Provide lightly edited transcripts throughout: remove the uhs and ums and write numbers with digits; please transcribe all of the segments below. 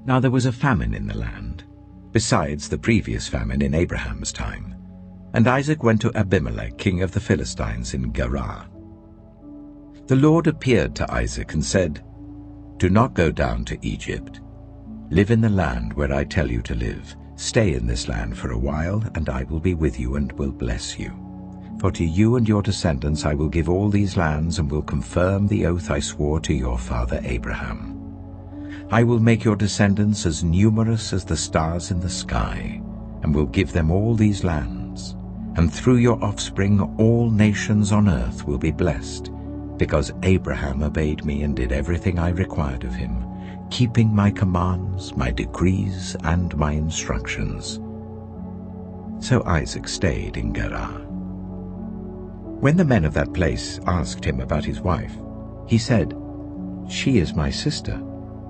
Now there was a famine in the land, besides the previous famine in Abraham's time, and Isaac went to Abimelek, king of the Philistines, in Gerar. The Lord appeared to Isaac and said, "Do not go down to Egypt. Live in the land where I tell you to live. Stay in this land for a while, and I will be with you and will bless you. For to you and your descendants I will give all these lands and will confirm the oath I swore to your father Abraham. I will make your descendants as numerous as the stars in the sky, and will give them all these lands. And through your offspring all nations on earth will be blessed, because Abraham obeyed me and did everything I required of him, keeping my commands, my decrees, and my instructions." So Isaac stayed in Gerar. When the men of that place asked him about his wife, he said, "She is my sister,"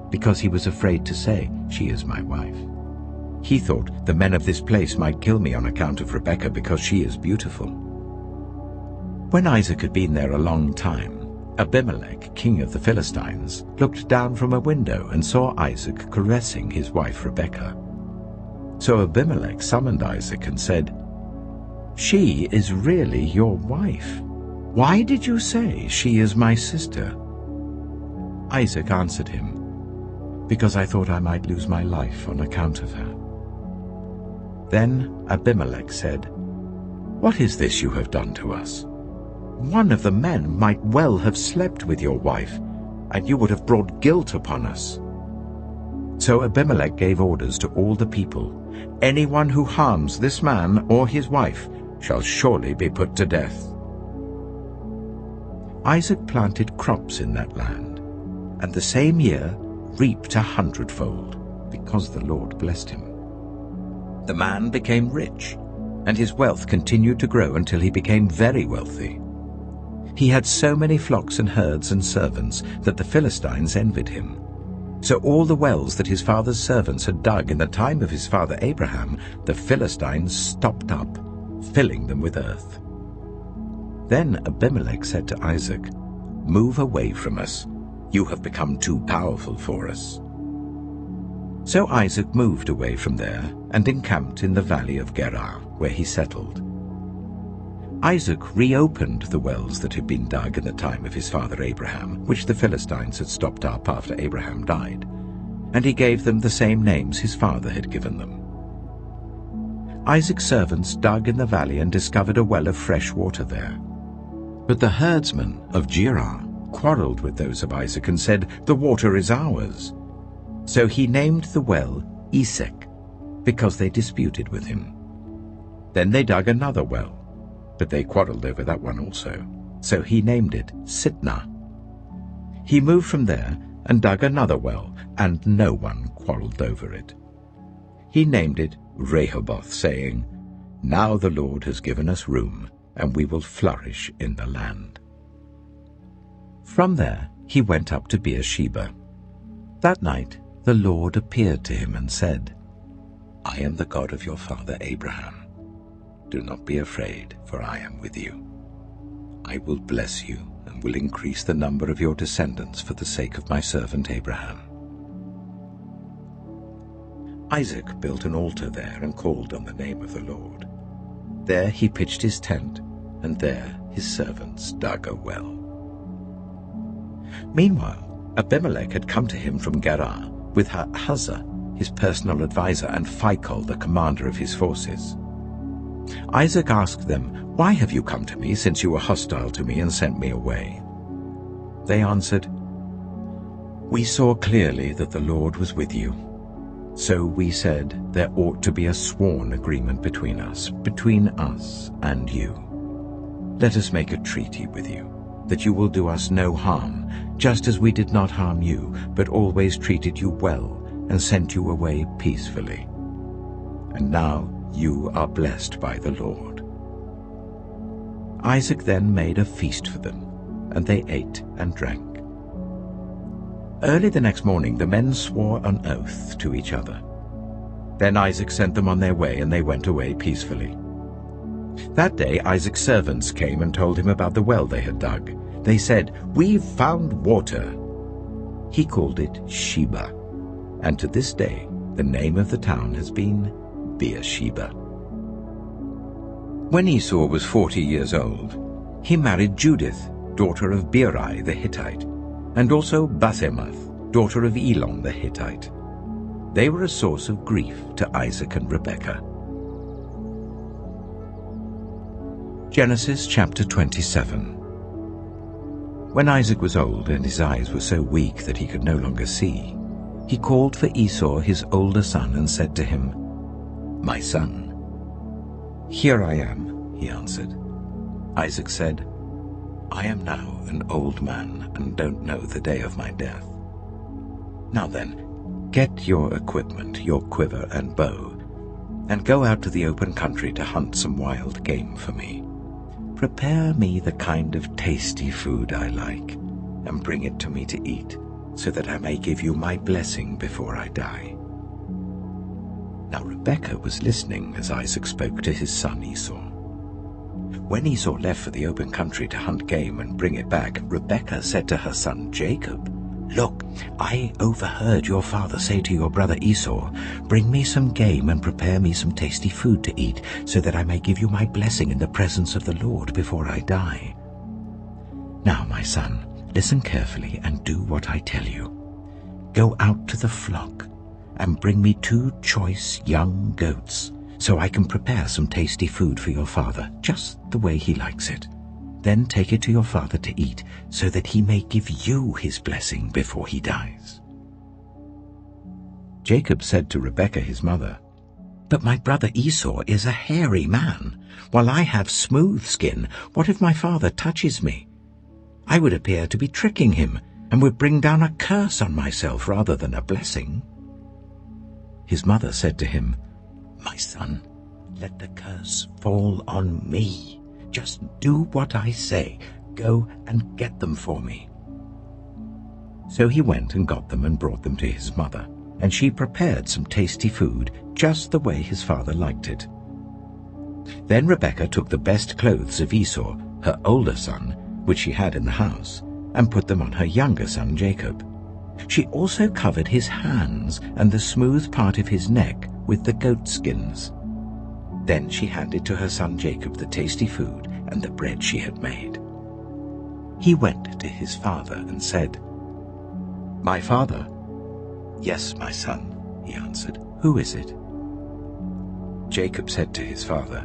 because he was afraid to say, "She is my wife." He thought, "The men of this place might kill me on account of Rebekah, because she is beautiful." When Isaac had been there a long time, Abimelek, king of the Philistines, looked down from a window and saw Isaac caressing his wife Rebekah. So Abimelek summoned Isaac and said, "She is really your wife. Why did you say, 'She is my sister'?" Isaac answered him, "Because I thought I might lose my life on account of her." Then Abimelek said, "What is this you have done to us? One of the men might well have slept with your wife, and you would have brought guilt upon us." So Abimelek gave orders to all the people, "Anyone who harms this man or his wife shall surely be put to death." Isaac planted crops in that land, and the same year reaped 100-fold, because the Lord blessed him. The man became rich, and his wealth continued to grow until he became very wealthy. He had so many flocks and herds and servants that the Philistines envied him. So all the wells that his father's servants had dug in the time of his father Abraham, the Philistines stopped up, filling them with earth. Then Abimelek said to Isaac, "Move away from us. You have become too powerful for us." So Isaac moved away from there and encamped in the valley of Gerar, where he settled. Isaac reopened the wells that had been dug in the time of his father Abraham, which the Philistines had stopped up after Abraham died, and he gave them the same names his father had given them. Isaac's servants dug in the valley and discovered a well of fresh water there. But the herdsmen of Gerar quarreled with those of Isaac and said, "The water is ours." So he named the well Esek, because they disputed with him. Then they dug another well, but they quarreled over that one also. So he named it Sitnah. He moved from there and dug another well, and no one quarreled over it. He named it Rehoboth, saying, "Now the Lord has given us room, and we will flourish in the land." From there he went up to Beersheba. That night the Lord appeared to him and said, "I am the God of your father Abraham. Do not be afraid, for I am with you. I will bless you and will increase the number of your descendants for the sake of my servant Abraham." Isaac built an altar there and called on the name of the Lord. There he pitched his tent, and there his servants dug a well. Meanwhile, Abimelek had come to him from Gerar with Hahazah, his personal advisor, and Phicol, the commander of his forces. Isaac asked them, "Why have you come to me, since you were hostile to me and sent me away?" They answered, "We saw clearly that the Lord was with you. So we said there ought to be a sworn agreement between us and you. Let us make a treaty with you, that you will do us no harm, just as we did not harm you, but always treated you well and sent you away peacefully. And now you are blessed by the Lord." Isaac then made a feast for them, and they ate and drank. Early the next morning the men swore an oath to each other. Then Isaac sent them on their way, and they went away peacefully. That day Isaac's servants came and told him about the well they had dug. They said, "We've found water." He called it Sheba. and to this day the name of the town has been Beersheba. When Esau was 40 years old, he married Judith, daughter of Beeri the Hittite, and also Basemath, daughter of Elon the Hittite. They were a source of grief to Isaac and Rebekah. Genesis chapter 27. When Isaac was old and his eyes were so weak that he could no longer see, he called for Esau his older son and said to him, "My son." "Here I am," he answered. Isaac said, "I am now an old man and don't know the day of my death. Now then, get your equipment, your quiver and bow, and go out to the open country to hunt some wild game for me. Prepare me the kind of tasty food I like, and bring it to me to eat, so that I may give you my blessing before I die." Now Rebekah was listening as Isaac spoke to his son Esau. When Esau left for the open country to hunt game and bring it back, Rebekah said to her son Jacob, "Look, I overheard your father say to your brother Esau, 'Bring me some game and prepare me some tasty food to eat, so that I may give you my blessing in the presence of the Lord before I die.' Now, my son, listen carefully and do what I tell you. Go out to the flock and bring me 2 choice young goats, so I can prepare some tasty food for your father, just the way he likes it. Then take it to your father to eat, so that he may give you his blessing before he dies." Jacob said to Rebekah his mother, "But my brother Esau is a hairy man, while I have smooth skin. What if my father touches me? I would appear to be tricking him, and would bring down a curse on myself rather than a blessing." His mother said to him, "My son, let the curse fall on me. Just do what I say. Go and get them for me." So he went and got them and brought them to his mother, and she prepared some tasty food, just the way his father liked it. Then Rebekah took the best clothes of Esau, her older son, which she had in the house, and put them on her younger son Jacob. She also covered his hands and the smooth part of his neck with the goat skins. Then she handed to her son Jacob the tasty food and the bread she had made. He went to his father and said, "My father?" "Yes, my son," he answered. "Who is it?" Jacob said to his father,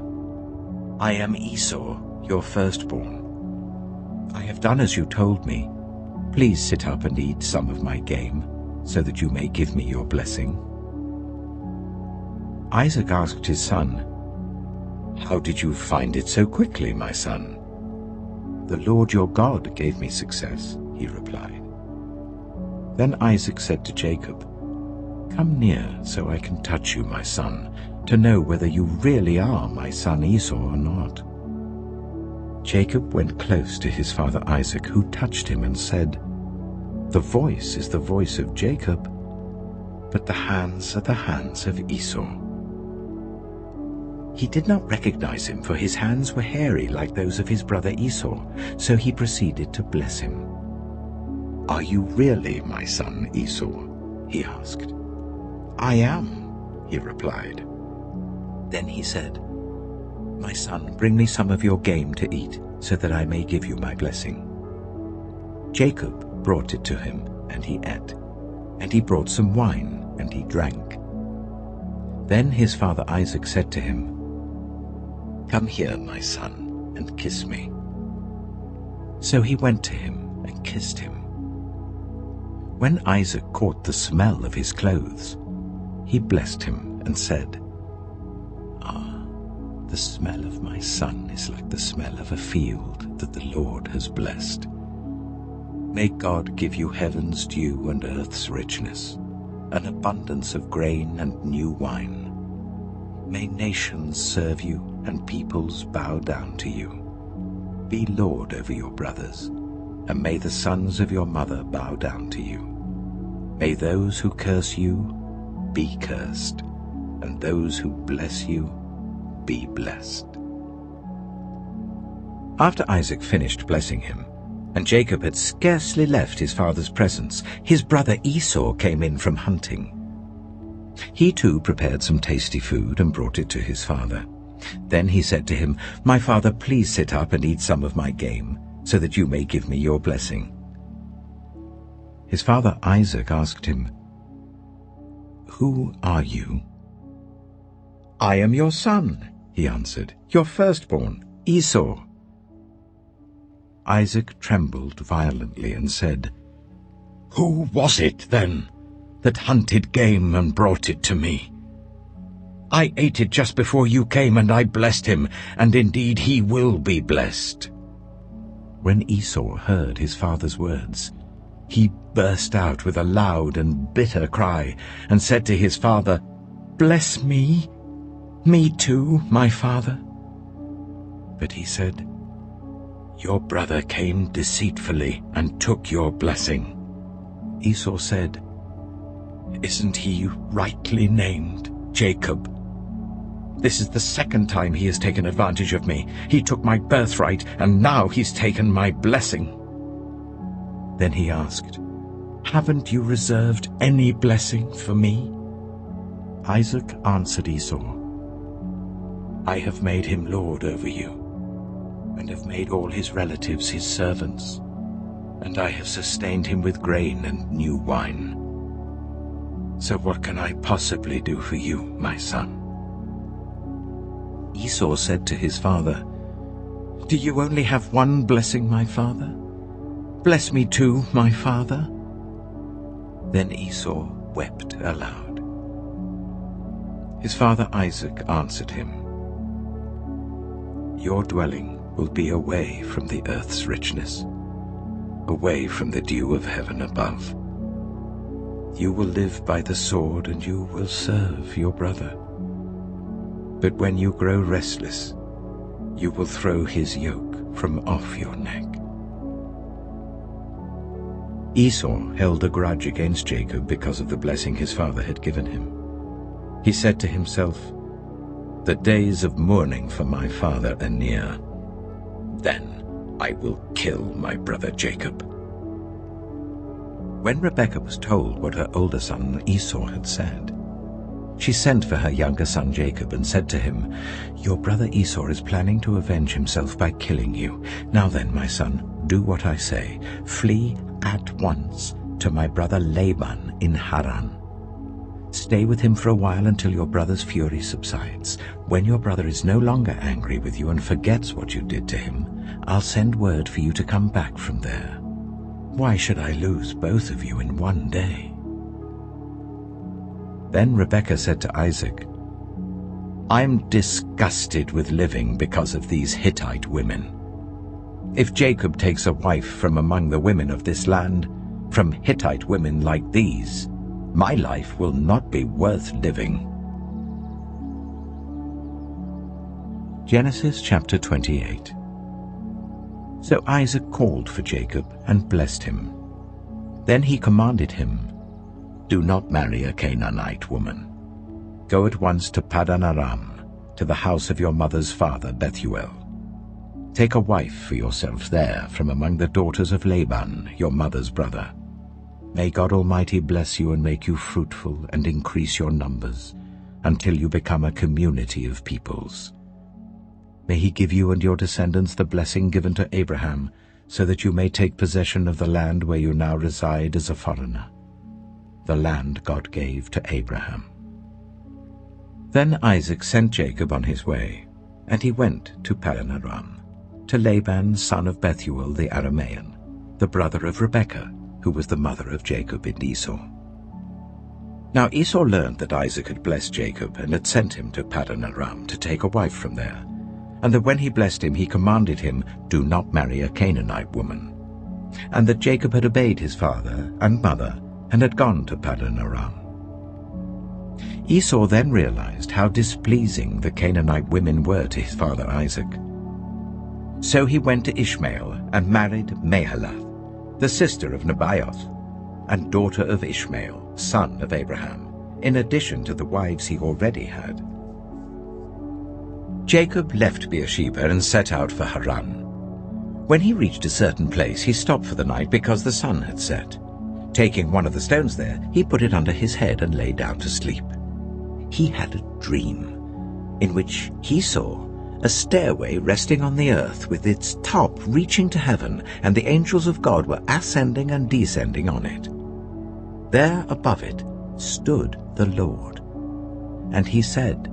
"I am Esau, your firstborn. I have done as you told me. Please sit up and eat some of my game, so that you may give me your blessing." Isaac asked his son, "How did you find it so quickly, my son?" "The Lord your God gave me success," he replied. Then Isaac said to Jacob, "Come near so I can touch you, my son, to know whether you really are my son Esau or not." Jacob went close to his father Isaac, who touched him and said, "The voice is the voice of Jacob, but the hands are the hands of Esau." He did not recognize him, for his hands were hairy like those of his brother Esau, so he proceeded to bless him. "Are you really my son Esau?" he asked. "I am," he replied. Then he said, "My son, bring me some of your game to eat, so that I may give you my blessing." Jacob brought it to him, and he ate, and he brought some wine, and he drank. Then his father Isaac said to him, "Come here, my son, and kiss me." So he went to him and kissed him. When Isaac caught the smell of his clothes, he blessed him and said, "Ah, the smell of my son is like the smell of a field that the Lord has blessed. May God give you heaven's dew and earth's richness, an abundance of grain and new wine. May nations serve you and peoples bow down to you. Be Lord over your brothers, and may the sons of your mother bow down to you. May those who curse you be cursed, and those who bless you be blessed." After Isaac finished blessing him, and Jacob had scarcely left his father's presence, his brother Esau came in from hunting, He too prepared some tasty food and brought it to his father. Then he said to him, "My father, please sit up and eat some of my game, so that you may give me your blessing." His father Isaac asked him, "Who are you?" "I am your son," he answered, "your firstborn, Esau." Isaac trembled violently and said, "Who was it, then, that hunted game and brought it to me? I ate it just before you came, and I blessed him, and indeed he will be blessed." When Esau heard his father's words, he burst out with a loud and bitter cry, and said to his father, "Bless me, me too, my father." But he said, "Your brother came deceitfully and took your blessing." Esau said, "Isn't he rightly named Jacob? This is the second time he has taken advantage of me. He took my birthright, and now he's taken my blessing." Then he asked, "Haven't you reserved any blessing for me?" Isaac answered Esau, "I have made him lord over you, and have made all his relatives his servants, and I have sustained him with grain and new wine. So what can I possibly do for you, my son?" Esau said to his father, "Do you only have one blessing, my father? Bless me too, my father." Then Esau wept aloud. His father Isaac answered him, "Your dwelling will be away from the earth's richness, away from the dew of heaven above. You will live by the sword, and you will serve your brother. But when you grow restless, you will throw his yoke from off your neck." Esau held a grudge against Jacob because of the blessing his father had given him. He said to himself, "The days of mourning for my father are near. Then I will kill my brother Jacob." When Rebekah was told what her older son Esau had said, she sent for her younger son Jacob and said to him, "Your brother Esau is planning to avenge himself by killing you. Now then, my son, do what I say. Flee at once to my brother Laban in Haran. Stay with him for a while until your brother's fury subsides. When your brother is no longer angry with you and forgets what you did to him, I'll send word for you to come back from there. Why should I lose both of you in one day?" Then Rebekah said to Isaac, "I'm disgusted with living because of these Hittite women. If Jacob takes a wife from among the women of this land, from Hittite women like these, my life will not be worth living." Genesis chapter 28. So Isaac called for Jacob and blessed him. Then he commanded him, "Do not marry a Canaanite woman. Go at once to Paddan Aram, to the house of your mother's father Bethuel. Take a wife for yourself there from among the daughters of Laban, your mother's brother. May God Almighty bless you and make you fruitful and increase your numbers, until you become a community of peoples. May he give you and your descendants the blessing given to Abraham, so that you may take possession of the land where you now reside as a foreigner, the land God gave to Abraham." Then Isaac sent Jacob on his way, and he went to Paddan Aram, to Laban son of Bethuel the Aramean, the brother of Rebekah, who was the mother of Jacob and Esau. Now Esau learned that Isaac had blessed Jacob and had sent him to Paddan Aram to take a wife from there, and that when he blessed him he commanded him, "Do not marry a Canaanite woman," and that Jacob had obeyed his father and mother and had gone to Paddan Aram. Esau then realized how displeasing the Canaanite women were to his father Isaac. So he went to Ishmael and married Mahalath, the sister of Nebaioth, and daughter of Ishmael, son of Abraham, in addition to the wives he already had. Jacob left Beersheba and set out for Haran. When he reached a certain place, he stopped for the night because the sun had set. Taking one of the stones there, he put it under his head and lay down to sleep. he had a dream in which he saw a stairway resting on the earth with its top reaching to heaven, and the angels of God were ascending and descending on it. There above it stood the Lord, and he said,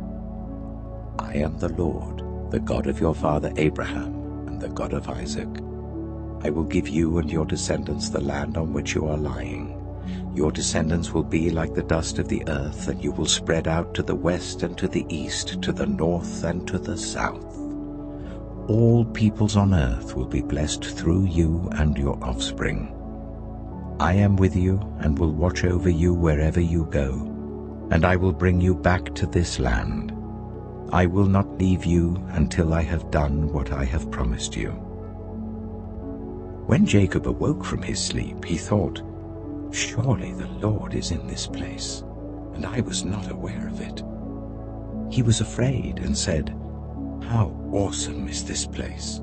"I am the Lord, the God of your father Abraham and the God of Isaac. I will give you and your descendants the land on which you are lying. Your descendants will be like the dust of the earth, and you will spread out to the west and to the east, to the north and to the south. All peoples on earth will be blessed through you and your offspring. I am with you and will watch over you wherever you go, and I will bring you back to this land. I will not leave you until I have done what I have promised you." When Jacob awoke from his sleep, he thought, "Surely the Lord is in this place, and I was not aware of it." He was afraid and said, "How awesome is this place!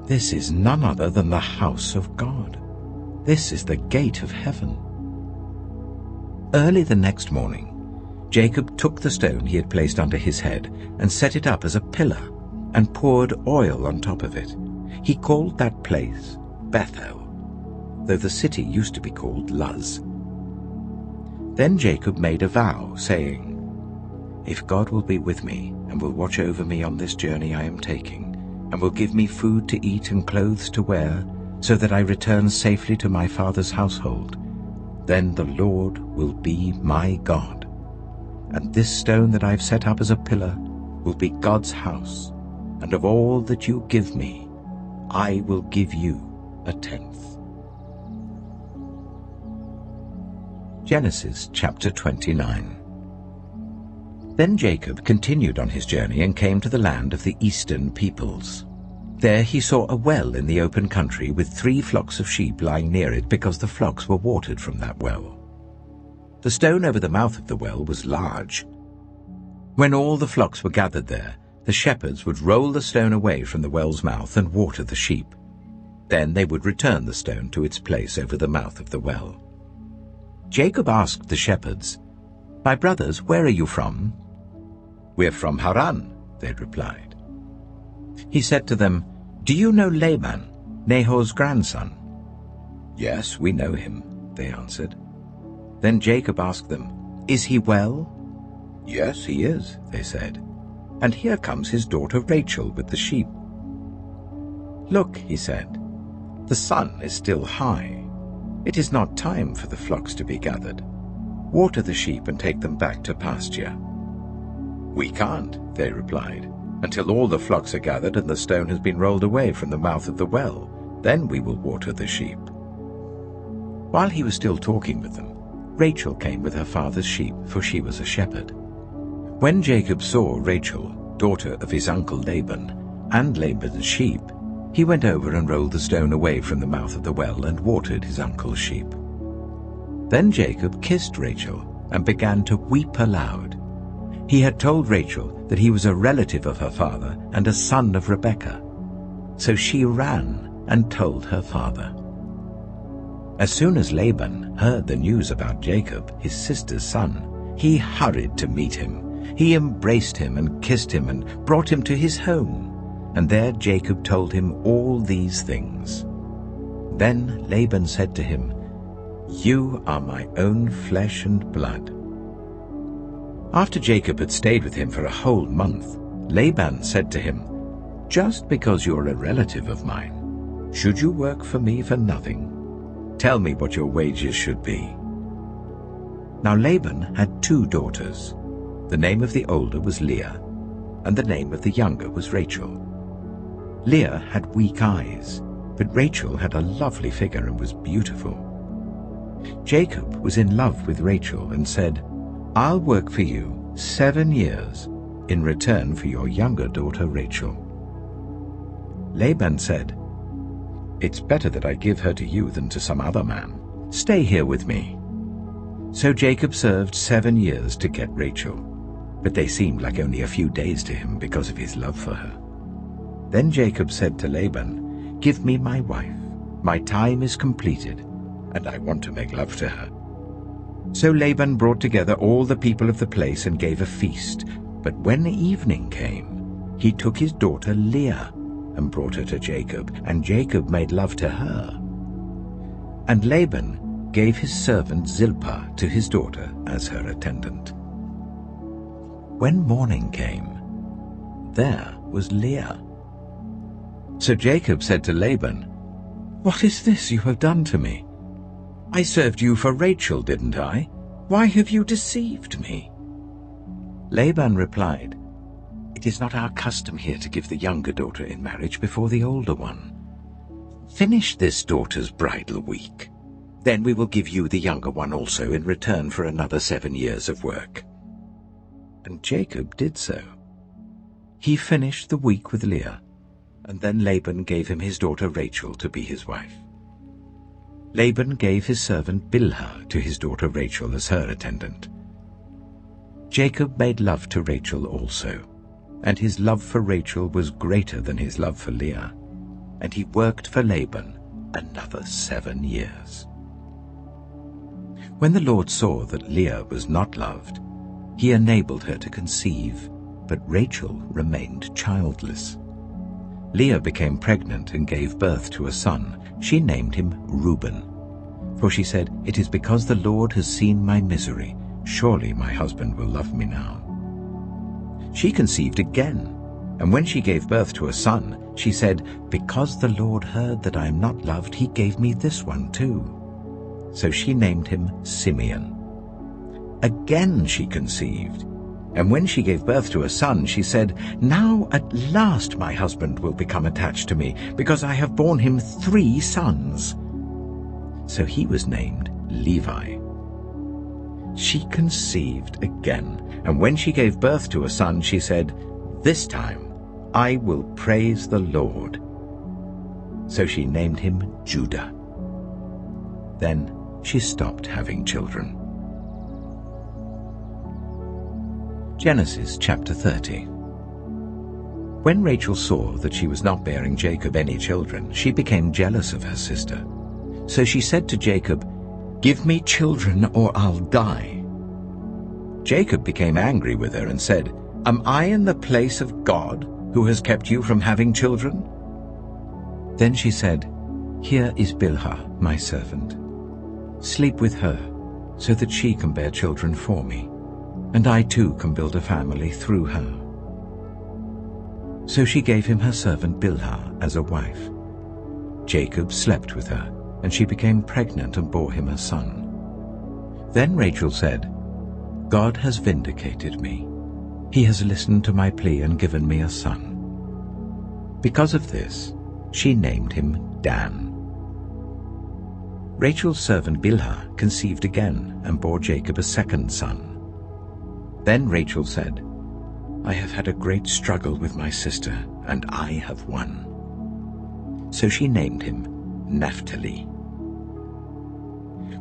This is none other than the house of God. This is the gate of heaven." Early the next morning, Jacob took the stone he had placed under his head and set it up as a pillar and poured oil on top of it. He called that place Bethel, though the city used to be called Luz. Then Jacob made a vow, saying, "If God will be with me and will watch over me on this journey I am taking, and will give me food to eat and clothes to wear, so that I return safely to my father's household, then the Lord will be my God. And this stone that I have set up as a pillar will be God's house, and of all that you give me, I will give you a tenth." Genesis chapter 29. Then Jacob continued on his journey and came to the land of the eastern peoples. There he saw a well in the open country with 3 flocks of sheep lying near it, because the flocks were watered from that well. The stone over the mouth of the well was large. When all the flocks were gathered there, the shepherds would roll the stone away from the well's mouth and water the sheep. Then they would return the stone to its place over the mouth of the well. Jacob asked the shepherds, "My brothers, where are you from?" "We're from Haran," they replied. He said to them, "Do you know Laban, Nahor's grandson?" "Yes, we know him," they answered. Then Jacob asked them, "Is he well?" "Yes, he is," they said. "And here comes his daughter Rachel with the sheep." "Look," he said, "the sun is still high. It is not time for the flocks to be gathered. Water the sheep and take them back to pasture." "We can't," they replied, "until all the flocks are gathered and the stone has been rolled away from the mouth of the well. Then we will water the sheep." While he was still talking with them, Rachel came with her father's sheep, for she was a shepherd. When Jacob saw Rachel, daughter of his uncle Laban, and Laban's sheep, he went over and rolled the stone away from the mouth of the well and watered his uncle's sheep. Then Jacob kissed Rachel and began to weep aloud. He had told Rachel that he was a relative of her father and a son of Rebekah. So she ran and told her father. As soon as Laban heard the news about Jacob, his sister's son, he hurried to meet him. He embraced him and kissed him and brought him to his home. And there Jacob told him all these things. Then Laban said to him, "You are my own flesh and blood." After Jacob had stayed with him for a whole month, Laban said to him, "Just because you are a relative of mine, should you work for me for nothing? Tell me what your wages should be." Now Laban had 2 daughters. The name of the older was Leah, and the name of the younger was Rachel. Leah had weak eyes, but Rachel had a lovely figure and was beautiful. Jacob was in love with Rachel and said, "I'll work for you 7 years in return for your younger daughter Rachel." Laban said, "It's better that I give her to you than to some other man. Stay here with me." So Jacob served 7 years to get Rachel, but they seemed like only a few days to him because of his love for her. Then Jacob said to Laban, "Give me my wife. My time is completed, and I want to make love to her." So Laban brought together all the people of the place and gave a feast. But when evening came, he took his daughter Leah and brought her to Jacob, and Jacob made love to her. And Laban gave his servant Zilpah to his daughter as her attendant. When morning came, there was Leah. So Jacob said to Laban, "What is this you have done to me? I served you for Rachel, didn't I? Why have you deceived me?" Laban replied, "It is not our custom here to give the younger daughter in marriage before the older one. Finish this daughter's bridal week. Then we will give you the younger one also in return for another 7 years of work." And Jacob did so. He finished the week with Leah, and then Laban gave him his daughter Rachel to be his wife. Laban gave his servant Bilhah to his daughter Rachel as her attendant. Jacob made love to Rachel also, and his love for Rachel was greater than his love for Leah, and he worked for Laban another 7 years. When the Lord saw that Leah was not loved, he enabled her to conceive, but Rachel remained childless. Leah became pregnant and gave birth to a son. She named him Reuben, for she said, "It is because the Lord has seen my misery. Surely my husband will love me now." She conceived again, and when she gave birth to a son, she said, "Because the Lord heard that I am not loved, he gave me this one too." So she named him Simeon. Again she conceived, and when she gave birth to a son, she said, "Now at last my husband will become attached to me, because I have borne him 3 sons." So he was named Levi. She conceived again, and when she gave birth to a son, she said, "This time I will praise the Lord." So she named him Judah. Then she stopped having children. Genesis chapter 30. When Rachel saw that she was not bearing Jacob any children, she became jealous of her sister. So she said to Jacob, "Give me children or I'll die." Jacob became angry with her and said, "Am I in the place of God, who has kept you from having children?" Then she said, "Here is Bilhah, my servant. Sleep with her, so that she can bear children for me, and I too can build a family through her." So she gave him her servant Bilhah as a wife. Jacob slept with her, and she became pregnant and bore him a son. Then Rachel said, "God has vindicated me. He has listened to my plea and given me a son." Because of this, she named him Dan. Rachel's servant Bilhah conceived again and bore Jacob a second son. Then Rachel said, "I have had a great struggle with my sister, and I have won." So she named him Naphtali.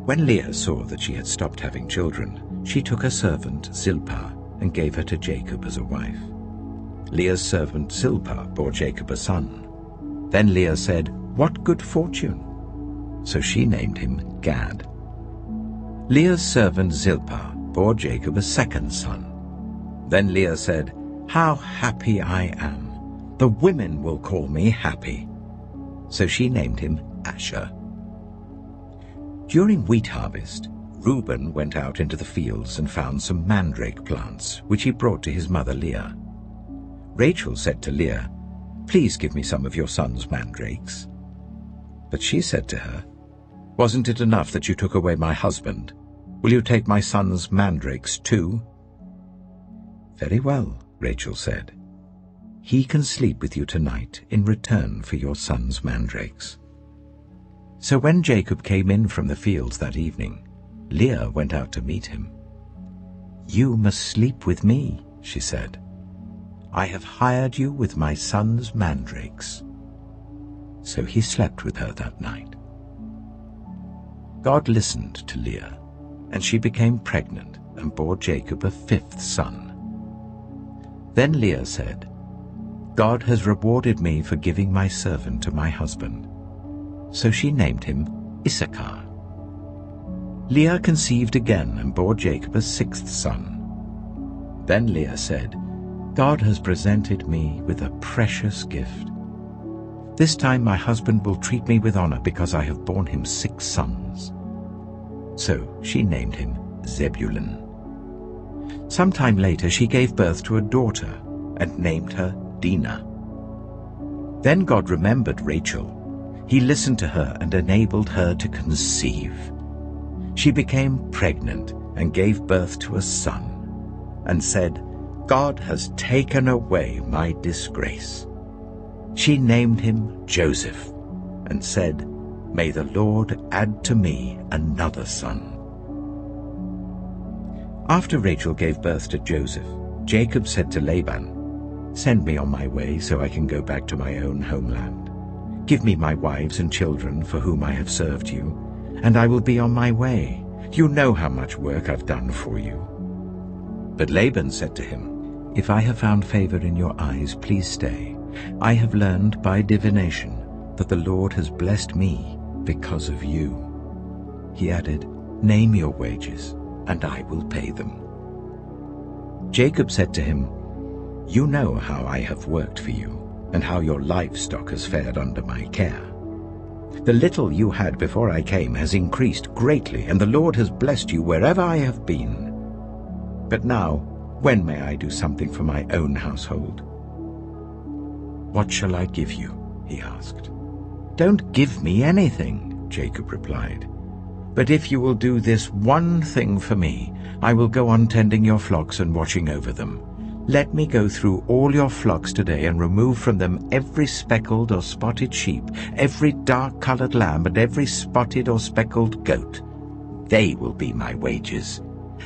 When Leah saw that she had stopped having children, she took her servant Zilpah and gave her to Jacob as a wife. Leah's servant Zilpah bore Jacob a son. Then Leah said, "What good fortune!" So she named him Gad. Leah's servant Zilpah bore Jacob a second son. Then Leah said, "How happy I am! The women will call me happy." So she named him Asher. During wheat harvest, Reuben went out into the fields and found some mandrake plants, which he brought to his mother Leah. Rachel said to Leah, "Please give me some of your son's mandrakes." But she said to her, "Wasn't it enough that you took away my husband? Will you take my son's mandrakes too?" "Very well," Rachel said. "He can sleep with you tonight in return for your son's mandrakes." So when Jacob came in from the fields that evening, Leah went out to meet him. "You must sleep with me," she said. "I have hired you with my son's mandrakes." So he slept with her that night. God listened to Leah, and she became pregnant and bore Jacob a 5th son. Then Leah said, "God has rewarded me for giving my servant to my husband." So she named him Issachar. Leah conceived again and bore Jacob a sixth son. Then Leah said, "God has presented me with a precious gift. This time my husband will treat me with honor because I have borne him 6 sons." So she named him Zebulun. Sometime later she gave birth to a daughter and named her Dinah. Then God remembered Rachel. He listened to her and enabled her to conceive. She became pregnant and gave birth to a son, and said, "God has taken away my disgrace." She named him Joseph, and said, "May the Lord add to me another son." After Rachel gave birth to Joseph, Jacob said to Laban, "Send me on my way so I can go back to my own homeland. Give me my wives and children for whom I have served you, and I will be on my way. You know how much work I've done for you." But Laban said to him, "If I have found favor in your eyes, please stay. I have learned by divination that the Lord has blessed me because of you." He added, "Name your wages, and I will pay them." Jacob said to him, "You know how I have worked for you, and how your livestock has fared under my care. The little you had before I came has increased greatly, and the Lord has blessed you wherever I have been. But now, when may I do something for my own household?" "What shall I give you?" he asked. "Don't give me anything," Jacob replied. "But if you will do this one thing for me, I will go on tending your flocks and watching over them. Let me go through all your flocks today and remove from them every speckled or spotted sheep, every dark-colored lamb, and every spotted or speckled goat. They will be my wages,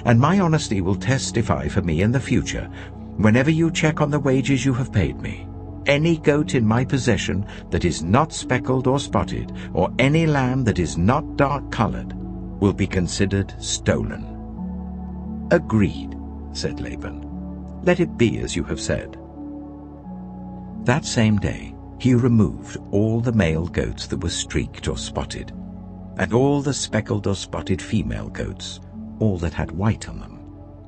and my honesty will testify for me in the future, whenever you check on the wages you have paid me. Any goat in my possession that is not speckled or spotted, or any lamb that is not dark-colored, will be considered stolen." "Agreed," said Laban. "Let it be as you have said." That same day he removed all the male goats that were streaked or spotted, and all the speckled or spotted female goats, all that had white on them,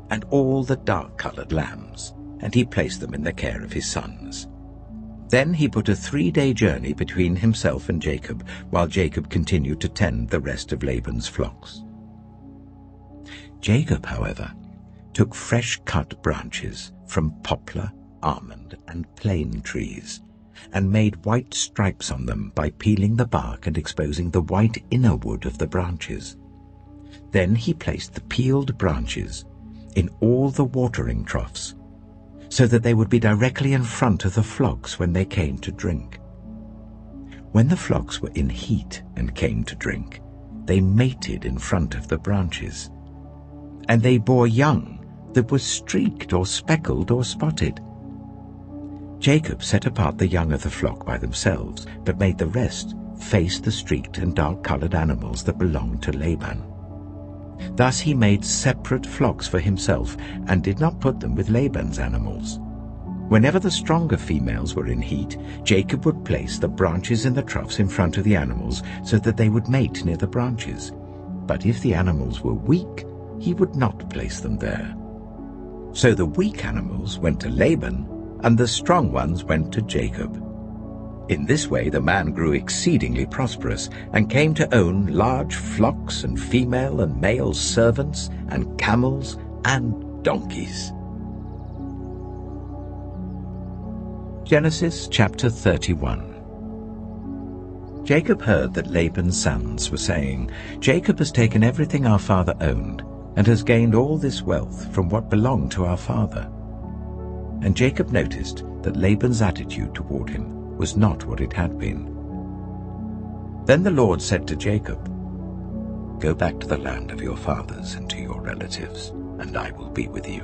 and all the dark-colored lambs, and he placed them in the care of his sons. Then he put a 3-day journey between himself and Jacob, while Jacob continued to tend the rest of Laban's flocks. Jacob, however, took fresh-cut branches from poplar, almond, and plane trees, and made white stripes on them by peeling the bark and exposing the white inner wood of the branches. Then he placed the peeled branches in all the watering troughs, so that they would be directly in front of the flocks when they came to drink. When the flocks were in heat and came to drink, they mated in front of the branches, and they bore young that was streaked or speckled or spotted. Jacob set apart the young of the flock by themselves, but made the rest face the streaked and dark-colored animals that belonged to Laban. Thus he made separate flocks for himself, and did not put them with Laban's animals. Whenever the stronger females were in heat, Jacob would place the branches in the troughs in front of the animals, so that they would mate near the branches. But if the animals were weak, he would not place them there. So the weak animals went to Laban, and the strong ones went to Jacob. In this way the man grew exceedingly prosperous, and came to own large flocks and female and male servants, and camels and donkeys. Genesis chapter 31. Jacob heard that Laban's sons were saying, "Jacob has taken everything our father owned, and has gained all this wealth from what belonged to our father." And Jacob noticed that Laban's attitude toward him was not what it had been. Then the Lord said to Jacob, "Go back to the land of your fathers and to your relatives, and I will be with you."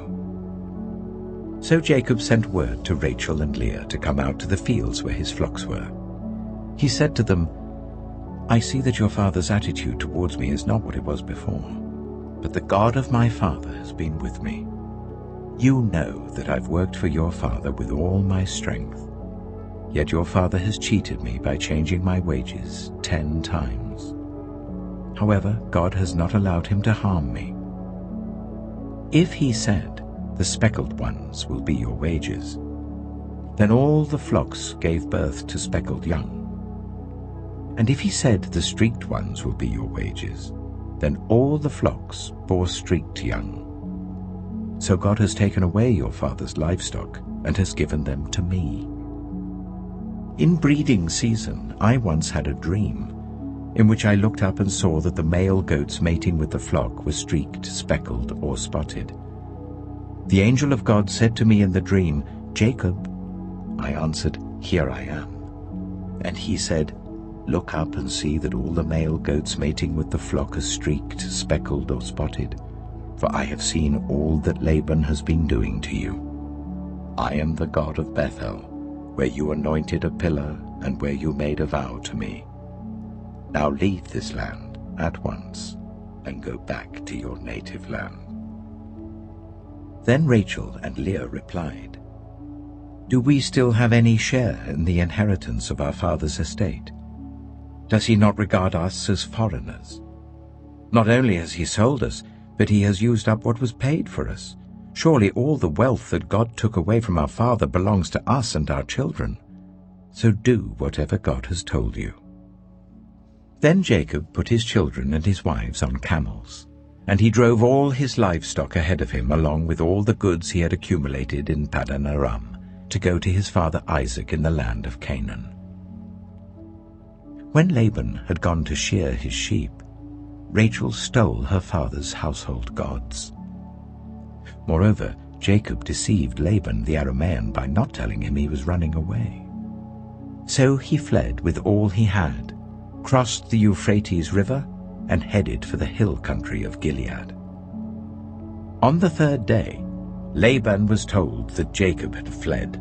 So Jacob sent word to Rachel and Leah to come out to the fields where his flocks were. He said to them, "I see that your father's attitude towards me is not what it was before, but the God of my father has been with me. You know that I've worked for your father with all my strength. Yet your father has cheated me by changing my wages 10 times. However, God has not allowed him to harm me. If he said, 'The speckled ones will be your wages,' then all the flocks gave birth to speckled young. And if he said, 'The streaked ones will be your wages,' then all the flocks bore streaked young. So God has taken away your father's livestock and has given them to me. In breeding season, I once had a dream, in which I looked up and saw that the male goats mating with the flock were streaked, speckled, or spotted. The angel of God said to me in the dream, 'Jacob.' I answered, 'Here I am.' And he said, 'Look up and see that all the male goats mating with the flock are streaked, speckled, or spotted, for I have seen all that Laban has been doing to you. I am the God of Bethel, where you anointed a pillar and where you made a vow to me. Now leave this land at once and go back to your native land.' Then Rachel and Leah replied, 'Do we still have any share in the inheritance of our father's estate? Does he not regard us as foreigners? Not only has he sold us, but he has used up what was paid for us. Surely all the wealth that God took away from our father belongs to us and our children. So do whatever God has told you.' Then Jacob put his children and his wives on camels, and he drove all his livestock ahead of him along with all the goods he had accumulated in Paddan Aram, to go to his father Isaac in the land of Canaan. When Laban had gone to shear his sheep, Rachel stole her father's household gods. Moreover, Jacob deceived Laban the Aramean by not telling him he was running away. So he fled with all he had, crossed the Euphrates River, and headed for the hill country of Gilead. On the third day, Laban was told that Jacob had fled.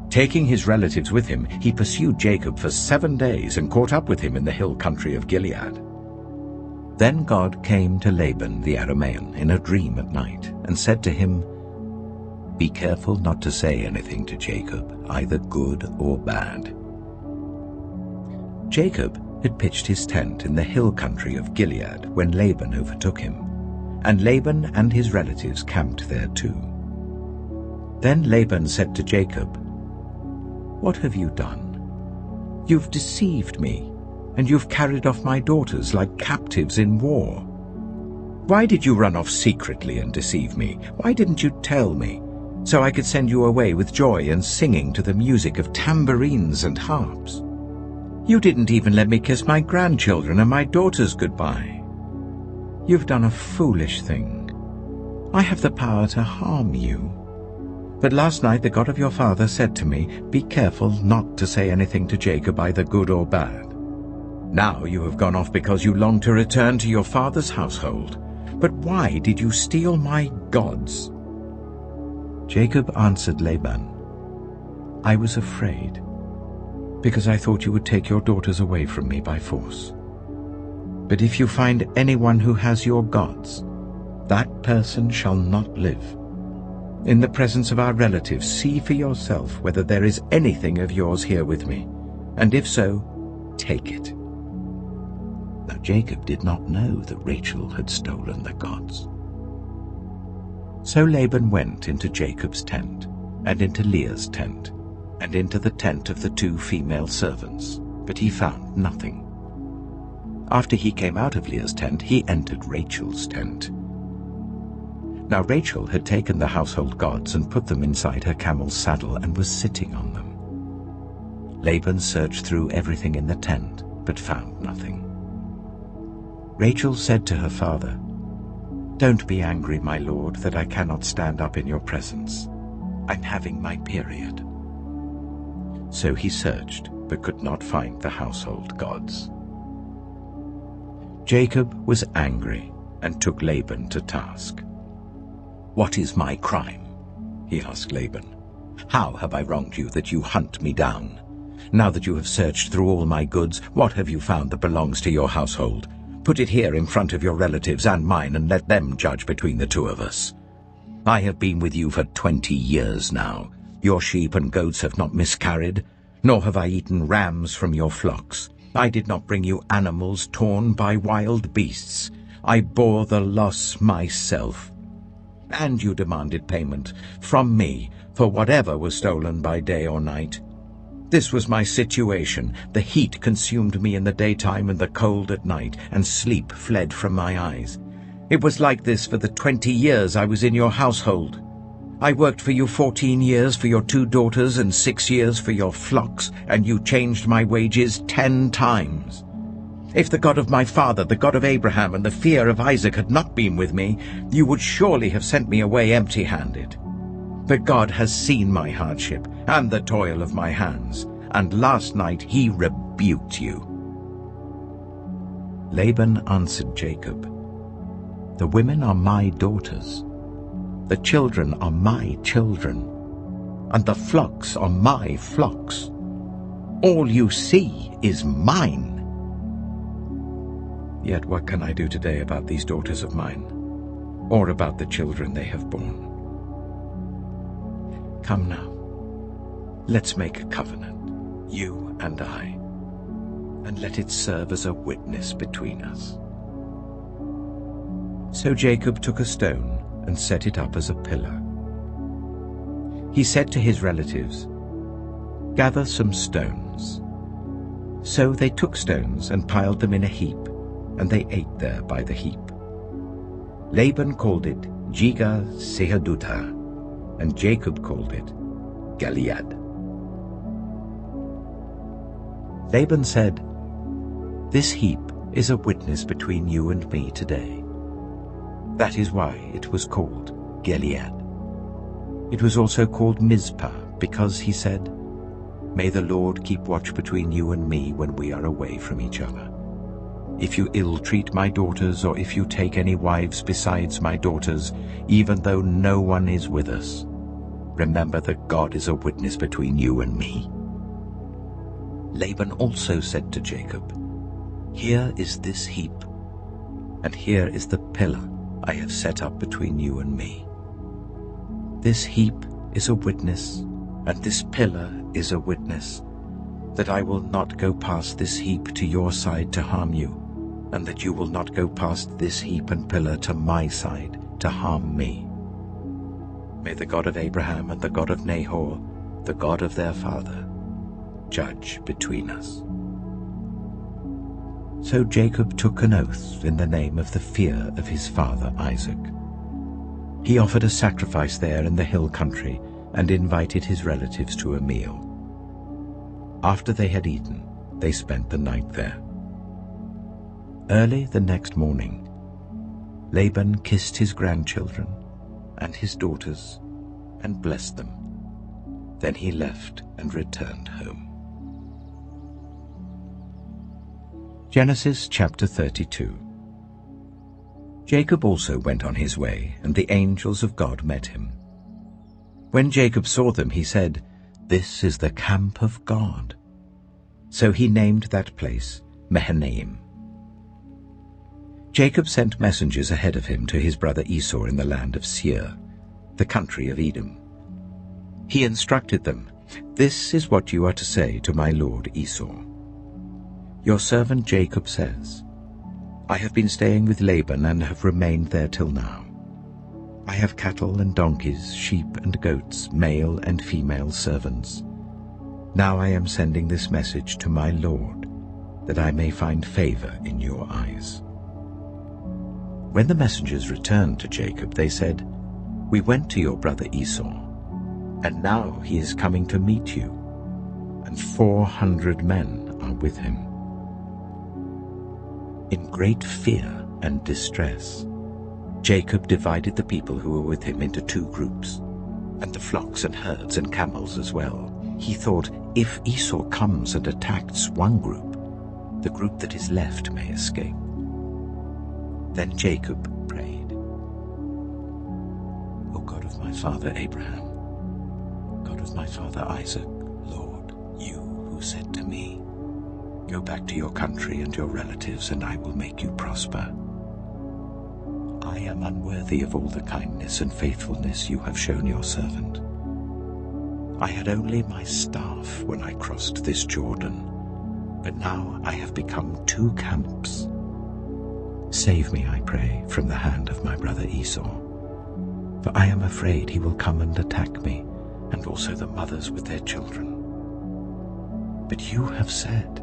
Taking his relatives with him, he pursued Jacob for 7 days and caught up with him in the hill country of Gilead. Then God came to Laban the Aramean in a dream at night and said to him, "Be careful not to say anything to Jacob, either good or bad." Jacob had pitched his tent in the hill country of Gilead when Laban overtook him, and Laban and his relatives camped there too. Then Laban said to Jacob, "What have you done? You've deceived me, and you've carried off my daughters like captives in war. Why did you run off secretly and deceive me? Why didn't you tell me, so I could send you away with joy and singing to the music of tambourines and harps? You didn't even let me kiss my grandchildren and my daughters goodbye. You've done a foolish thing. I have the power to harm you. But last night the God of your father said to me, 'Be careful not to say anything to Jacob, either good or bad.' Now you have gone off because you long to return to your father's household. But why did you steal my gods?" Jacob answered Laban, "I was afraid, because I thought you would take your daughters away from me by force. But if you find anyone who has your gods, that person shall not live. In the presence of our relatives, see for yourself whether there is anything of yours here with me, and if so, take it." Now Jacob did not know that Rachel had stolen the gods. So Laban went into Jacob's tent, and into Leah's tent, and into the tent of the 2 female servants, but he found nothing. After he came out of Leah's tent, he entered Rachel's tent. Now Rachel had taken the household gods and put them inside her camel's saddle and was sitting on them. Laban searched through everything in the tent, but found nothing. Rachel said to her father, "Don't be angry, my lord, that I cannot stand up in your presence. I'm having my period." So he searched, but could not find the household gods. Jacob was angry and took Laban to task. "What is my crime?" he asked Laban. "How have I wronged you that you hunt me down? Now that you have searched through all my goods, what have you found that belongs to your household? Put it here in front of your relatives and mine, and let them judge between the 2 of us. I have been with you for 20 years now. Your sheep and goats have not miscarried, nor have I eaten rams from your flocks. I did not bring you animals torn by wild beasts. I bore the loss myself. And you demanded payment from me for whatever was stolen by day or night. This was my situation. The heat consumed me in the daytime and the cold at night, and sleep fled from my eyes. It was like this for the 20 years I was in your household. I worked for you 14 years for your 2 daughters and 6 years for your flocks, and you changed my wages 10 times. If the God of my father, the God of Abraham, and the fear of Isaac had not been with me, you would surely have sent me away empty-handed. But God has seen my hardship and the toil of my hands, and last night he rebuked you." Laban answered Jacob, "The women are my daughters, the children are my children, and the flocks are my flocks. All you see is mine. Yet what can I do today about these daughters of mine, or about the children they have borne? Come now, let's make a covenant, you and I, and let it serve as a witness between us." So Jacob took a stone and set it up as a pillar. He said to his relatives, "Gather some stones." So they took stones and piled them in a heap, and they ate there by the heap. Laban called it Jegar-sahadutha, and Jacob called it Gilead. Laban said, "This heap is a witness between you and me today." That is why it was called Gilead. It was also called Mizpah, because he said, "May the Lord keep watch between you and me when we are away from each other. If you ill-treat my daughters, or if you take any wives besides my daughters, even though no one is with us, remember that God is a witness between you and me." Laban also said to Jacob, "Here is this heap, and here is the pillar I have set up between you and me. This heap is a witness, and this pillar is a witness, that I will not go past this heap to your side to harm you, and that you will not go past this heap and pillar to my side to harm me. May the God of Abraham and the God of Nahor, the God of their father, judge between us." So Jacob took an oath in the name of the fear of his father Isaac. He offered a sacrifice there in the hill country and invited his relatives to a meal. After they had eaten, they spent the night there. Early the next morning, Laban kissed his grandchildren and his daughters and blessed them. Then he left and returned home. Genesis chapter 32. Jacob also went on his way, and the angels of God met him. When Jacob saw them, he said, "This is the camp of God." So he named that place Mahanaim. Jacob sent messengers ahead of him to his brother Esau in the land of Seir, the country of Edom. He instructed them, "This is what you are to say to my lord Esau. Your servant Jacob says, I have been staying with Laban and have remained there till now. I have cattle and donkeys, sheep and goats, male and female servants. Now I am sending this message to my lord, that I may find favor in your eyes." When the messengers returned to Jacob, they said, "We went to your brother Esau, and now he is coming to meet you, and 400 men are with him." In great fear and distress, Jacob divided the people who were with him into 2 groups, and the flocks and herds and camels as well. He thought, if Esau comes and attacks one group, the group that is left may escape. Then Jacob prayed, "O God of my father Abraham, God of my father Isaac, Lord, you who said to me, 'Go back to your country and your relatives, and I will make you prosper,' I am unworthy of all the kindness and faithfulness you have shown your servant. I had only my staff when I crossed this Jordan, but now I have become 2 camps. Save me, I pray, from the hand of my brother Esau, for I am afraid he will come and attack me, and also the mothers with their children. But you have said,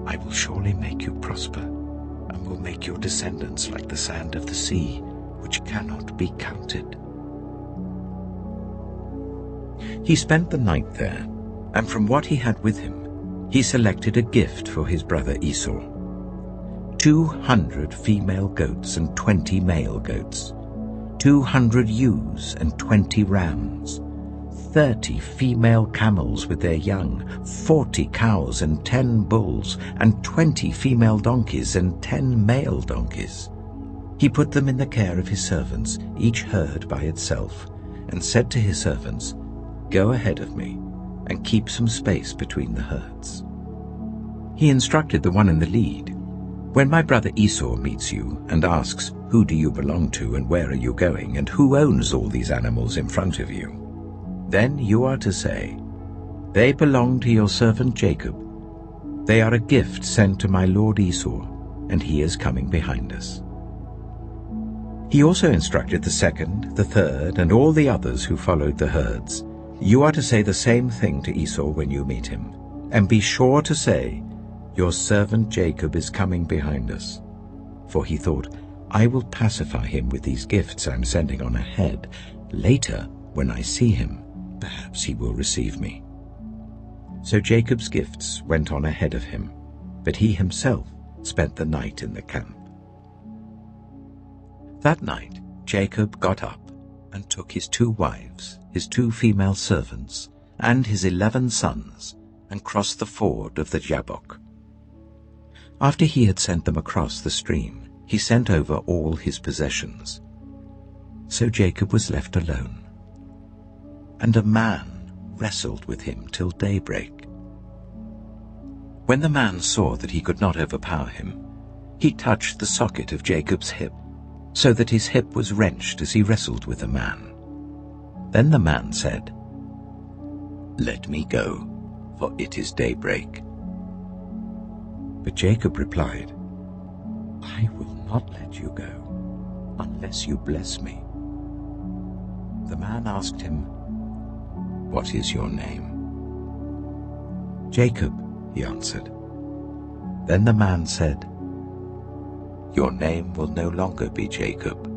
I will surely make you prosper, and will make your descendants like the sand of the sea, which cannot be counted. He spent the night there, and from what he had with him, he selected a gift for his brother Esau: 200 female goats and 20 male goats, 200 ewes and 20 rams, 30 female camels with their young, 40 cows and 10 bulls, and 20 female donkeys and 10 male donkeys. He put them in the care of his servants, each herd by itself, and said to his servants, Go ahead of me, and keep some space between the herds. He instructed the one in the lead, When my brother Esau meets you and asks, Who do you belong to and where are you going, and who owns all these animals in front of you? Then you are to say, They belong to your servant Jacob. They are a gift sent to my lord Esau, and he is coming behind us. He also instructed the second, the third, and all the others who followed the herds, You are to say the same thing to Esau when you meet him, and be sure to say, Your servant Jacob is coming behind us. For he thought, I will pacify him with these gifts I'm sending on ahead. Later, when I see him, perhaps he will receive me. So Jacob's gifts went on ahead of him, but he himself spent the night in the camp. That night Jacob got up and took his 2 wives, his 2 female servants, and his 11 sons, and crossed the ford of the Jabbok. After he had sent them across the stream, he sent over all his possessions. So Jacob was left alone, and a man wrestled with him till daybreak. When the man saw that he could not overpower him, he touched the socket of Jacob's hip, so that his hip was wrenched as he wrestled with the man. Then the man said, Let me go, for it is daybreak. But Jacob replied, I will not let you go, unless you bless me. The man asked him, What is your name? Jacob, he answered. Then the man said, Your name will no longer be Jacob,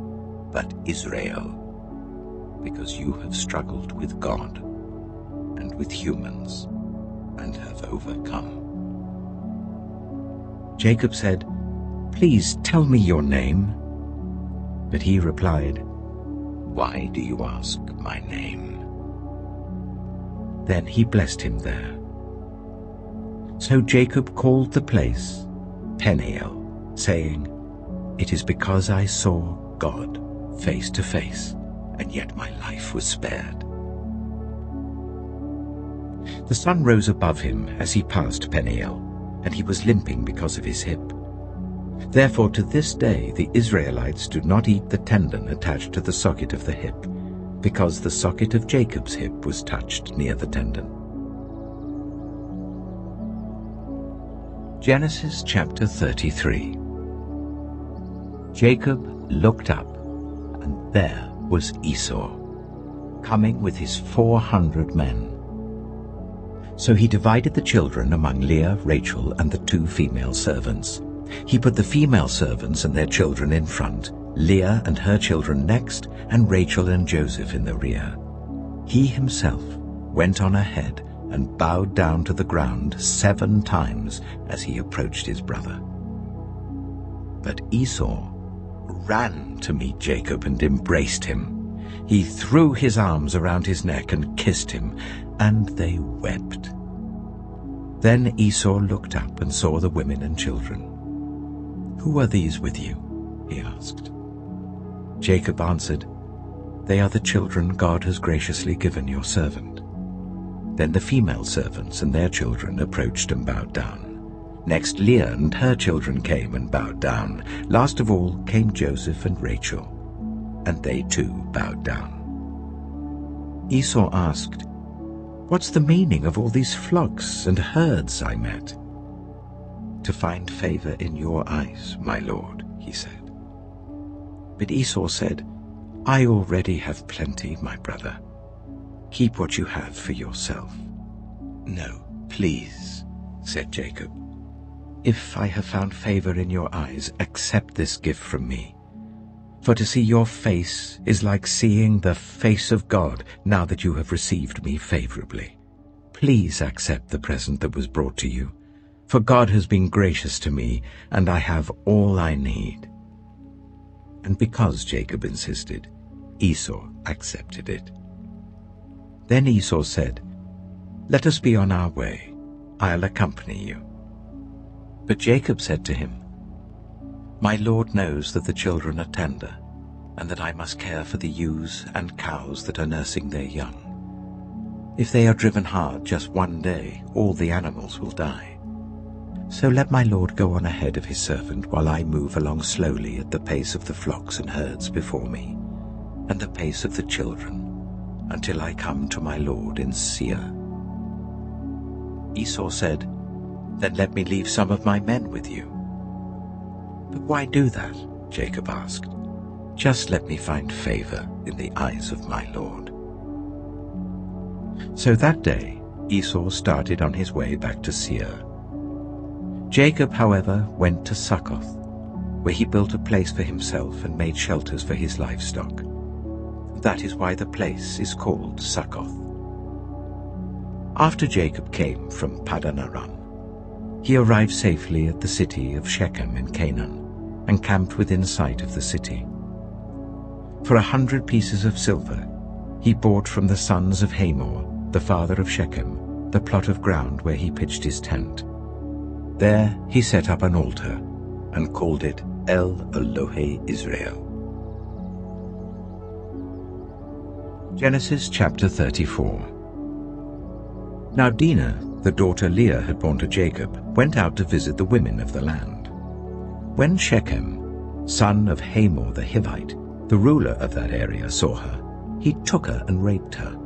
but Israel, because you have struggled with God and with humans and have overcome. Jacob said, Please tell me your name. But he replied, Why do you ask my name? Then he blessed him there. So Jacob called the place Peniel, saying, It is because I saw God face to face, and yet my life was spared. The sun rose above him as he passed Peniel, and he was limping because of his hip. Therefore to this day the Israelites do not eat the tendon attached to the socket of the hip, because the socket of Jacob's hip was touched near the tendon. Genesis chapter 33. Jacob looked up, and there was Esau, coming with his 400 men. So he divided the children among Leah, Rachel, and the 2 female servants. He put the female servants and their children in front, Leah and her children next, and Rachel and Joseph in the rear. He himself went on ahead and bowed down to the ground 7 times as he approached his brother. But Esau ran to meet Jacob and embraced him. He threw his arms around his neck and kissed him, and they wept. Then Esau looked up and saw the women and children. Who are these with you? He asked. Jacob answered, They are the children God has graciously given your servant. Then the female servants and their children approached and bowed down. Next Leah and her children came and bowed down. Last of all came Joseph and Rachel, and they too bowed down. Esau asked, What's the meaning of all these flocks and herds I met? to find favor in your eyes, my lord," he said. But Esau said, "I already have plenty, my brother. Keep what you have for yourself." "No, please," said Jacob. "If I have found favor in your eyes, accept this gift from me. For to see your face is like seeing the face of God now that you have received me favorably. Please accept the present that was brought to you, for God has been gracious to me, and I have all I need." And because Jacob insisted, Esau accepted it. Then Esau said, "Let us be on our way. I'll accompany you." But Jacob said to him, "My Lord knows that the children are tender, and that I must care for the ewes and cows that are nursing their young. If they are driven hard just one day, all the animals will die. So let my Lord go on ahead of his servant while I move along slowly at the pace of the flocks and herds before me, and the pace of the children, until I come to my Lord in Seir." Esau said, "Then let me leave some of my men with you." "But why do that?" Jacob asked. "Just let me find favor in the eyes of my Lord." So that day Esau started on his way back to Seir. Jacob, however, went to Succoth, where he built a place for himself and made shelters for his livestock. That is why the place is called Succoth. After Jacob came from Paddan Aram, he arrived safely at the city of Shechem in Canaan, and camped within sight of the city. For 100 pieces of silver he bought from the sons of Hamor, the father of Shechem, the plot of ground where he pitched his tent. There he set up an altar and called it El Elohe Israel. Genesis chapter 34. Now Dinah, the daughter Leah had borne to Jacob, went out to visit the women of the land. When Shechem, son of Hamor the Hivite, the ruler of that area, saw her, he took her and raped her.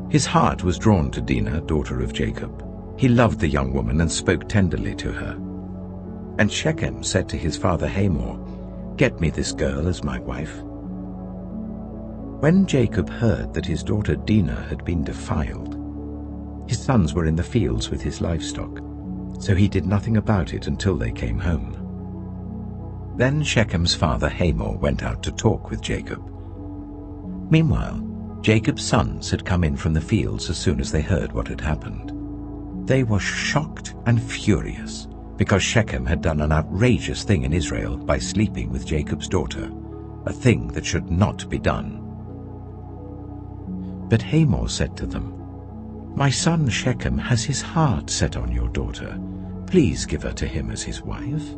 His heart was drawn to Dinah, daughter of Jacob. He loved the young woman and spoke tenderly to her. And Shechem said to his father Hamor, "Get me this girl as my wife." When Jacob heard that his daughter Dinah had been defiled, his sons were in the fields with his livestock, so he did nothing about it until they came home. Then Shechem's father Hamor went out to talk with Jacob. Meanwhile, Jacob's sons had come in from the fields as soon as they heard what had happened. They were shocked and furious, because Shechem had done an outrageous thing in Israel by sleeping with Jacob's daughter, a thing that should not be done. But Hamor said to them, "My son Shechem has his heart set on your daughter. Please give her to him as his wife.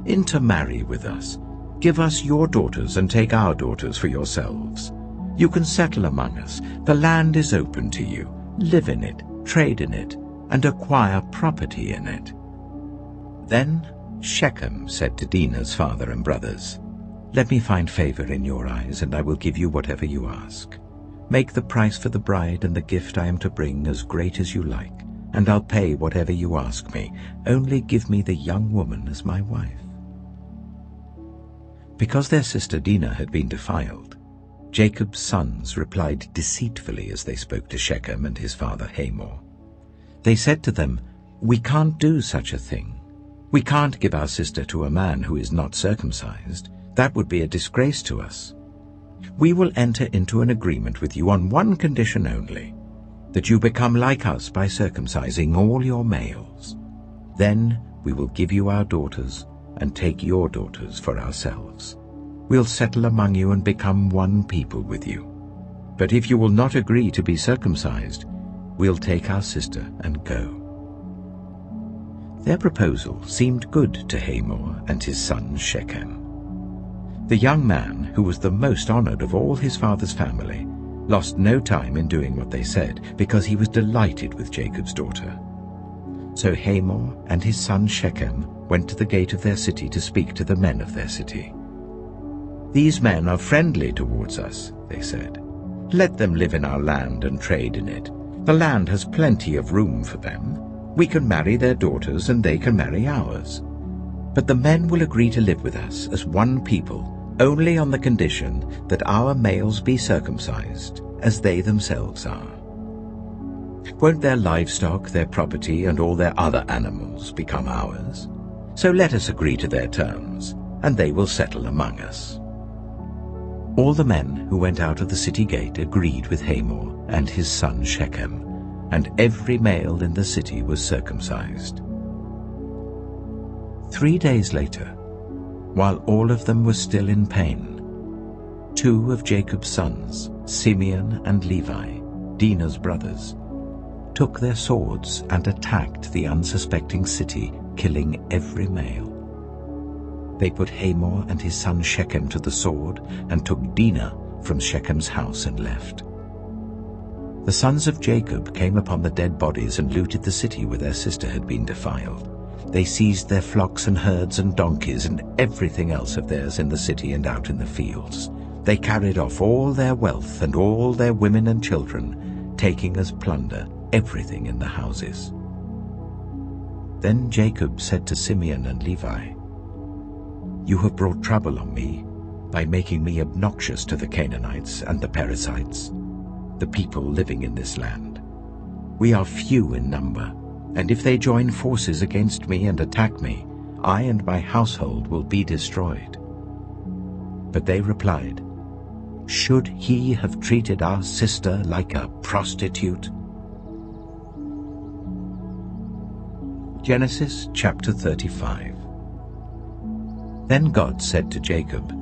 Intermarry with us. Give us your daughters and take our daughters for yourselves. You can settle among us. The land is open to you. Live in it, trade in it, and acquire property in it." Then Shechem said to Dinah's father and brothers, "Let me find favor in your eyes, and I will give you whatever you ask. Make the price for the bride and the gift I am to bring as great as you like, and I'll pay whatever you ask me. Only give me the young woman as my wife." Because their sister Dinah had been defiled, Jacob's sons replied deceitfully as they spoke to Shechem and his father Hamor. They said to them, "We can't do such a thing. We can't give our sister to a man who is not circumcised. That would be a disgrace to us. We will enter into an agreement with you on one condition only, that you become like us by circumcising all your males. Then we will give you our daughters and take your daughters for ourselves. We'll settle among you and become one people with you. But if you will not agree to be circumcised, we'll take our sister and go." Their proposal seemed good to Hamor and his son Shechem. The young man, who was the most honored of all his father's family, lost no time in doing what they said, because he was delighted with Jacob's daughter. So Hamor and his son Shechem went to the gate of their city to speak to the men of their city. "These men are friendly towards us," they said. "Let them live in our land and trade in it. The land has plenty of room for them. We can marry their daughters and they can marry ours. But the men will agree to live with us as one people, only on the condition that our males be circumcised, as they themselves are. Won't their livestock, their property, and all their other animals become ours? So let us agree to their terms, and they will settle among us." All the men who went out of the city gate agreed with Hamor and his son Shechem, and every male in the city was circumcised. 3 days later, while all of them were still in pain, 2 of Jacob's sons, Simeon and Levi, Dinah's brothers, took their swords and attacked the unsuspecting city, killing every male. They put Hamor and his son Shechem to the sword and took Dinah from Shechem's house and left. The sons of Jacob came upon the dead bodies and looted the city where their sister had been defiled. They seized their flocks and herds and donkeys and everything else of theirs in the city and out in the fields. They carried off all their wealth and all their women and children, taking as plunder everything in the houses. Then Jacob said to Simeon and Levi, "You have brought trouble on me by making me obnoxious to the Canaanites and the Perizzites, the people living in this land. We are few in number, and if they join forces against me and attack me, I and my household will be destroyed." But they replied, "Should he have treated our sister like a prostitute?" Genesis chapter 35. Then God said to Jacob,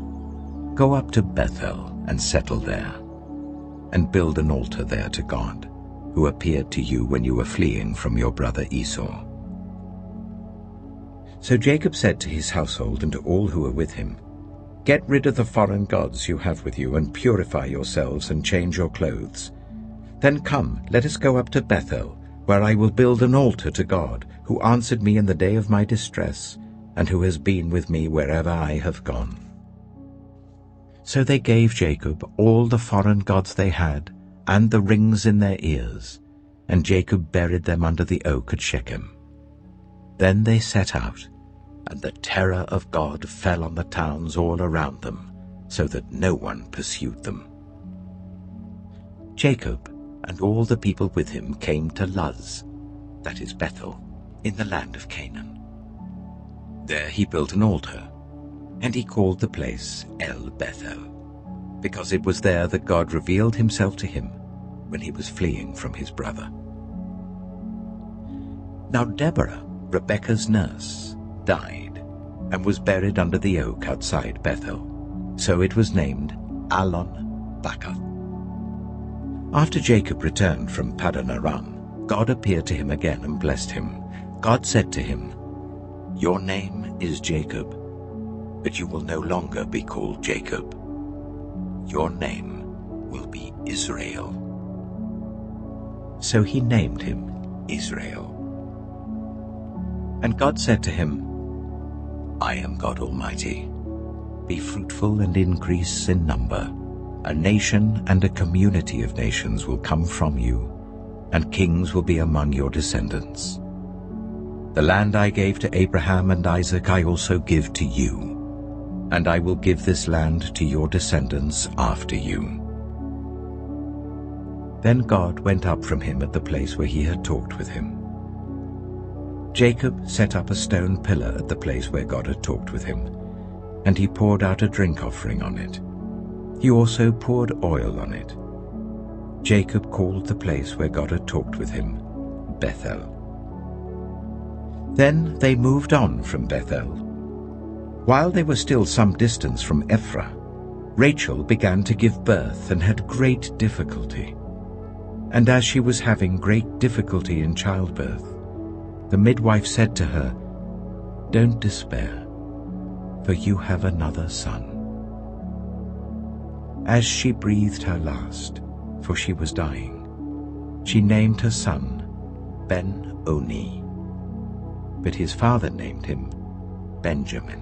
"Go up to Bethel and settle there, and build an altar there to God, who appeared to you when you were fleeing from your brother Esau." So Jacob said to his household and to all who were with him, "Get rid of the foreign gods you have with you, and purify yourselves and change your clothes. Then come, let us go up to Bethel, where I will build an altar to God, who answered me in the day of my distress, and who has been with me wherever I have gone." So they gave Jacob all the foreign gods they had, and the rings in their ears, and Jacob buried them under the oak at Shechem. Then they set out, and the terror of God fell on the towns all around them, so that no one pursued them. Jacob and all the people with him came to Luz, that is Bethel, in the land of Canaan. There he built an altar, and he called the place El Bethel, because it was there that God revealed himself to him when he was fleeing from his brother. Now Deborah, Rebekah's nurse, died, and was buried under the oak outside Bethel, so it was named Allon-Bacuth. After Jacob returned from Paddan Aram, God appeared to him again and blessed him. God said to him, "Your name is Jacob, but you will no longer be called Jacob. Your name will be Israel." So he named him Israel. And God said to him, "I am God Almighty. Be fruitful and increase in number. A nation and a community of nations will come from you, and kings will be among your descendants. The land I gave to Abraham and Isaac I also give to you, and I will give this land to your descendants after you." Then God went up from him at the place where he had talked with him. Jacob set up a stone pillar at the place where God had talked with him, and he poured out a drink offering on it. He also poured oil on it. Jacob called the place where God had talked with him Bethel. Then they moved on from Bethel. While they were still some distance from Ephraim, Rachel began to give birth and had great difficulty. And as she was having great difficulty in childbirth, the midwife said to her, "Don't despair, for you have another son." As she breathed her last, for she was dying, she named her son Ben-Oni, but his father named him Benjamin.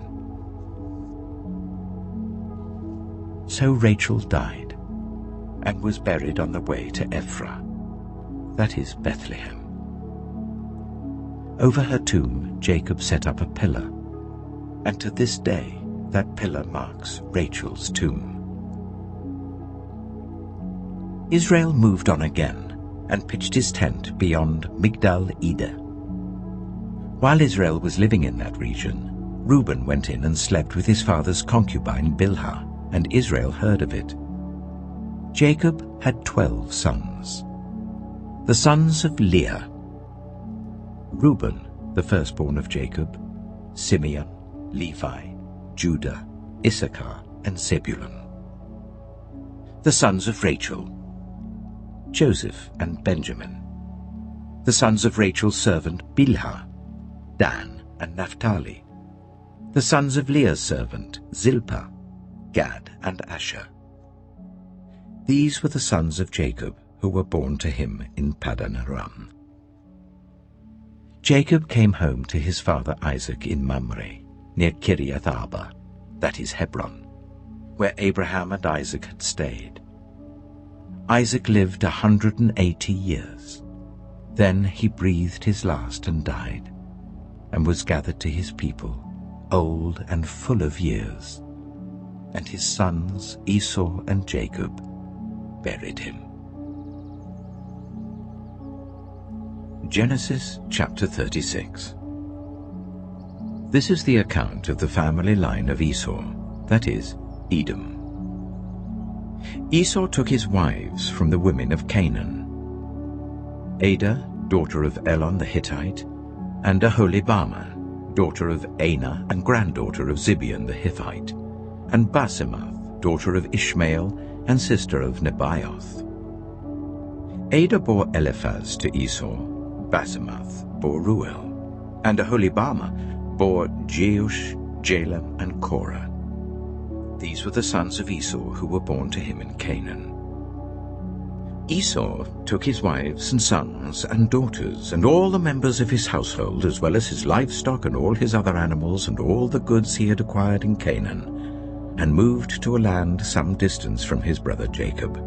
So Rachel died, and was buried on the way to Ephraim, that is Bethlehem. Over her tomb Jacob set up a pillar, and to this day that pillar marks Rachel's tomb. Israel moved on again and pitched his tent beyond Migdal-Eder. While Israel was living in that region, Reuben went in and slept with his father's concubine Bilhah, and Israel heard of it. Jacob had 12 sons. The sons of Leah: Reuben, the firstborn of Jacob, Simeon, Levi, Judah, Issachar, and Zebulun. The sons of Rachel: Joseph and Benjamin. The sons of Rachel's servant Bilhah: Dan and Naphtali. The sons of Leah's servant Zilpah: Gad and Asher. These were the sons of Jacob who were born to him in Paddan Aram. Jacob came home to his father Isaac in Mamre, near Kiriath Arba, that is Hebron, where Abraham and Isaac had stayed. Isaac lived 180 years. Then he breathed his last and died, and was gathered to his people, old and full of years. And his sons Esau and Jacob buried him. Genesis chapter 36. This is the account of the family line of Esau, that is, Edom. Esau took his wives from the women of Canaan: Adah, daughter of Elon the Hittite, and Aholibamah, daughter of Anah and granddaughter of Zibeon the Hittite, and Basemath, daughter of Ishmael and sister of Nebaioth. Adah bore Eliphaz to Esau, Basemath bore Ruel, and Aholibamah bore Jeush, Jalam, and Korah. These were the sons of Esau who were born to him in Canaan. Esau took his wives and sons and daughters and all the members of his household, as well as his livestock and all his other animals and all the goods he had acquired in Canaan, and moved to a land some distance from his brother Jacob.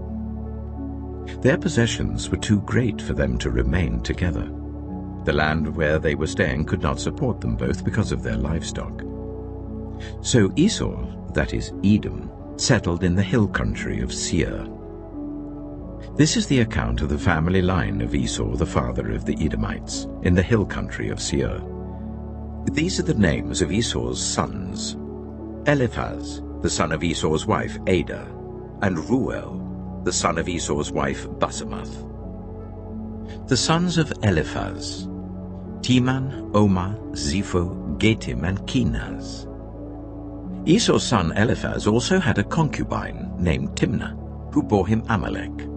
Their possessions were too great for them to remain together. The land where they were staying could not support them both because of their livestock. So Esau, that is Edom, settled in the hill country of Seir. This is the account of the family line of Esau, the father of the Edomites, in the hill country of Seir. These are the names of Esau's sons: Eliphaz, the son of Esau's wife Adah, and Ruel, the son of Esau's wife Basemath. The sons of Eliphaz: Teman, Omar, Zepho, Getim, and Kenaz. Esau's son Eliphaz also had a concubine named Timnah, who bore him Amalek.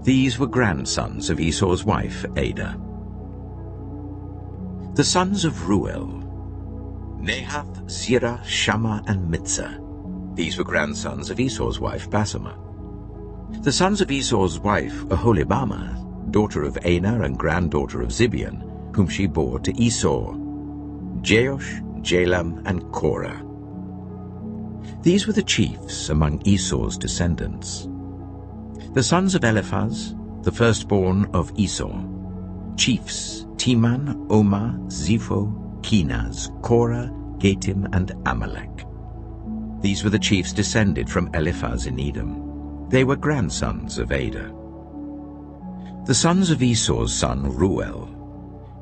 These were grandsons of Esau's wife Adah. The sons of Ruel: Nahath, Zerah, Shammah, and Mitzah. These were grandsons of Esau's wife Basemath. The sons of Esau's wife Aholibamah, daughter of Anah and granddaughter of Zibeon, whom she bore to Esau: Jeush, Jalam, and Korah. These were the chiefs among Esau's descendants. The sons of Eliphaz, the firstborn of Esau: chiefs Teman, Omar, Zepho, Kenaz, Korah, Getim, and Amalek. These were the chiefs descended from Eliphaz in Edom. They were grandsons of Adah. The sons of Esau's son Ruel: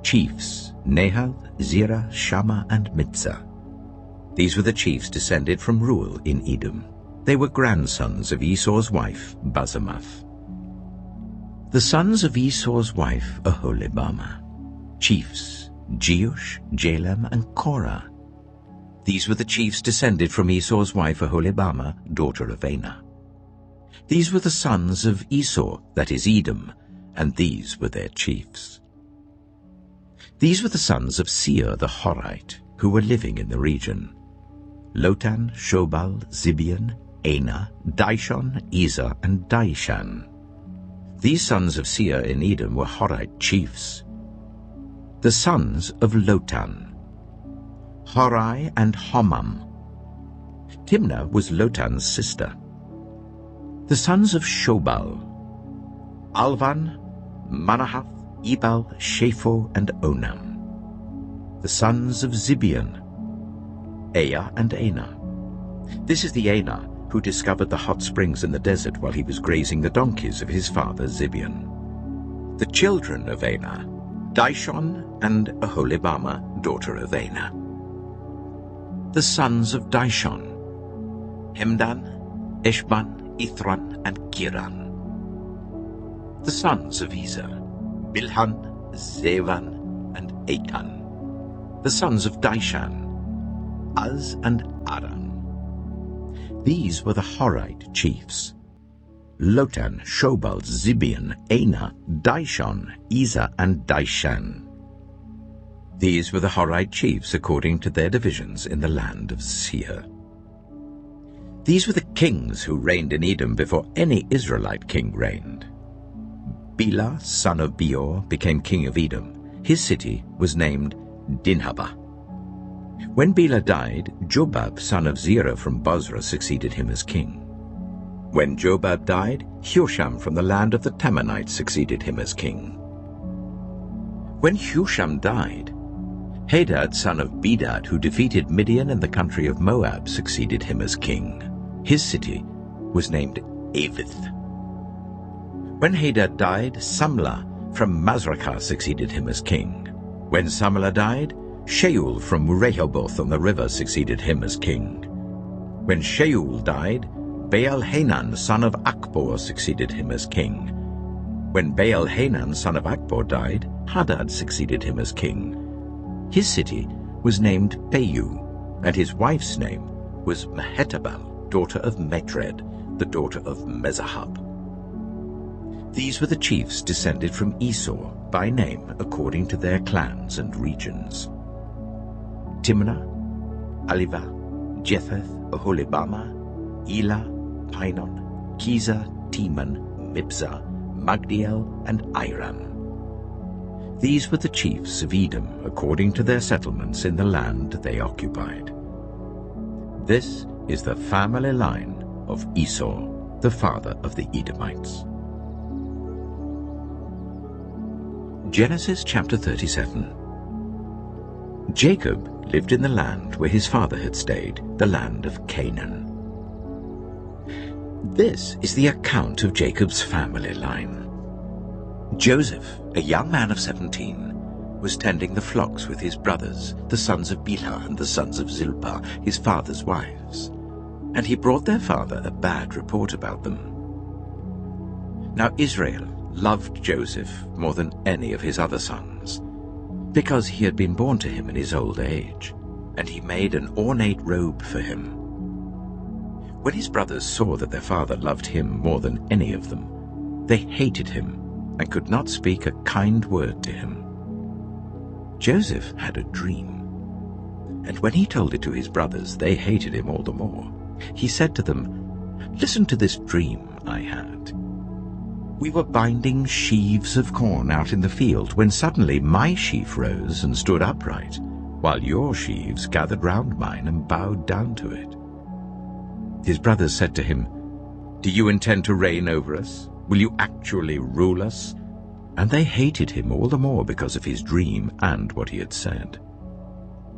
chiefs Nahath, Zerah, Shammah, and Mitzah. These were the chiefs descended from Ruel in Edom. They were grandsons of Esau's wife Basemath. The sons of Esau's wife Aholibamah: chiefs Jeush, Jalam, and Korah. These were the chiefs descended from Esau's wife Aholibamah, daughter of Anah. These were the sons of Esau, that is Edom, and these were their chiefs. These were the sons of Seir the Horite, who were living in the region: Lotan, Shobal, Zibeon, Anah, Dishon, Ezer, and Dishan. These sons of Seir in Edom were Horite chiefs. The sons of Lotan: Horai and Homam. Timnah was Lotan's sister. The sons of Shobal: Alvan, Manahath, Ebal, Shapho, and Onam. The sons of Zibeon, Aya and Anah. This is the Anah who discovered the hot springs in the desert while he was grazing the donkeys of his father Zibeon. The children of Anah, Dishon and Aholibamah, daughter of Anah. The sons of Dishon, Hemdan, Eshban, Ithran, and Kiran. The sons of Ezer, Bilhan, Zevan, and Achan. The sons of Dishan, Uz and Aram. These were the Horite chiefs: Lotan, Shobal, Zibeon, Anah, Dishon, Ezer, and Dishan. These were the Horite chiefs according to their divisions in the land of Seir. These were the kings who reigned in Edom before any Israelite king reigned. Bela, son of Beor, became king of Edom. His city was named Dinhabah. When Bela died, Jobab, son of Zerah from Bozrah, succeeded him as king. When Jobab died, Husham from the land of the Temanites succeeded him as king. When Husham died, Hadad, son of Bedad, who defeated Midian in the country of Moab, succeeded him as king. His city was named Avith. When Hadad died, Samlah from Masrekah succeeded him as king. When Samlah died, Shaul from Rehoboth on the river succeeded him as king. When Shaul died, Baal-Hanan, son of Akbor, succeeded him as king. When Baal-Hanan, son of Akbor, died, Hadad succeeded him as king. His city was named Peiu, and his wife's name was Mehetabel, daughter of Matred, the daughter of Mezahab. These were the chiefs descended from Esau, by name according to their clans and regions: Timnah, Alivah, Jetheth, Aholibamah, Elah, Pinon, Kizah, Teman, Mibzah, Magdiel, and Iram. These were the chiefs of Edom according to their settlements in the land they occupied. This is the family line of Esau, the father of the Edomites. Genesis chapter 37. Jacob lived in the land where his father had stayed, the land of Canaan. This is the account of Jacob's family line. Joseph, a young man of 17, was tending the flocks with his brothers, the sons of Bilhah and the sons of Zilpah, his father's wives, and he brought their father a bad report about them. Now Israel loved Joseph more than any of his other sons, because he had been born to him in his old age, and he made an ornate robe for him. When his brothers saw that their father loved him more than any of them, they hated him and could not speak a kind word to him. Joseph had a dream, and when he told it to his brothers, they hated him all the more. He said to them, "Listen to this dream I had. We were binding sheaves of corn out in the field when suddenly my sheaf rose and stood upright, while your sheaves gathered round mine and bowed down to it." His brothers said to him, "Do you intend to reign over us? Will you actually rule us?" And they hated him all the more because of his dream and what he had said.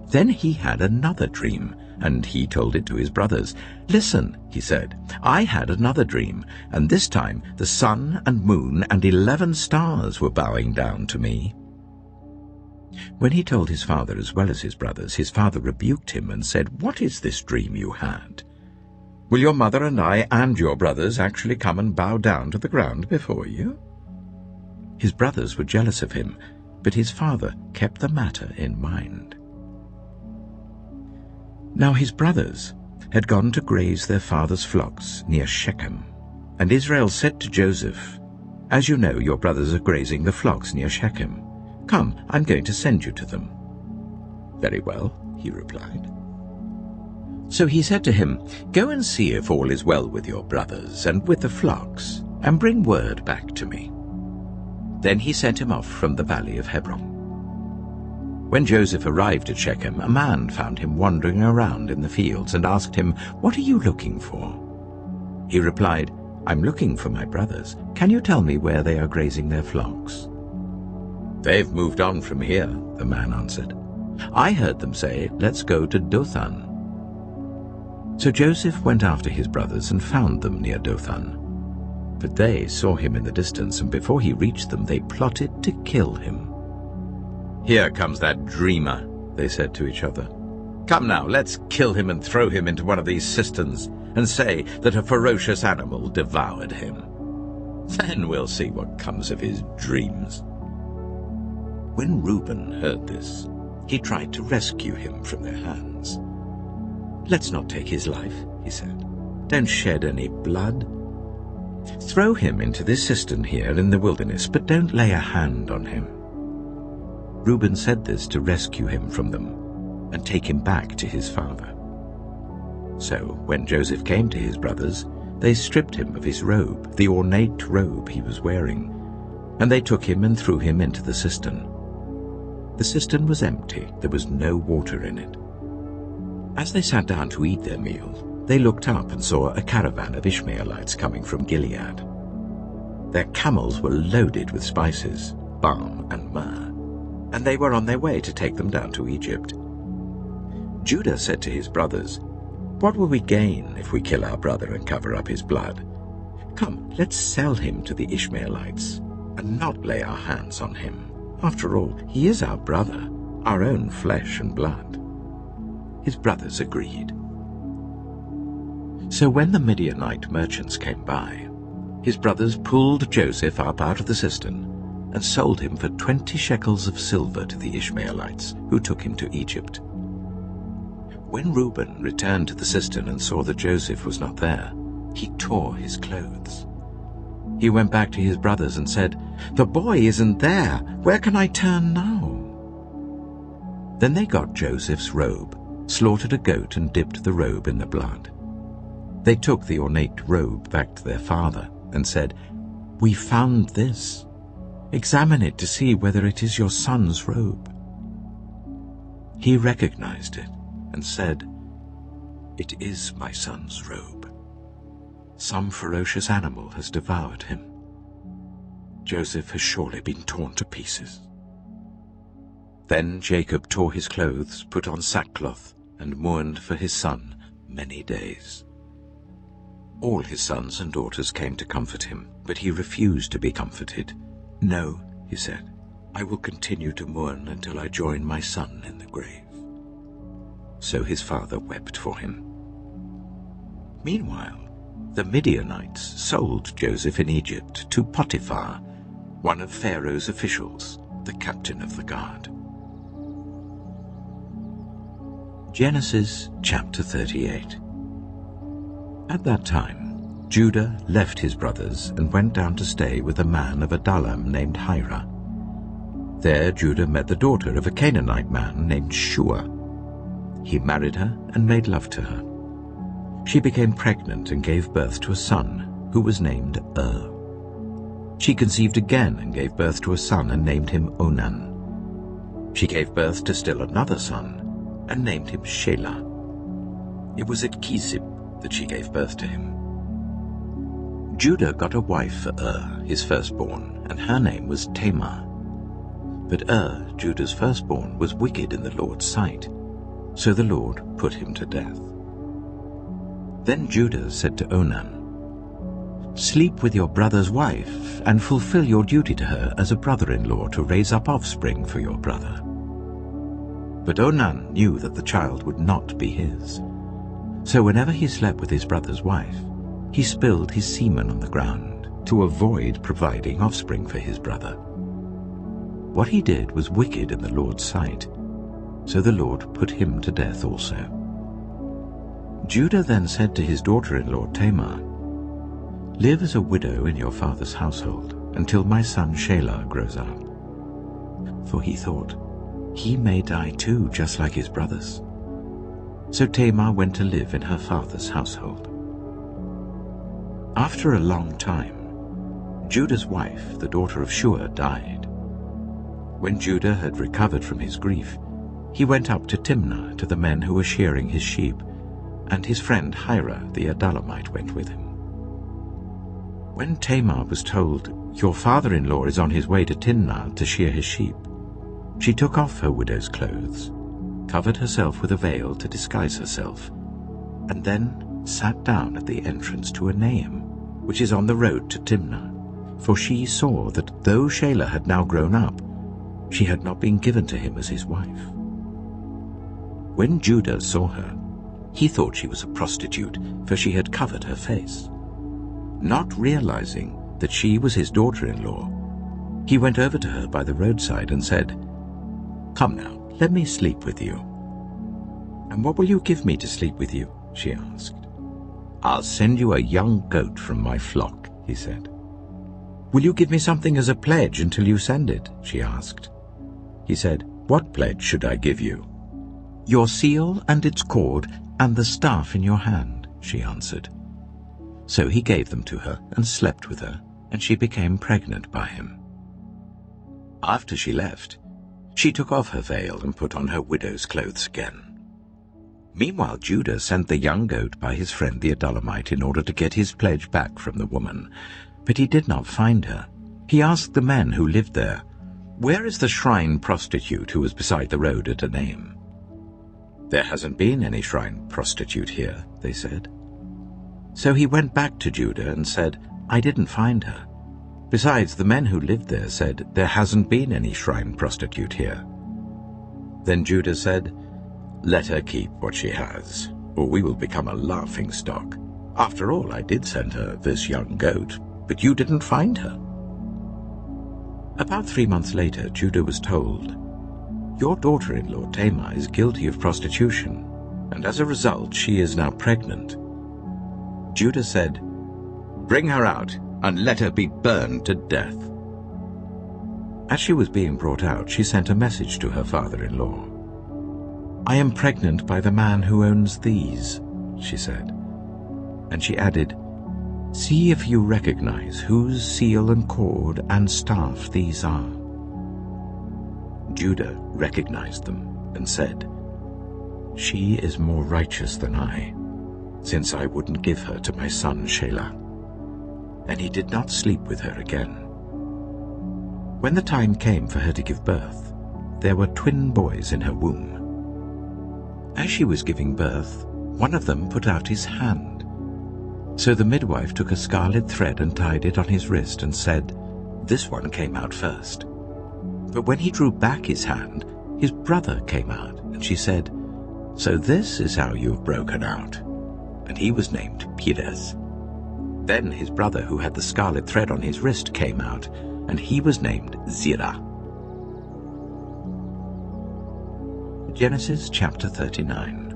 Then he had another dream, and he told it to his brothers. "Listen," he said, "I had another dream, and this time the sun and moon and 11 stars were bowing down to me." When he told his father as well as his brothers, his father rebuked him and said, "What is this dream you had? Will your mother and I and your brothers actually come and bow down to the ground before you?" His brothers were jealous of him, but his father kept the matter in mind. Now his brothers had gone to graze their father's flocks near Shechem, and Israel said to Joseph, "As you know, your brothers are grazing the flocks near Shechem. Come, I'm going to send you to them." "Very well," he replied. So he said to him, "Go and see if all is well with your brothers and with the flocks, and bring word back to me." Then he sent him off from the valley of Hebron. When Joseph arrived at Shechem, a man found him wandering around in the fields and asked him, "What are you looking for?" He replied, "I'm looking for my brothers. Can you tell me where they are grazing their flocks?" "They've moved on from here," the man answered. I heard them say, 'Let's go to Dothan.' So Joseph went after his brothers and found them near Dothan. But they saw him in the distance, and before he reached them, they plotted to kill him. 'Here comes that dreamer,' they said to each other. 'Come now, let's kill him and throw him into one of these cisterns, and say that a ferocious animal devoured him. Then we'll see what comes of his dreams.' When Reuben heard this, he tried to rescue him from their hands. 'Let's not take his life,' he said. 'Don't shed any blood. Throw him into this cistern here in the wilderness, but don't lay a hand on him.' Reuben said this to rescue him from them and take him back to his father. So when Joseph came to his brothers, they stripped him of his robe, the ornate robe he was wearing, and they took him and threw him into the cistern. The cistern was empty, there was no water in it. As they sat down to eat their meal, they looked up and saw a caravan of Ishmaelites coming from Gilead. Their camels were loaded with spices, balm and myrrh, and they were on their way to take them down to Egypt. Judah said to his brothers, "What will we gain if we kill our brother and cover up his blood? Come, let's sell him to the Ishmaelites and not lay our hands on him. After all, he is our brother, our own flesh and blood." His brothers agreed. So when the Midianite merchants came by, his brothers pulled Joseph up out of the cistern and sold him for 20 shekels of silver to the Ishmaelites, who took him to Egypt. When Reuben returned to the cistern and saw that Joseph was not there, he tore his clothes. He went back to his brothers and said, "The boy isn't there. Where can I turn now?" Then they got Joseph's robe, slaughtered a goat and dipped the robe in the blood. They took the ornate robe back to their father and said, "We found this. Examine it to see whether it is your son's robe." He recognized it and said, "It is my son's robe. Some ferocious animal has devoured him. Joseph has surely been torn to pieces." Then Jacob tore his clothes, put on sackcloth, and mourned for his son many days. All his sons and daughters came to comfort him, but he refused to be comforted. "No," he said, "I will continue to mourn until I join my son in the grave." So his father wept for him. Meanwhile, the Midianites sold Joseph in Egypt to Potiphar, one of Pharaoh's officials, the captain of the guard. Genesis chapter 38. At that time, Judah left his brothers and went down to stay with a man of Adullam named Hira. There Judah met the daughter of a Canaanite man named Shua. He married her and made love to her. She became pregnant and gave birth to a son, who was named She conceived again and gave birth to a son and named him Onan. She gave birth to still another son and named him Shelah. It was at Kisib that she gave birth to him. Judah got a wife for his firstborn, and her name was Tamar. But Judah's firstborn, was wicked in the Lord's sight, so the Lord put him to death. Then Judah said to Onan, "Sleep with your brother's wife, and fulfill your duty to her as a brother-in-law to raise up offspring for your brother." But Onan knew that the child would not be his. So whenever he slept with his brother's wife, he spilled his semen on the ground to avoid providing offspring for his brother. What he did was wicked in the Lord's sight, so the Lord put him to death also. Judah then said to his daughter-in-law Tamar, "Live as a widow in your father's household until my son Shelah grows up." For he thought, he may die too, just like his brothers. So Tamar went to live in her father's household. After a long time, Judah's wife, the daughter of Shua, died. When Judah had recovered from his grief, he went up to Timnah to the men who were shearing his sheep, and his friend Hira the Adullamite went with him. When Tamar was told, "Your father-in-law is on his way to Timnah to shear his sheep," she took off her widow's clothes covered herself with a veil to disguise herself, and then sat down at the entrance to Enaim, which is on the road to Timnah, for she saw that though Shelah had now grown up, she had not been given to him as his wife. When Judah saw her, he thought she was a prostitute, for she had covered her face. Not realizing that she was his daughter-in-law, he went over to her by the roadside and said, "Come now, let me sleep with you." "And what will you give me to sleep with you?" she asked. "I'll send you a young goat from my flock," he said. "Will you give me something as a pledge until you send it?" she asked. He said, "What pledge should I give you?" "Your seal and its cord and the staff in your hand," she answered. So he gave them to her and slept with her, and she became pregnant by him. After she left, she took off her veil and put on her widow's clothes again. Meanwhile Judah sent the young goat by his friend the Adullamite in order to get his pledge back from the woman, but he did not find her. He asked the men who lived there, "Where is the shrine prostitute who was beside the road at Enaim?" "There hasn't been any shrine prostitute here," they said. So he went back to Judah and said, "I didn't find her. Besides, the men who lived there said, 'There hasn't been any shrine prostitute here.'" Then Judah said, "Let her keep what she has, or we will become a laughingstock. After all, I did send her this young goat, but you didn't find her." About 3 months later, Judah was told, "Your daughter-in-law Tamar is guilty of prostitution, and as a result she is now pregnant." Judah said, "Bring her out, and let her be burned to death." As she was being brought out, she sent a message to her father-in-law. "I am pregnant by the man who owns these," she said. And she added, "See if you recognize whose seal and cord and staff these are." Judah recognized them and said, "She is more righteous than I, since I wouldn't give her to my son Shelah." And he did not sleep with her again. When the time came for her to give birth, there were twin boys in her womb. As she was giving birth, one of them put out his hand. So the midwife took a scarlet thread and tied it on his wrist and said, "This one came out first." But when he drew back his hand, his brother came out, and she said, "So this is how you've broken out." And he was named Perez. Then his brother who had the scarlet thread on his wrist came out, and he was named Zerah. Genesis chapter 39.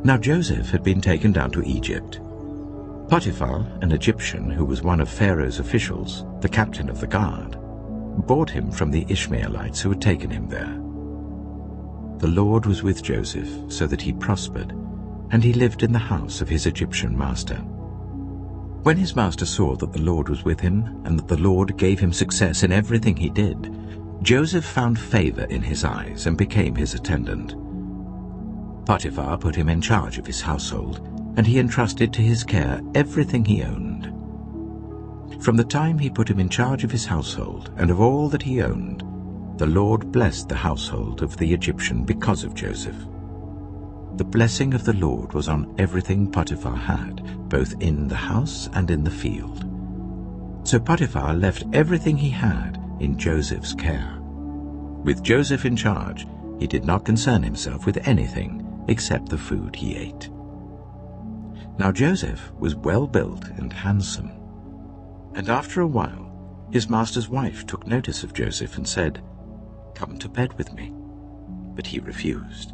Now Joseph had been taken down to Egypt. Potiphar, an Egyptian who was one of Pharaoh's officials, the captain of the guard, bought him from the Ishmaelites who had taken him there. The Lord was with Joseph, so that he prospered, and he lived in the house of his Egyptian master. When his master saw that the Lord was with him, and that the Lord gave him success in everything he did, Joseph found favor in his eyes and became his attendant. Potiphar put him in charge of his household, and he entrusted to his care everything he owned. From the time he put him in charge of his household and of all that he owned, the Lord blessed the household of the Egyptian because of Joseph. The blessing of the Lord was on everything Potiphar had, both in the house and in the field. So Potiphar left everything he had in Joseph's care. With Joseph in charge, he did not concern himself with anything except the food he ate. Now Joseph was well built and handsome. And after a while, his master's wife took notice of Joseph and said, "Come to bed with me." But he refused.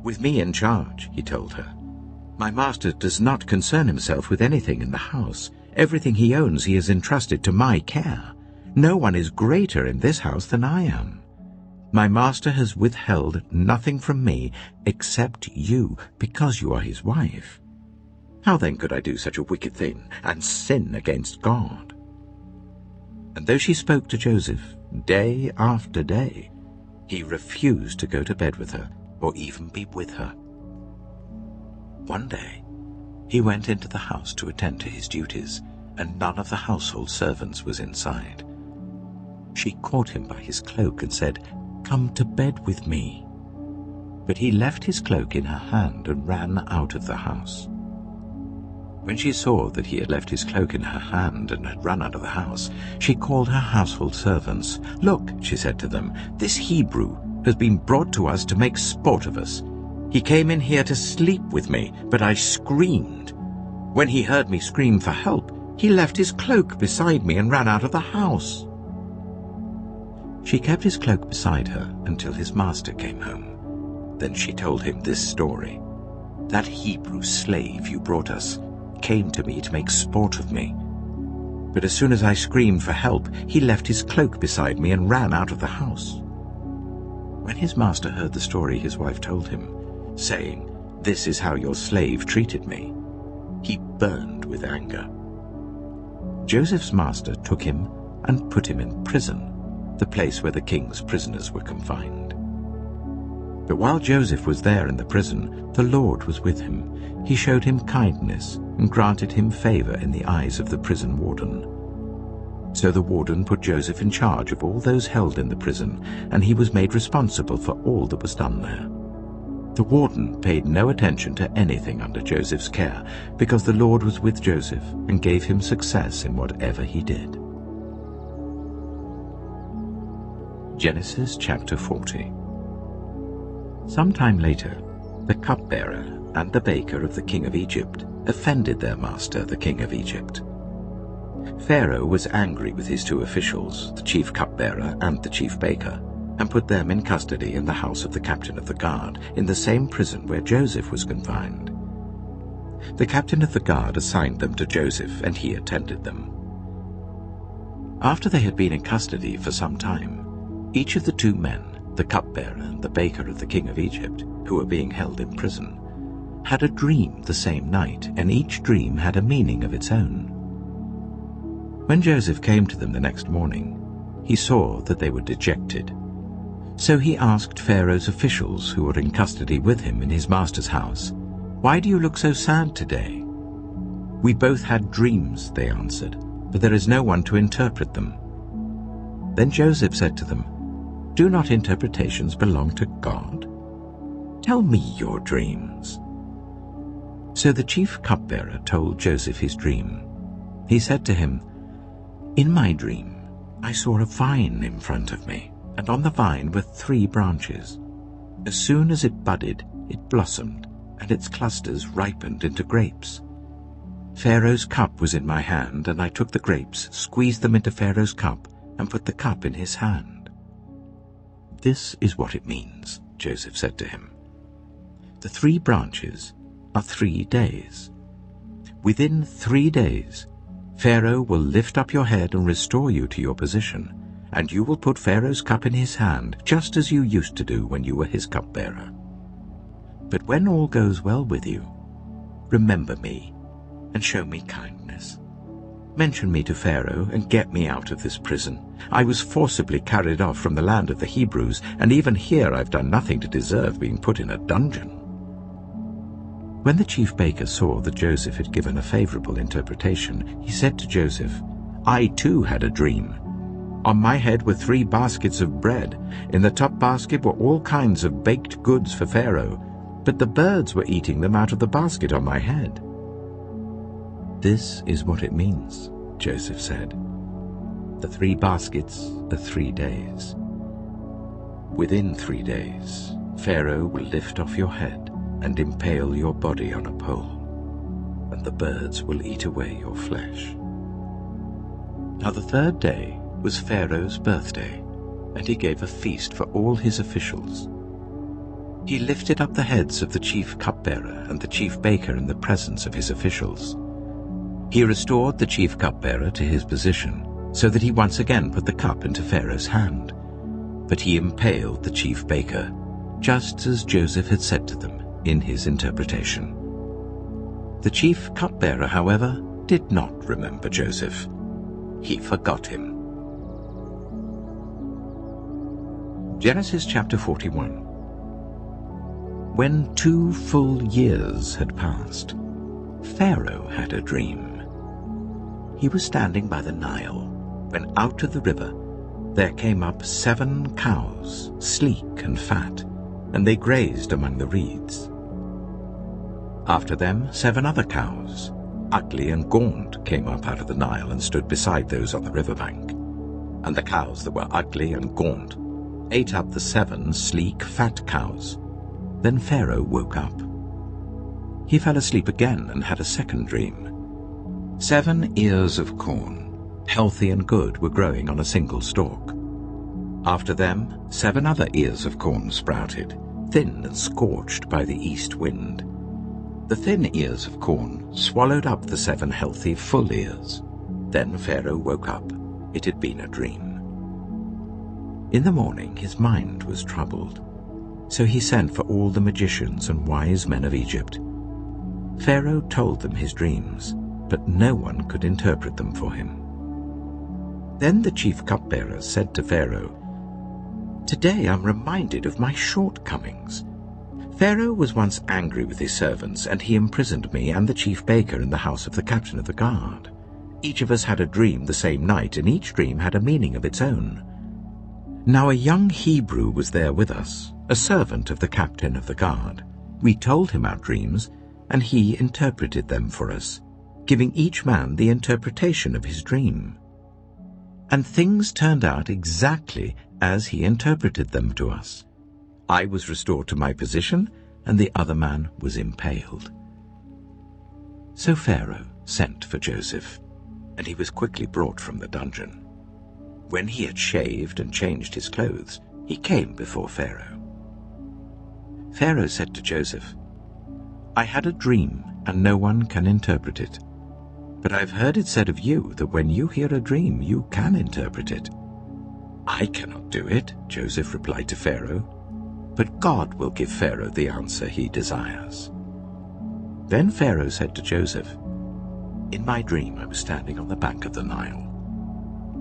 "With me in charge," he told her, "my master does not concern himself with anything in the house. Everything he owns he has entrusted to my care. No one is greater in this house than I am. My master has withheld nothing from me except you, because you are his wife. How then could I do such a wicked thing and sin against God?" And though she spoke to Joseph day after day, he refused to go to bed with her or even be with her. One day he went into the house to attend to his duties, and none of the household servants was inside. She caught him by his cloak and said, "Come to bed with me." But he left his cloak in her hand and ran out of the house. When she saw that he had left his cloak in her hand and had run out of the house, she called her household servants. "Look," she said to them, "this Hebrew has been brought to us to make sport of us. He came in here to sleep with me, but I screamed. When he heard me scream for help, he left his cloak beside me and ran out of the house." She kept his cloak beside her until his master came home. Then she told him this story. "That Hebrew slave you brought us came to me to make sport of me. But as soon as I screamed for help, he left his cloak beside me and ran out of the house." When his master heard the story his wife told him, saying, "This is how your slave treated me," he burned with anger. Joseph's master took him and put him in prison, the place where the king's prisoners were confined. But while Joseph was there in the prison, the Lord was with him. He showed him kindness and granted him favor in the eyes of the prison warden. So the warden put Joseph in charge of all those held in the prison, and he was made responsible for all that was done there. The warden paid no attention to anything under Joseph's care, because the Lord was with Joseph and gave him success in whatever he did. Genesis chapter 40. Sometime later, the cupbearer and the baker of the king of Egypt offended their master, the king of Egypt. Pharaoh was angry with his two officials, the chief cupbearer and the chief baker, and put them in custody in the house of the captain of the guard, in the same prison where Joseph was confined. The captain of the guard assigned them to Joseph, and he attended them. After they had been in custody for some time, each of the two men, the cupbearer and the baker of the king of Egypt, who were being held in prison, had a dream the same night, and each dream had a meaning of its own. When Joseph came to them the next morning, he saw that they were dejected. So he asked Pharaoh's officials who were in custody with him in his master's house, "Why do you look so sad today?" "We both had dreams," they answered, "but there is no one to interpret them." Then Joseph said to them, "Do not interpretations belong to God? Tell me your dreams." So the chief cupbearer told Joseph his dream. He said to him, "In my dream I saw a vine in front of me, and on the vine were 3 branches. As soon as it budded, it blossomed, and its clusters ripened into grapes. Pharaoh's cup was in my hand, and I took the grapes, squeezed them into Pharaoh's cup, and put the cup in his hand." "This is what it means," Joseph said to him. "The 3 branches are 3 days. Within 3 days, Pharaoh will lift up your head and restore you to your position, and you will put Pharaoh's cup in his hand, just as you used to do when you were his cupbearer. But when all goes well with you, remember me and show me kindness. Mention me to Pharaoh and get me out of this prison. I was forcibly carried off from the land of the Hebrews, and even here I've done nothing to deserve being put in a dungeon." When the chief baker saw that Joseph had given a favorable interpretation, he said to Joseph, "I too had a dream. On my head were 3 baskets of bread. In the top basket were all kinds of baked goods for Pharaoh, but the birds were eating them out of the basket on my head." "This is what it means," Joseph said. "The 3 baskets are 3 days. Within 3 days, Pharaoh will lift off your head and impale your body on a pole, and the birds will eat away your flesh." Now the 3rd day was Pharaoh's birthday, and he gave a feast for all his officials. He lifted up the heads of the chief cupbearer and the chief baker in the presence of his officials. He restored the chief cupbearer to his position, so that he once again put the cup into Pharaoh's hand. But he impaled the chief baker, just as Joseph had said to them in his interpretation. The chief cupbearer, however, did not remember Joseph. He forgot him. Genesis chapter 41. When 2 full years had passed, Pharaoh had a dream. He was standing by the Nile, when out of the river there came up 7 cows, sleek and fat, and they grazed among the reeds. After them 7 other cows, ugly and gaunt, came up out of the Nile and stood beside those on the riverbank. And the cows that were ugly and gaunt ate up the 7 sleek, fat cows. Then Pharaoh woke up. He fell asleep again and had a second dream. 7 ears of corn, healthy and good, were growing on a single stalk. After them 7 other ears of corn sprouted, thin and scorched by the east wind. The thin ears of corn swallowed up the 7 healthy, full ears. Then Pharaoh woke up. It had been a dream. In the morning his mind was troubled, so he sent for all the magicians and wise men of Egypt. Pharaoh told them his dreams, but no one could interpret them for him. Then the chief cupbearer said to Pharaoh, "Today I'm reminded of my shortcomings. Pharaoh was once angry with his servants, and he imprisoned me and the chief baker in the house of the captain of the guard. Each of us had a dream the same night, and each dream had a meaning of its own. Now a young Hebrew was there with us, a servant of the captain of the guard. We told him our dreams, and he interpreted them for us, giving each man the interpretation of his dream. And things turned out exactly as he interpreted them to us. I was restored to my position, and the other man was impaled." So Pharaoh sent for Joseph, and he was quickly brought from the dungeon. When he had shaved and changed his clothes, he came before Pharaoh. Pharaoh said to Joseph, "I had a dream, and no one can interpret it. But I've heard it said of you that when you hear a dream, you can interpret it." "I cannot do it," Joseph replied to Pharaoh, "but God will give Pharaoh the answer he desires." Then Pharaoh said to Joseph, "In my dream I was standing on the bank of the Nile.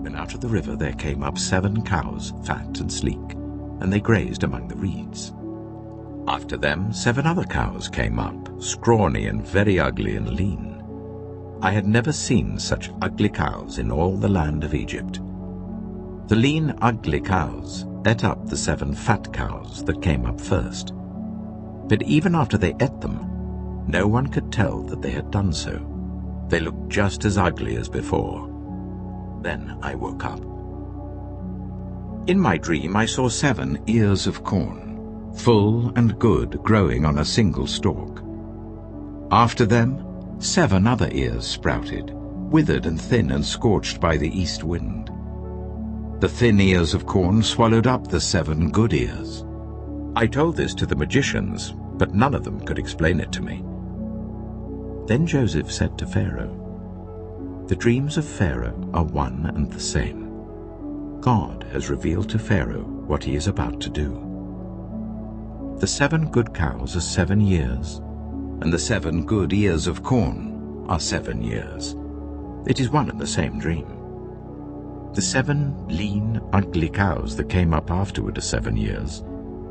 When out of the river there came up 7 cows, fat and sleek, and they grazed among the reeds. After them 7 other cows came up, scrawny and very ugly and lean. I had never seen such ugly cows in all the land of Egypt. The lean, ugly cows ate up the 7 fat cows that came up first. But even after they ate them, no one could tell that they had done so. They looked just as ugly as before. Then I woke up. In my dream I saw 7 ears of corn, full and good, growing on a single stalk. After them 7 other ears sprouted, withered and thin and scorched by the east wind. The thin ears of corn swallowed up the 7 good ears. I told this to the magicians, but none of them could explain it to me." Then Joseph said to Pharaoh, "The dreams of Pharaoh are one and the same. God has revealed to Pharaoh what he is about to do. The 7 good cows are 7 years, and the 7 good ears of corn are 7 years. It is one and the same dream. The 7 lean, ugly cows that came up afterward are 7 years,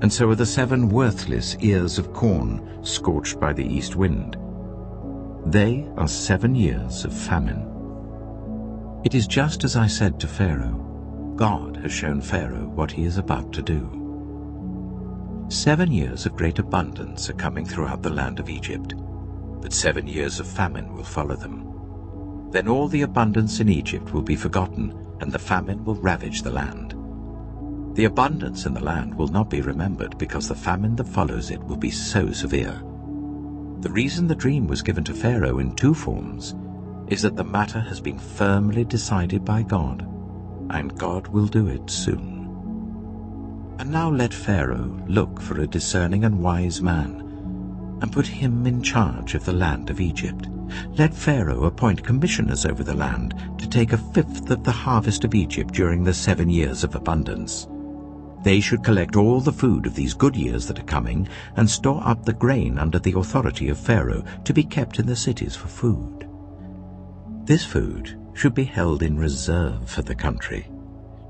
and so are the 7 worthless ears of corn scorched by the east wind. They are 7 years of famine. It is just as I said to Pharaoh. God has shown Pharaoh what he is about to do. 7 years of great abundance are coming throughout the land of Egypt, but 7 years of famine will follow them. Then all the abundance in Egypt will be forgotten, and the famine will ravage the land. The abundance in the land will not be remembered, because the famine that follows it will be so severe. The reason the dream was given to Pharaoh in 2 forms is that the matter has been firmly decided by God, and God will do it soon. And now let Pharaoh look for a discerning and wise man, and put him in charge of the land of Egypt. Let Pharaoh appoint commissioners over the land to take 1/5 of the harvest of Egypt during the 7 years of abundance. They should collect all the food of these good years that are coming, and store up the grain under the authority of Pharaoh, to be kept in the cities for food. This food should be held in reserve for the country,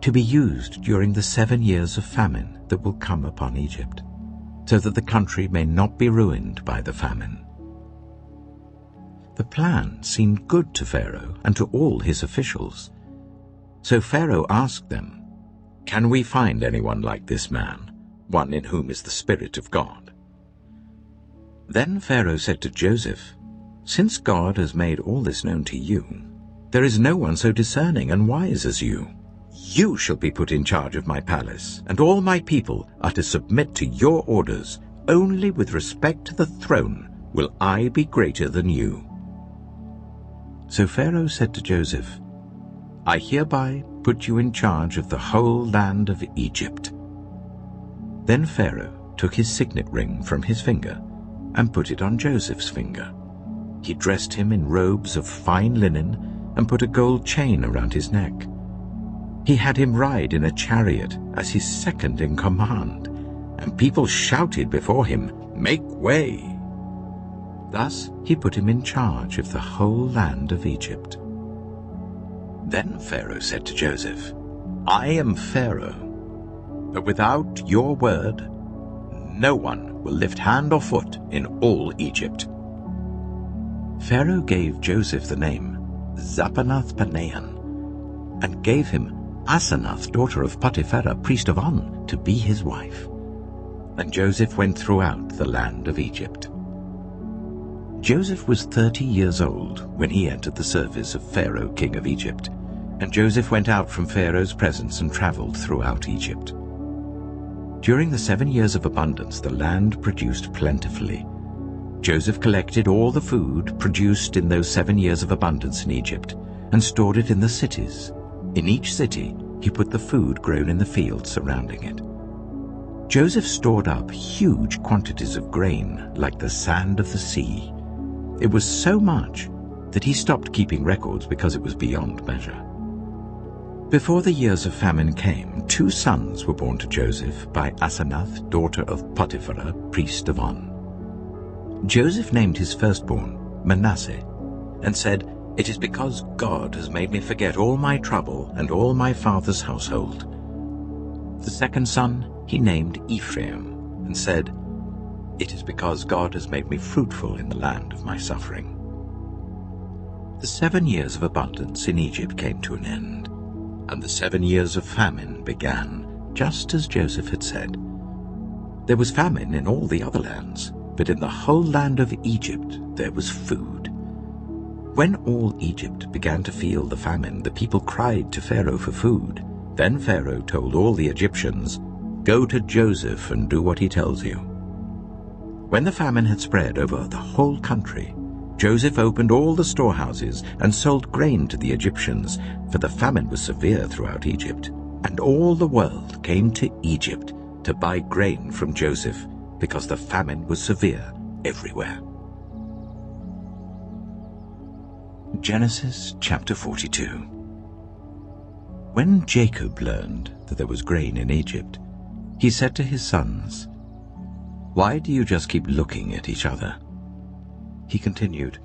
to be used during the 7 years of famine that will come upon Egypt, so that the country may not be ruined by the famine." The plan seemed good to Pharaoh and to all his officials. So Pharaoh asked them, "Can we find anyone like this man, one in whom is the Spirit of God." Then Pharaoh said to Joseph, "Since God has made all this known to you, there is no one so discerning and wise as you. You shall be put in charge of my palace, and all my people are to submit to your orders. Only with respect to the throne will I be greater than you." So Pharaoh said to Joseph, "I hereby put you in charge of the whole land of Egypt." Then Pharaoh took his signet ring from his finger and put it on Joseph's finger. He dressed him in robes of fine linen and put a gold chain around his neck. He had him ride in a chariot as his second in command, and people shouted before him, "Make way!" Thus he put him in charge of the whole land of Egypt. Then Pharaoh said to Joseph, "I am Pharaoh, but without your word, no one will lift hand or foot in all Egypt." Pharaoh gave Joseph the name Zapanath-Paneah, and gave him Asenath, daughter of Potiphera, priest of On, to be his wife. And Joseph went throughout the land of Egypt. Joseph was 30 years old when he entered the service of Pharaoh, king of Egypt, and Joseph went out from Pharaoh's presence and traveled throughout Egypt. During the 7 years of abundance, the land produced plentifully. Joseph collected all the food produced in those 7 years of abundance in Egypt and stored it in the cities. In each city he put the food grown in the fields surrounding it. Joseph stored up huge quantities of grain like the sand of the sea. It was so much that he stopped keeping records because it was beyond measure. Before the years of famine came, 2 sons were born to Joseph by Asenath, daughter of Potiphera, priest of On. Joseph named his firstborn Manasseh, and said, "It is because God has made me forget all my trouble and all my father's household." The second son he named Ephraim, and said, "It is because God has made me fruitful in the land of my suffering." The 7 years of abundance in Egypt came to an end, and the 7 years of famine began, just as Joseph had said. There was famine in all the other lands, but in the whole land of Egypt there was food. When all Egypt began to feel the famine, the people cried to Pharaoh for food. Then Pharaoh told all the Egyptians, "Go to Joseph and do what he tells you." When the famine had spread over the whole country, Joseph opened all the storehouses and sold grain to the Egyptians, for the famine was severe throughout Egypt, and all the world came to Egypt to buy grain from Joseph, because the famine was severe everywhere. Genesis chapter 42. When Jacob learned that there was grain in Egypt, he said to his sons, "Why do you just keep looking at each other?" He continued,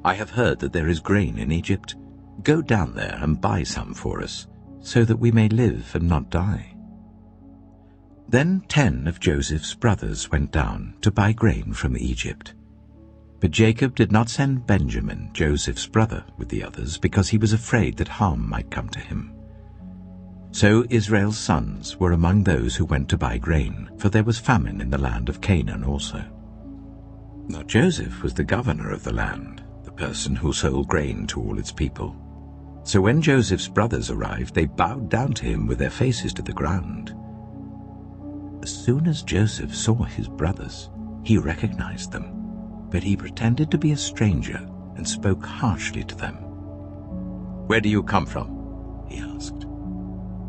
"I have heard that there is grain in Egypt. Go down there and buy some for us, so that we may live and not die." Then 10 of Joseph's brothers went down to buy grain from Egypt. But Jacob did not send Benjamin, Joseph's brother, with the others, because he was afraid that harm might come to him. So Israel's sons were among those who went to buy grain, for there was famine in the land of Canaan also. Now Joseph was the governor of the land, the person who sold grain to all its people. So when Joseph's brothers arrived, they bowed down to him with their faces to the ground. As soon as Joseph saw his brothers, he recognized them, but he pretended to be a stranger and spoke harshly to them. "Where do you come from?" he asked.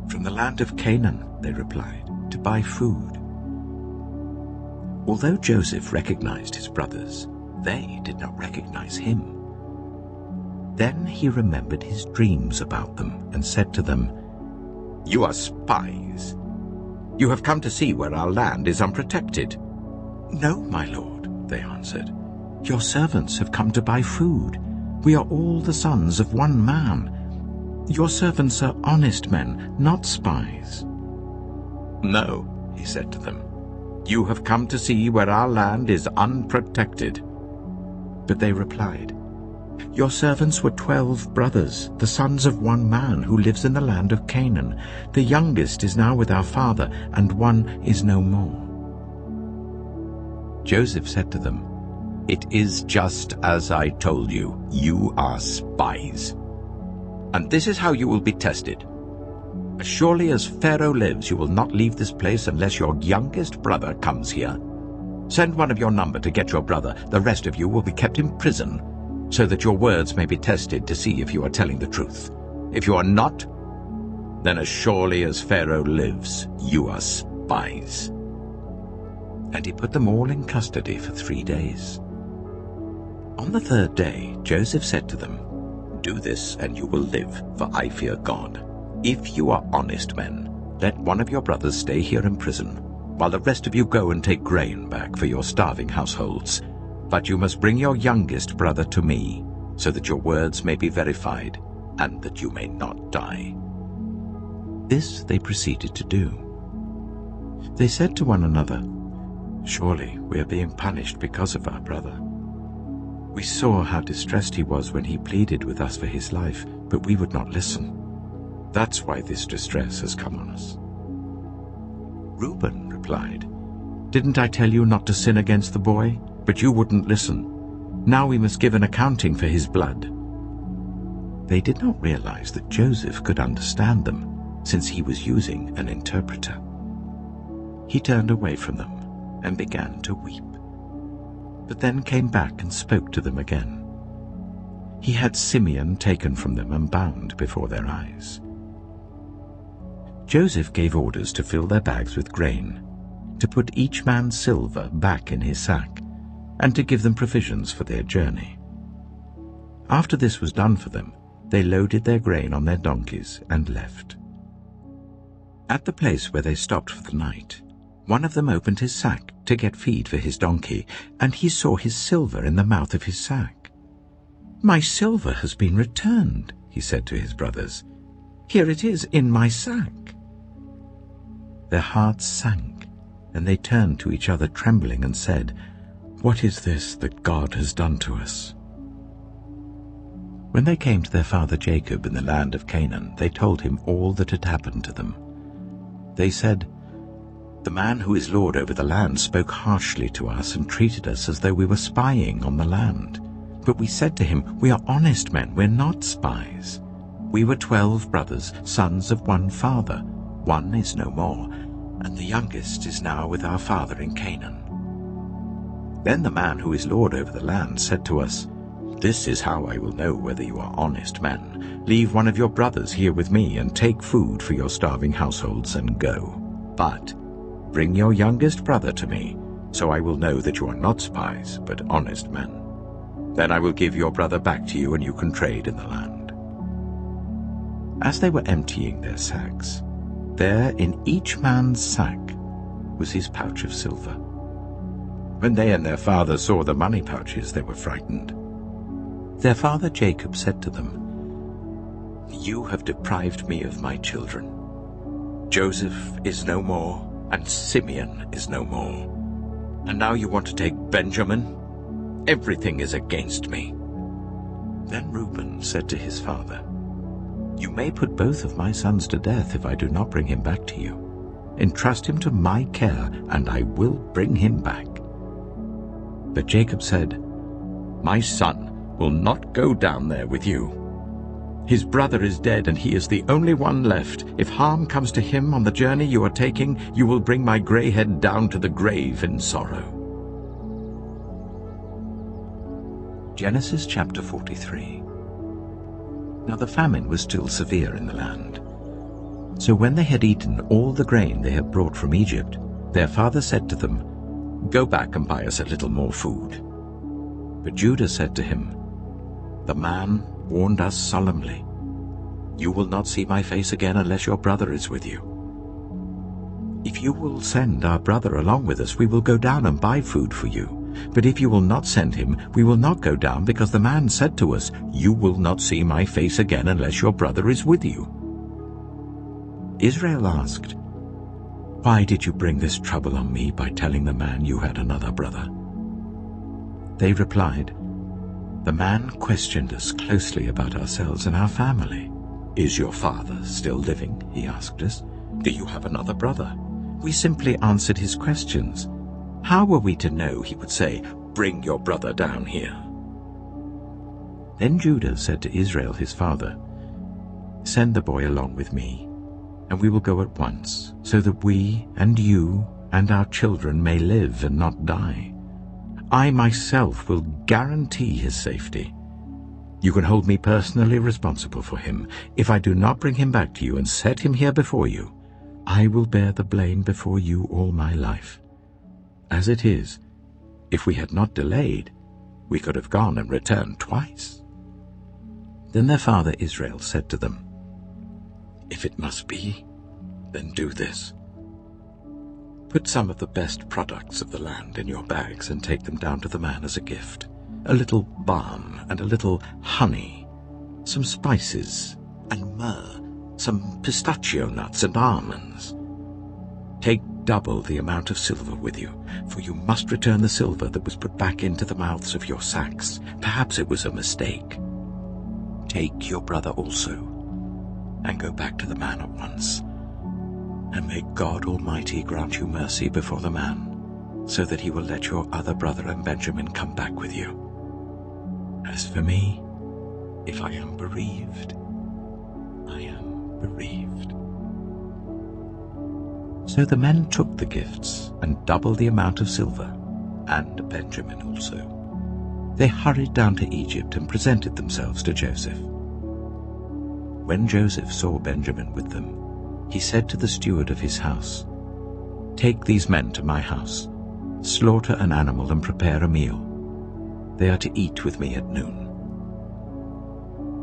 "From the land of Canaan," they replied, "to buy food." Although Joseph recognized his brothers, they did not recognize him. Then he remembered his dreams about them and said to them, "You are spies. You have come to see where our land is unprotected." "No, my lord," they answered. "Your servants have come to buy food. We are all the sons of one man. Your servants are honest men, not spies." "No," he said to them. "You have come to see where our land is unprotected." But they replied, Your servants were 12 brothers, the sons of one man who lives in the land of Canaan. The youngest is now with our father, and one is no more." Joseph said to them, "It is just as I told you. You are spies. And this is how you will be tested. As surely as Pharaoh lives, you will not leave this place unless your youngest brother comes here. Send one of your number to get your brother. The rest of you will be kept in prison, so that your words may be tested to see if you are telling the truth. If you are not, then as surely as Pharaoh lives, you are spies." And he put them all in custody for 3 days. On the 3rd day, Joseph said to them, "Do this, and you will live, for I fear God. If you are honest men, let one of your brothers stay here in prison, while the rest of you go and take grain back for your starving households. But you must bring your youngest brother to me, so that your words may be verified, and that you may not die." This they proceeded to do. They said to one another, "Surely we are being punished because of our brother. We saw how distressed he was when he pleaded with us for his life, but we would not listen. That's why this distress has come on us." Reuben replied, "Didn't I tell you not to sin against the boy? But you wouldn't listen. Now we must give an accounting for his blood." They did not realize that Joseph could understand them, since he was using an interpreter. He turned away from them and began to weep, but then came back and spoke to them again. He had Simeon taken from them and bound before their eyes. Joseph gave orders to fill their bags with grain, to put each man's silver back in his sack, and to give them provisions for their journey. After this was done for them, they loaded their grain on their donkeys and left. At the place where they stopped for the night, one of them opened his sack to get feed for his donkey, and he saw his silver in the mouth of his sack. "My silver has been returned," he said to his brothers. "Here it is in my sack." Their hearts sank, and they turned to each other trembling and said, "What is this that God has done to us?" When they came to their father Jacob in the land of Canaan, they told him all that had happened to them. They said, "The man who is lord over the land spoke harshly to us and treated us as though we were spying on the land. But we said to him, 'We are honest men, we're not spies. We were 12 brothers, sons of one father. One is no more, and the youngest is now with our father in Canaan.' Then the man who is lord over the land said to us, 'This is how I will know whether you are honest men. Leave one of your brothers here with me and take food for your starving households and go. But bring your youngest brother to me, so I will know that you are not spies, but honest men. Then I will give your brother back to you, and you can trade in the land.' As they were emptying their sacks, there in each man's sack was his pouch of silver. When they and their father saw the money pouches, they were frightened. Their father Jacob said to them, 'You have deprived me of my children. Joseph is no more, and Simeon is no more. And now you want to take Benjamin? Everything is against me.' Then Reuben said to his father, 'You may put both of my sons to death if I do not bring him back to you. Entrust him to my care, and I will bring him back.' But Jacob said, 'My son will not go down there with you. His brother is dead, and he is the only one left. If harm comes to him on the journey you are taking, you will bring my gray head down to the grave in sorrow.'" Genesis chapter 43. Now the famine was still severe in the land. So when they had eaten all the grain they had brought from Egypt, their father said to them, "Go back and buy us a little more food." But Judah said to him, "The man warned us solemnly, 'You will not see my face again unless your brother is with you.' If you will send our brother along with us, we will go down and buy food for you. But if you will not send him, we will not go down, because the man said to us, 'You will not see my face again unless your brother is with you.'" Israel asked, "Why did you bring this trouble on me by telling the man you had another brother?" They replied, The man questioned us closely about ourselves and our family. "Is your father still living?" he asked us. "Do you have another brother?" We simply answered his questions. How were we to know he would say, "Bring your brother down here"? Then Judah said to Israel his father, "Send the boy along with me, and we will go at once, so that we and you and our children may live and not die. I myself will guarantee his safety. You can hold me personally responsible for him. If I do not bring him back to you and set him here before you, I will bear the blame before you all my life. As it is, if we had not delayed, we could have gone and returned twice." Then their father Israel said to them, "If it must be, then do this. Put some of the best products of the land in your bags and take them down to the man as a gift. A little balm and a little honey, some spices and myrrh, some pistachio nuts and almonds. Take double the amount of silver with you, for you must return the silver that was put back into the mouths of your sacks. Perhaps it was a mistake. Take your brother also, and go back to the man at once. And may God Almighty grant you mercy before the man, so that he will let your other brother and Benjamin come back with you. As for me, if I am bereaved, I am bereaved." So the men took the gifts and double the amount of silver, and Benjamin also. They hurried down to Egypt and presented themselves to Joseph. When Joseph saw Benjamin with them, he said to the steward of his house, "Take these men to my house, slaughter an animal and prepare a meal. They are to eat with me at noon."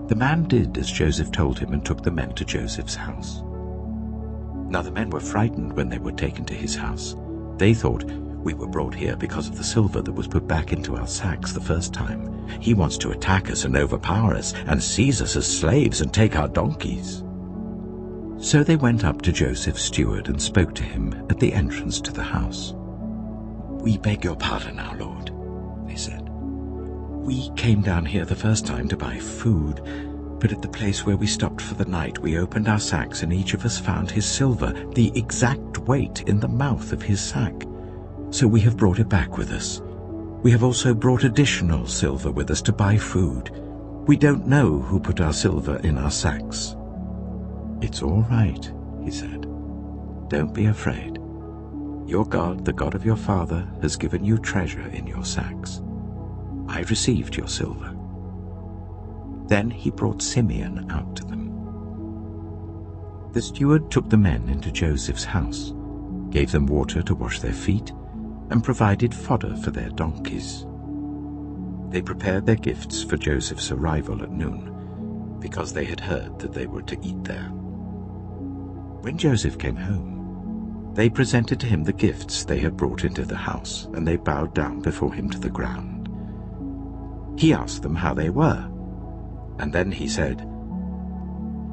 The man did as Joseph told him and took the men to Joseph's house. Now the men were frightened when they were taken to his house. They thought, "We were brought here because of the silver that was put back into our sacks the first time. He wants to attack us and overpower us and seize us as slaves and take our donkeys." So they went up to Joseph's steward and spoke to him at the entrance to the house. "We beg your pardon, our lord," they said. "We came down here the first time to buy food, but at the place where we stopped for the night we opened our sacks and each of us found his silver, the exact weight, in the mouth of his sack. So we have brought it back with us. We have also brought additional silver with us to buy food. We don't know who put our silver in our sacks." "It's all right," he said. "Don't be afraid. Your God, the God of your father, has given you treasure in your sacks. I received your silver." Then he brought Simeon out to them. The steward took the men into Joseph's house, gave them water to wash their feet, and provided fodder for their donkeys. They prepared their gifts for Joseph's arrival at noon, because they had heard that they were to eat there. When Joseph came home, they presented to him the gifts they had brought into the house, and they bowed down before him to the ground. He asked them how they were, and then he said,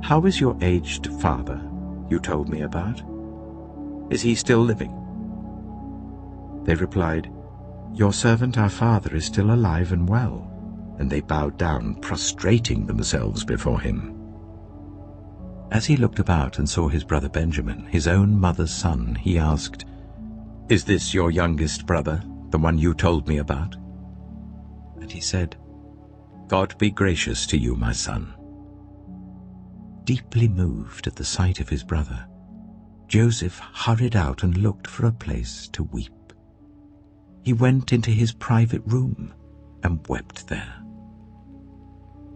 "How is your aged father you told me about? Is he still living?" They replied, "Your servant our father is still alive and well," and they bowed down, prostrating themselves before him. As he looked about and saw his brother Benjamin, his own mother's son, he asked, "Is this your youngest brother, the one you told me about?" And he said, "God be gracious to you, my son." Deeply moved at the sight of his brother, Joseph hurried out and looked for a place to weep. He went into his private room and wept there.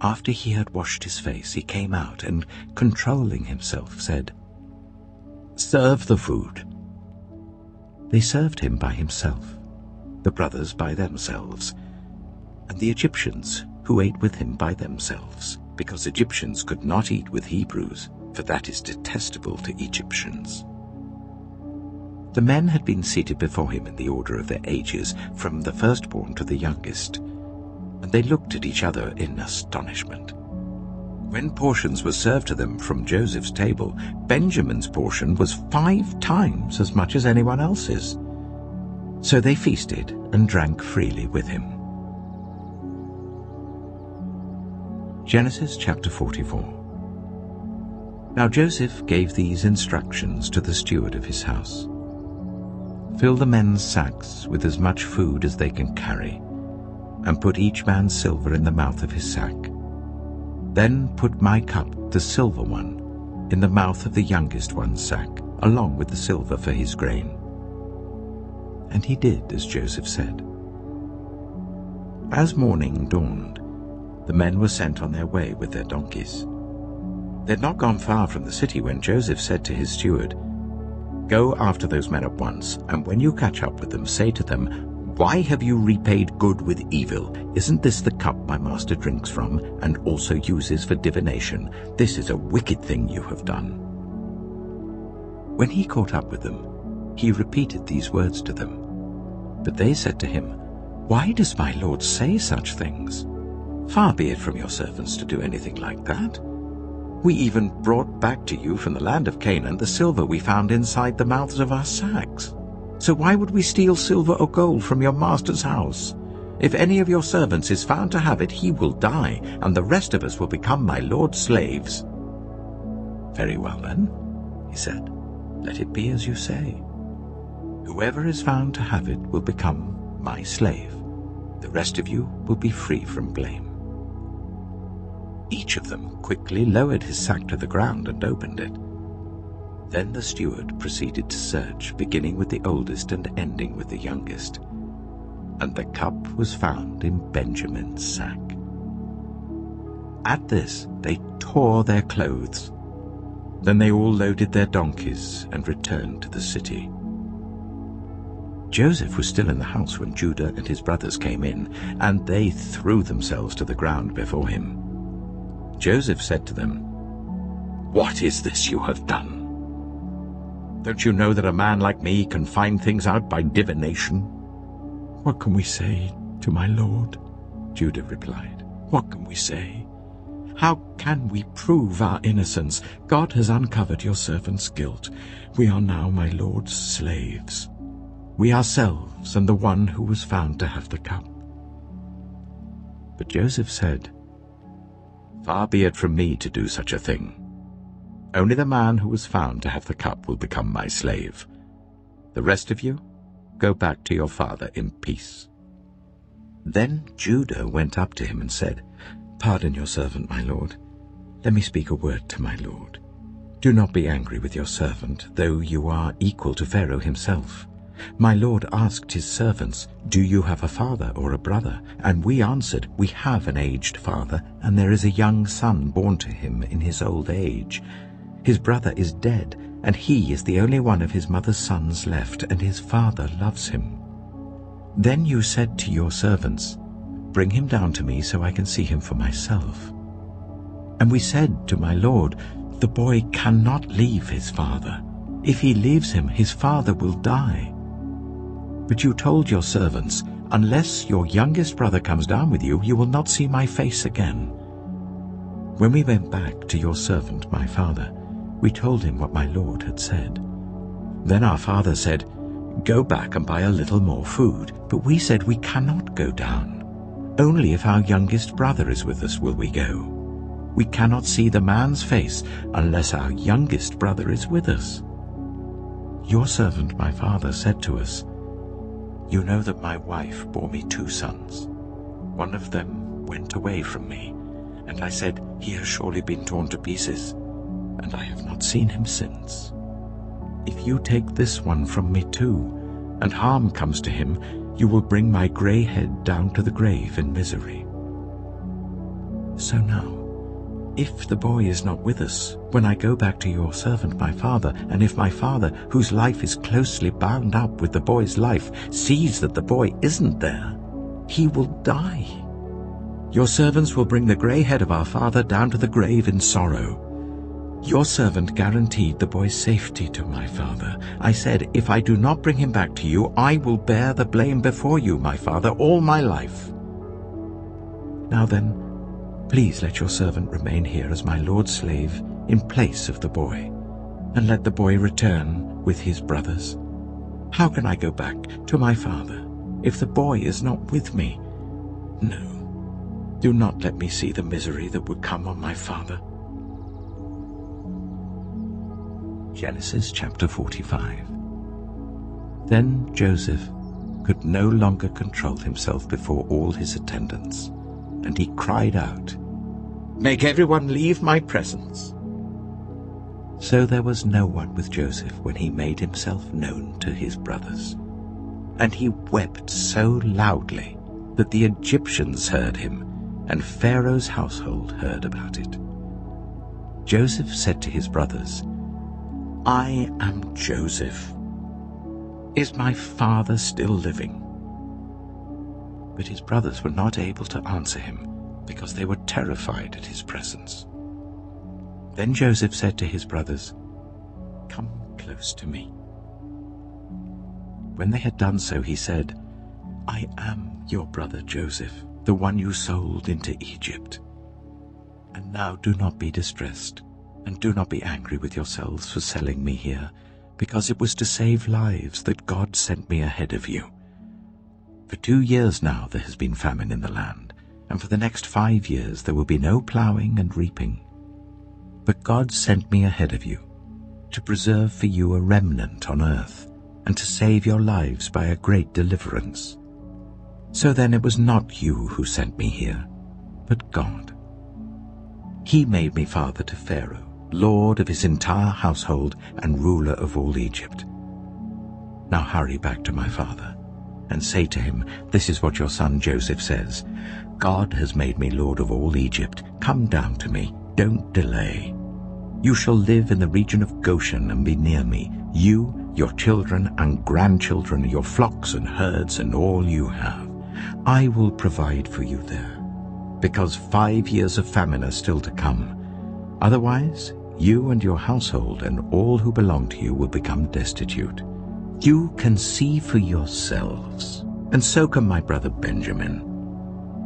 After he had washed his face, he came out and, controlling himself, said, "Serve the food." They served him by himself, the brothers by themselves, and the Egyptians who ate with him by themselves, because Egyptians could not eat with Hebrews, for that is detestable to Egyptians. The men had been seated before him in the order of their ages, from the firstborn to the youngest, and they looked at each other in astonishment. When portions were served to them from Joseph's table, Benjamin's portion was 5 times as much as anyone else's. So they feasted and drank freely with him. Genesis chapter 44. Now Joseph gave these instructions to the steward of his house. Fill the men's sacks with as much food as they can carry, and put each man's silver in the mouth of his sack. Then put my cup, the silver one, in the mouth of the youngest one's sack, along with the silver for his grain. And he did as Joseph said. As morning dawned, the men were sent on their way with their donkeys. They had not gone far from the city when Joseph said to his steward, "Go after those men at once, and when you catch up with them, say to them, 'Why have you repaid good with evil? Isn't this the cup my master drinks from, and also uses for divination? This is a wicked thing you have done.'" When he caught up with them, he repeated these words to them. But they said to him, "Why does my lord say such things? Far be it from your servants to do anything like that. We even brought back to you from the land of Canaan the silver we found inside the mouths of our sacks. So why would we steal silver or gold from your master's house? If any of your servants is found to have it, he will die, and the rest of us will become my lord's slaves." "Very well then," he said, "let it be as you say. Whoever is found to have it will become my slave. The rest of you will be free from blame." Each of them quickly lowered his sack to the ground and opened it. Then the steward proceeded to search, beginning with the oldest and ending with the youngest. And the cup was found in Benjamin's sack. At this they tore their clothes. Then they all loaded their donkeys and returned to the city. Joseph was still in the house when Judah and his brothers came in, and they threw themselves to the ground before him. Joseph said to them, "What is this you have done? Don't you know that a man like me can find things out by divination?" "What can we say to my lord?" Judah replied. "What can we say? How can we prove our innocence? God has uncovered your servant's guilt. We are now my lord's slaves, we ourselves and the one who was found to have the cup." But Joseph said, "Far be it from me to do such a thing. Only the man who was found to have the cup will become my slave. The rest of you, go back to your father in peace." Then Judah went up to him and said, "Pardon your servant, my lord. Let me speak a word to my lord. Do not be angry with your servant, though you are equal to Pharaoh himself. My lord asked his servants, 'Do you have a father or a brother?' And we answered, 'We have an aged father, and there is a young son born to him in his old age. His brother is dead, and he is the only one of his mother's sons left, and his father loves him.' Then you said to your servants, 'Bring him down to me so I can see him for myself.' And we said to my lord, 'The boy cannot leave his father. If he leaves him, his father will die.' But you told your servants, 'Unless your youngest brother comes down with you, you will not see my face again.' When we went back to your servant my father, we told him what my lord had said. Then our father said, 'Go back and buy a little more food.' But we said, 'We cannot go down. Only if our youngest brother is with us will we go. We cannot see the man's face unless our youngest brother is with us.' Your servant my father said to us, 'You know that my wife bore me 2 sons. One of them went away from me, and I said, "He has surely been torn to pieces," and I have not seen him since. If you take this one from me too, and harm comes to him, you will bring my gray head down to the grave in misery. So now, if the boy is not with us, when I go back to your servant my father, and if my father, whose life is closely bound up with the boy's life, sees that the boy isn't there, he will die. Your servants will bring the gray head of our father down to the grave in sorrow. Your servant guaranteed the boy's safety to my father. I said, if I do not bring him back to you, I will bear the blame before you, my father, all my life. Now then, please let your servant remain here as my lord's slave in place of the boy, and let the boy return with his brothers. How can I go back to my father if the boy is not with me? No, Do not let me see the misery that would come on my father. Genesis chapter 45. Then Joseph could no longer control himself before all his attendants, and he cried out, "Make everyone leave my presence." So there was no one with Joseph when he made himself known to his brothers. And he wept so loudly that the Egyptians heard him, and Pharaoh's household heard about it. Joseph said to his brothers, "I am Joseph. Is my father still living?" But his brothers were not able to answer him, because they were terrified at his presence. Then Joseph said to his brothers, "Come close to me." When they had done so, he said, "I am your brother Joseph, the one you sold into Egypt. And now do not be distressed, and do not be angry with yourselves for selling me here, because it was to save lives that God sent me ahead of you. For 2 years now there has been famine in the land, and for the next 5 years there will be no plowing and reaping. But God sent me ahead of you, to preserve for you a remnant on earth, and to save your lives by a great deliverance. So then it was not you who sent me here, but God. He made me father to Pharaoh, lord of his entire household and ruler of all Egypt. Now hurry back to my father, and say to him, 'This is what your son Joseph says. God has made me lord of all Egypt. Come down to me. Don't delay. You shall live in the region of Goshen and be near me, you, your children and grandchildren, your flocks and herds, and all you have. I will provide for you there, because 5 years of famine are still to come. Otherwise, you and your household and all who belong to you will become destitute. You can see for yourselves, and so can my brother Benjamin,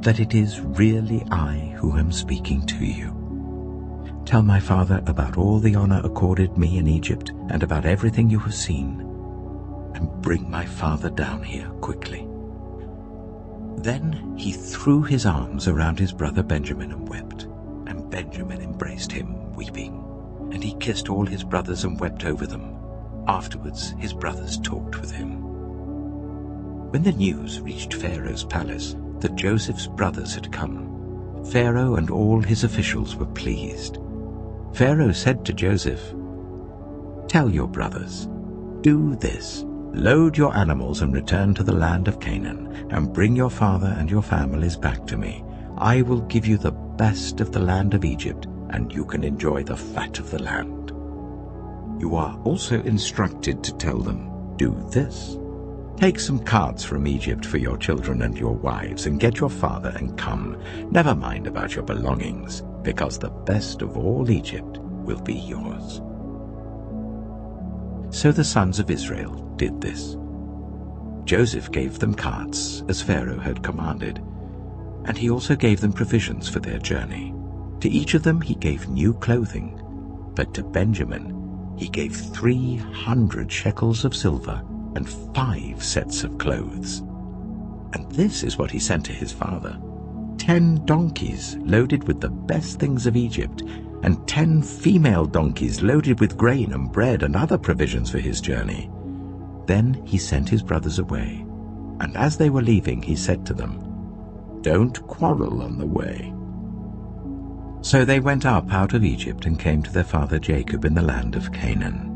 that it is really I who am speaking to you. Tell my father about all the honor accorded me in Egypt and about everything you have seen, and bring my father down here quickly." Then he threw his arms around his brother Benjamin and wept, and Benjamin embraced him, weeping, and he kissed all his brothers and wept over them. Afterwards his brothers talked with him. When the news reached Pharaoh's palace that Joseph's brothers had come, Pharaoh and all his officials were pleased. Pharaoh said to Joseph, "Tell your brothers, do this. Load your animals and return to the land of Canaan, and bring your father and your families back to me. I will give you the best of the land of Egypt, and you can enjoy the fat of the land." You are also instructed to tell them, "Do this. Take some carts from Egypt for your children and your wives, and get your father and come. Never mind about your belongings, because the best of all Egypt will be yours." So the sons of Israel did this. Joseph gave them carts, as Pharaoh had commanded, and he also gave them provisions for their journey. To each of them he gave new clothing, but to Benjamin he gave 300 shekels of silver and 5 sets of clothes. And this is what he sent to his father: 10 donkeys loaded with the best things of Egypt, and 10 female donkeys loaded with grain and bread and other provisions for his journey. Then he sent his brothers away, and as they were leaving he said to them, "Don't quarrel on the way." So they went up out of Egypt and came to their father Jacob in the land of Canaan.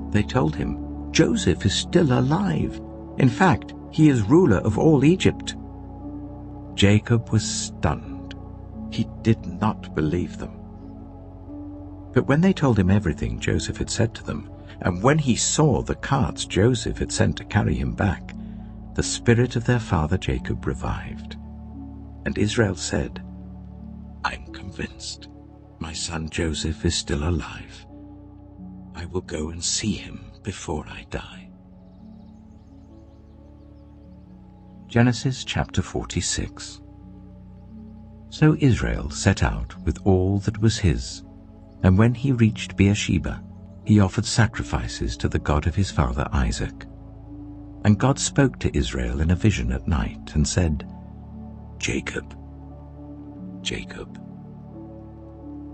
They told him, "Joseph is still alive. In fact, he is ruler of all Egypt." Jacob was stunned. He did not believe them. But when they told him everything Joseph had said to them, and when he saw the carts Joseph had sent to carry him back, the spirit of their father Jacob revived. And Israel said, "I'm convinced my son Joseph is still alive. I will go and see him before I die." Genesis chapter 46. So Israel set out with all that was his, and when he reached Beersheba, he offered sacrifices to the God of his father Isaac. And God spoke to Israel in a vision at night and said, "Jacob." Jacob.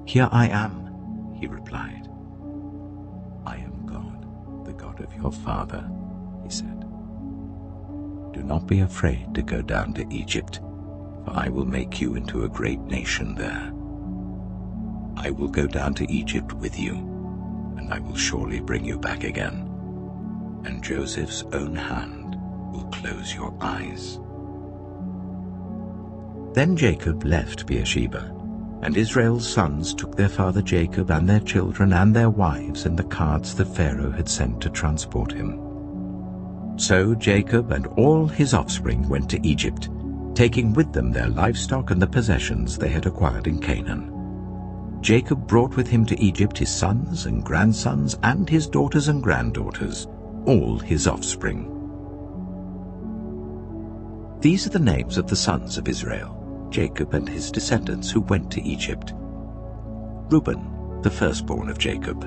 "Here I am," he replied. "I am God, the God of your father," he said. "Do not be afraid to go down to Egypt, for I will make you into a great nation there. I will go down to Egypt with you, and I will surely bring you back again, and Joseph's own hand will close your eyes." Then Jacob left Beersheba, and Israel's sons took their father Jacob and their children and their wives in the carts that Pharaoh had sent to transport him. So Jacob and all his offspring went to Egypt, taking with them their livestock and the possessions they had acquired in Canaan. Jacob brought with him to Egypt his sons and grandsons and his daughters and granddaughters, all his offspring. These are the names of the sons of Israel, Jacob and his descendants who went to Egypt. Reuben, the firstborn of Jacob.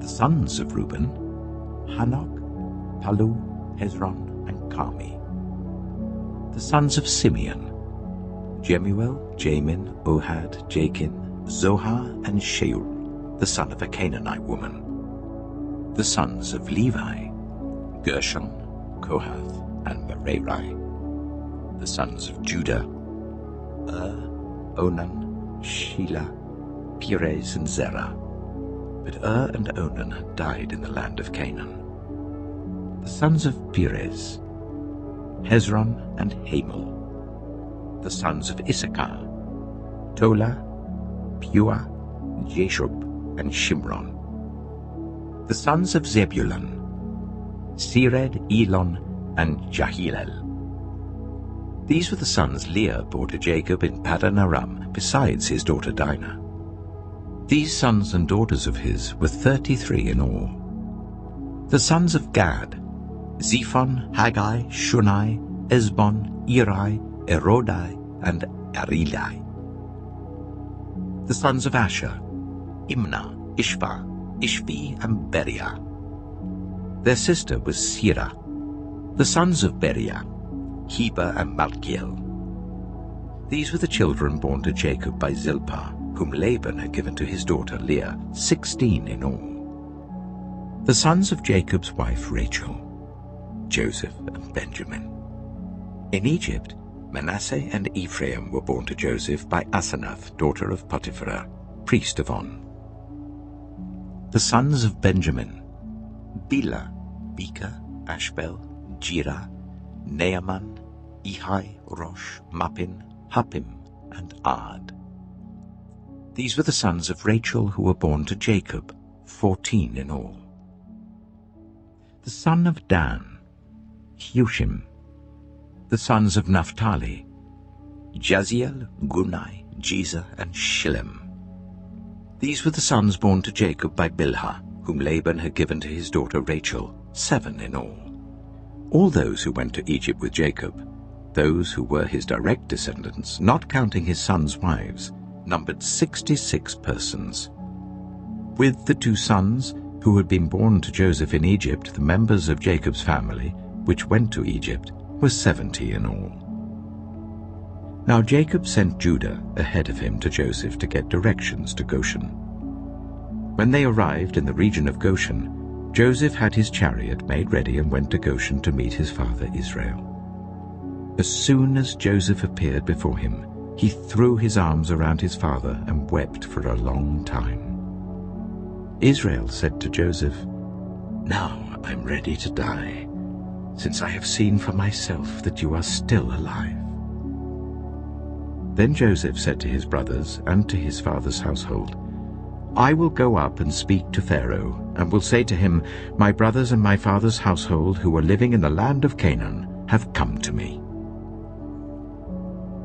The sons of Reuben: Hanok, Palu, Hezron, and Carmi. The sons of Simeon: Jemuel, Jamin, Ohad, Jachin, Zohar, and Shaul, the son of a Canaanite woman. The sons of Levi: Gershon, Kohath, and Merari. The sons of Judah: Onan, Shelah, Perez, and Zerah. But and Onan had died in the land of Canaan. The sons of Perez: Hezron and Hamul. The sons of Issachar: Tola, Pua, Jeshub, and Shimron. The sons of Zebulun: Sered, Elon, and Jahilel. These were the sons Leah bore to Jacob in Paddan Aram, besides his daughter Dinah. These sons and daughters of his were 33 in all. The sons of Gad: Zephon, Haggai, Shunai, Esbon, Eri, Erodai, and Arilai. The sons of Asher: Imnah, Ishva, Ishvi, and Beriah. Their sister was Sirah. The sons of Beriah: Heber and Malkiel. These were the children born to Jacob by Zilpah, whom Laban had given to his daughter Leah, 16 in all. The sons of Jacob's wife Rachel: Joseph and Benjamin. In Egypt, Manasseh and Ephraim were born to Joseph by Asenath, daughter of Potiphera, priest of On. The sons of Benjamin: Bela, Beka, Ashbel, Jira, Naaman, Ehi, Rosh, Mappin, Huppim, and Ard. These were the sons of Rachel who were born to Jacob, 14 in all. The son of Dan: Hushim. The sons of Naphtali: Jaziel, Gunai, Jezer, and Shillem. These were the sons born to Jacob by Bilhah, whom Laban had given to his daughter Rachel, 7 in all. All those who went to Egypt with Jacob, those who were his direct descendants, not counting his sons' wives, numbered 66 persons. With the 2 sons who had been born to Joseph in Egypt, the members of Jacob's family, which went to Egypt, were 70 in all. Now Jacob sent Judah ahead of him to Joseph to get directions to Goshen. When they arrived in the region of Goshen, Joseph had his chariot made ready and went to Goshen to meet his father Israel. As soon as Joseph appeared before him, he threw his arms around his father and wept for a long time. Israel said to Joseph, "Now I'm ready to die, since I have seen for myself that you are still alive." Then Joseph said to his brothers and to his father's household, "I will go up and speak to Pharaoh, and will say to him, 'My brothers and my father's household who are living in the land of Canaan have come to me.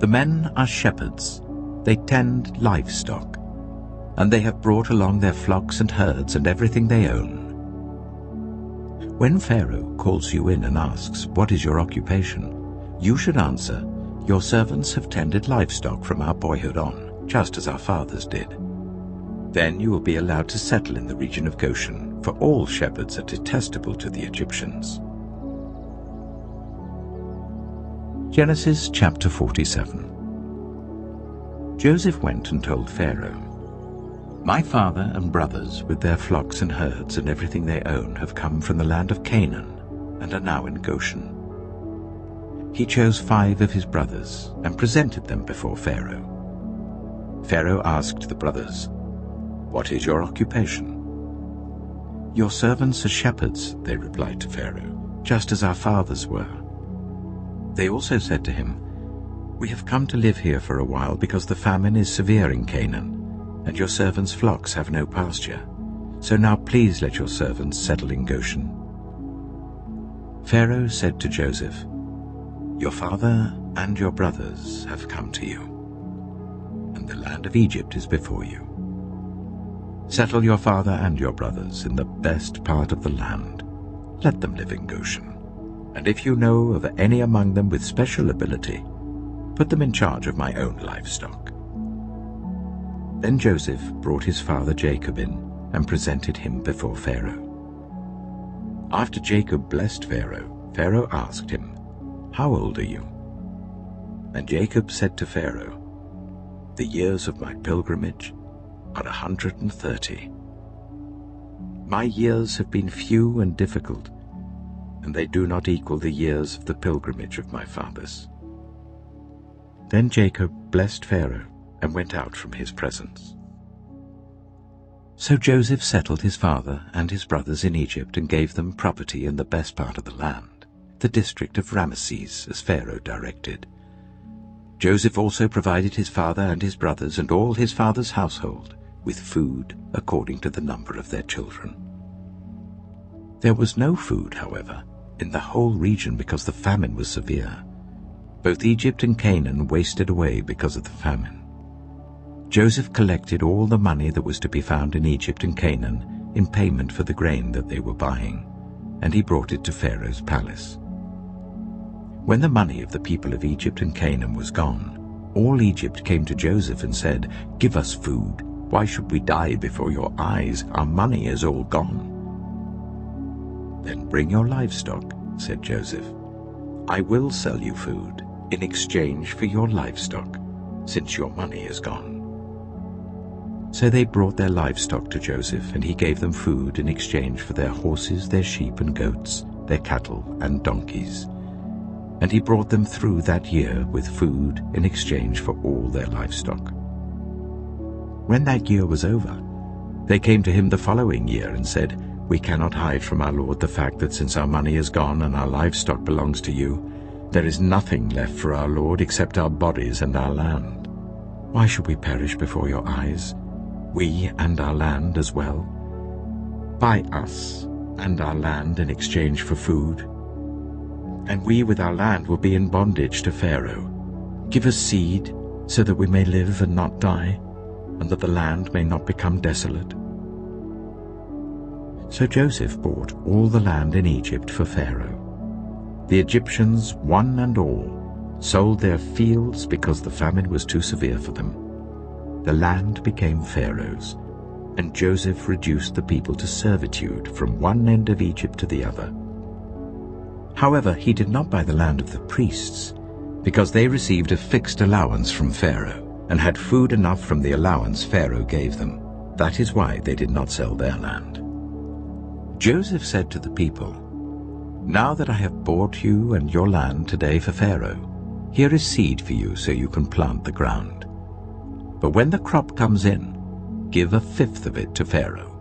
The men are shepherds, they tend livestock, and they have brought along their flocks and herds and everything they own. When Pharaoh calls you in and asks, 'What is your occupation?' you should answer, 'Your servants have tended livestock from our boyhood on, just as our fathers did.' Then you will be allowed to settle in the region of Goshen, for all shepherds are detestable to the Egyptians." Genesis chapter 47. Joseph went and told Pharaoh, "My father and brothers with their flocks and herds and everything they own have come from the land of Canaan and are now in Goshen." He chose 5 of his brothers and presented them before Pharaoh. Pharaoh asked the brothers, "What is your occupation?" "Your servants are shepherds," they replied to Pharaoh, "just as our fathers were." They also said to him, "We have come to live here for a while because the famine is severe in Canaan, and your servants' flocks have no pasture. So now please let your servants settle in Goshen." Pharaoh said to Joseph, "Your father and your brothers have come to you, and the land of Egypt is before you. Settle your father and your brothers in the best part of the land. Let them live in Goshen, and if you know of any among them with special ability, put them in charge of my own livestock." Then Joseph brought his father Jacob in and presented him before Pharaoh. After Jacob blessed Pharaoh, Pharaoh asked him, "How old are you?" And Jacob said to Pharaoh, "The years of my pilgrimage are 130. My years have been few and difficult, and they do not equal the years of the pilgrimage of my fathers." Then Jacob blessed Pharaoh and went out from his presence. So Joseph settled his father and his brothers in Egypt and gave them property in the best part of the land, the district of Ramesses, as Pharaoh directed. Joseph also provided his father and his brothers and all his father's household with food according to the number of their children. There was no food, however, in the whole region because the famine was severe. Both Egypt and Canaan wasted away because of the famine. Joseph collected all the money that was to be found in Egypt and Canaan in payment for the grain that they were buying, and he brought it to Pharaoh's palace. When the money of the people of Egypt and Canaan was gone, all Egypt came to Joseph and said, "Give us food. Why should we die before your eyes? Our money is all gone." "Then bring your livestock," said Joseph. "I will sell you food in exchange for your livestock, since your money is gone." So they brought their livestock to Joseph, and he gave them food in exchange for their horses, their sheep and goats, their cattle and donkeys. And he brought them through that year with food in exchange for all their livestock. When that year was over, they came to him the following year and said, "We cannot hide from our lord the fact that since our money is gone and our livestock belongs to you, there is nothing left for our lord except our bodies and our land. Why should we perish before your eyes, we and our land as well? Buy us and our land in exchange for food, and we with our land will be in bondage to Pharaoh. Give us seed so that we may live and not die, and that the land may not become desolate." So Joseph bought all the land in Egypt for Pharaoh. The Egyptians, one and all, sold their fields because the famine was too severe for them. The land became Pharaoh's, and Joseph reduced the people to servitude from one end of Egypt to the other. However, he did not buy the land of the priests, because they received a fixed allowance from Pharaoh, and had food enough from the allowance Pharaoh gave them. That is why they did not sell their land. Joseph said to the people, "Now that I have bought you and your land today for Pharaoh, here is seed for you so you can plant the ground. But when the crop comes in, give 1/5 of it to Pharaoh.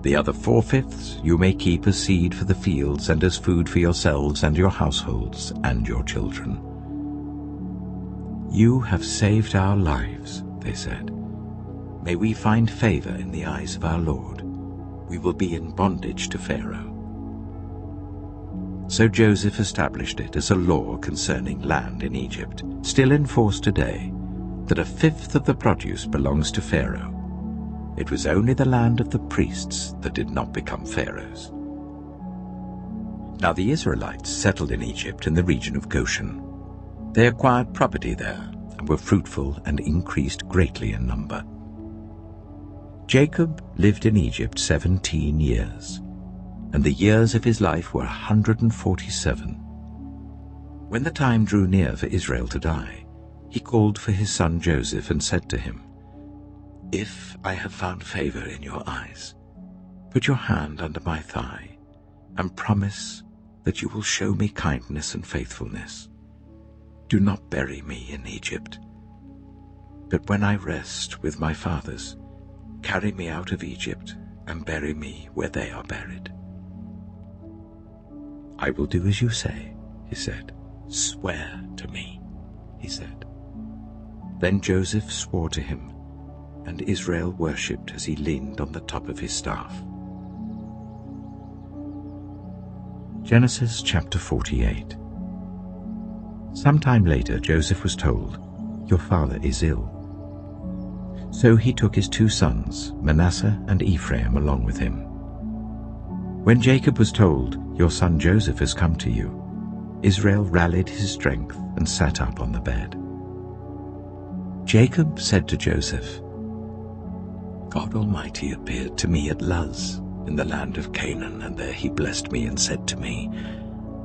The other 4/5 you may keep as seed for the fields and as food for yourselves and your households and your children." "You have saved our lives," they said. "May we find favor in the eyes of our Lord. We will be in bondage to Pharaoh." So Joseph established it as a law concerning land in Egypt, still in force today, that 1/5 of the produce belongs to Pharaoh. It was only the land of the priests that did not become Pharaoh's. Now the Israelites settled in Egypt in the region of Goshen. They acquired property there and were fruitful and increased greatly in number. Jacob lived in Egypt 17 years, and the years of his life were 147. When the time drew near for Israel to die, he called for his son Joseph and said to him, "If I have found favor in your eyes, put your hand under my thigh and promise that you will show me kindness and faithfulness. Do not bury me in Egypt, but when I rest with my fathers, carry me out of Egypt and bury me where they are buried." "I will do as you say," he said. "Swear to me," he said. Then Joseph swore to him, and Israel worshipped as he leaned on the top of his staff. Genesis chapter 48. Sometime later Joseph was told, "Your father is ill." So he took his 2 sons, Manasseh and Ephraim, along with him. When Jacob was told, "Your son Joseph has come to you," Israel rallied his strength and sat up on the bed. Jacob said to Joseph, "God Almighty appeared to me at Luz in the land of Canaan, and there he blessed me and said to me,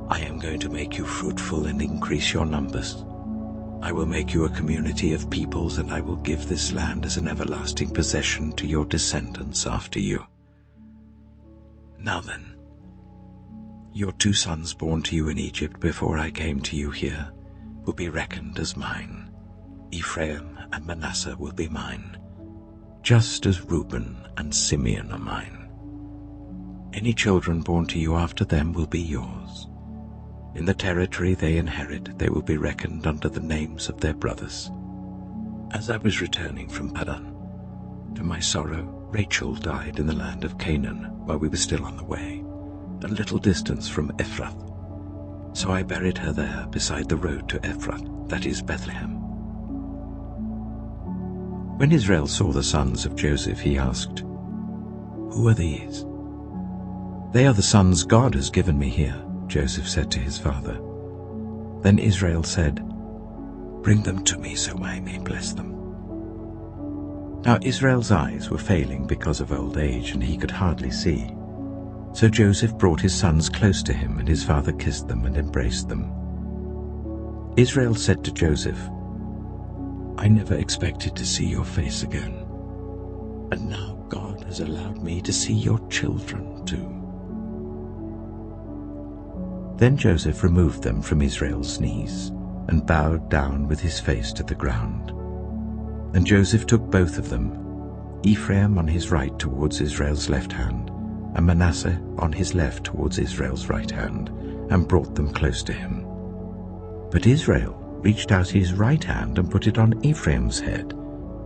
'I am going to make you fruitful and increase your numbers. I will make you a community of peoples, and I will give this land as an everlasting possession to your descendants after you.' Now then, your 2 sons born to you in Egypt before I came to you here will be reckoned as mine. Ephraim and Manasseh will be mine, just as Reuben and Simeon are mine. Any children born to you after them will be yours. In the territory they inherit, they will be reckoned under the names of their brothers. As I was returning from Padan, to my sorrow, Rachel died in the land of Canaan while we were still on the way, a little distance from Ephrath. So I buried her there beside the road to Ephrath, that is Bethlehem." When Israel saw the sons of Joseph, he asked, "Who are these?" "They are the sons God has given me here," Joseph said to his father. Then Israel said, "Bring them to me so I may bless them." Now Israel's eyes were failing because of old age, and he could hardly see. So Joseph brought his sons close to him, and his father kissed them and embraced them. Israel said to Joseph, "I never expected to see your face again, and now God has allowed me to see your children too." Then Joseph removed them from Israel's knees and bowed down with his face to the ground. And Joseph took both of them, Ephraim on his right towards Israel's left hand, and Manasseh on his left towards Israel's right hand, and brought them close to him. But Israel reached out his right hand and put it on Ephraim's head,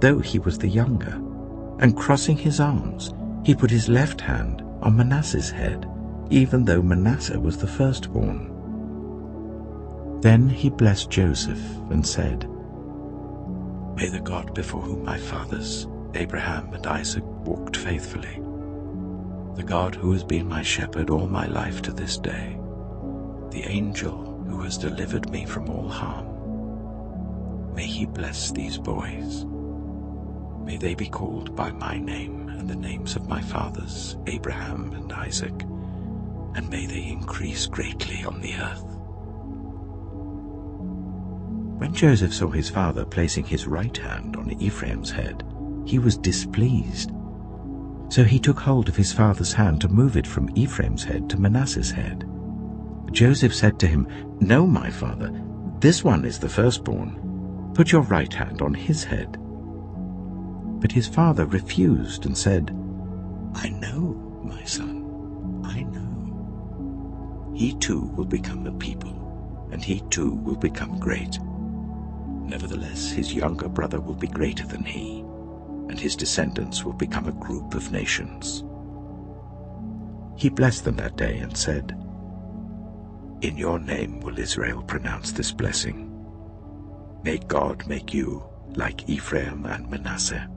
though he was the younger, and crossing his arms, he put his left hand on Manasseh's head, even though Manasseh was the firstborn. Then he blessed Joseph and said, "May the God before whom my fathers, Abraham and Isaac, walked faithfully, the God who has been my shepherd all my life to this day, the angel who has delivered me from all harm, may he bless these boys. May they be called by my name and the names of my fathers, Abraham and Isaac, and may they increase greatly on the earth." When Joseph saw his father placing his right hand on Ephraim's head, he was displeased. So he took hold of his father's hand to move it from Ephraim's head to Manasseh's head. Joseph said to him, "No, my father, this one is the firstborn. Put your right hand on his head." But his father refused and said, "I know, my son, I know. He too will become a people, and he too will become great. Nevertheless, his younger brother will be greater than he, and his descendants will become a group of nations." He blessed them that day and said, "In your name will Israel pronounce this blessing. May God make you like Ephraim and Manasseh."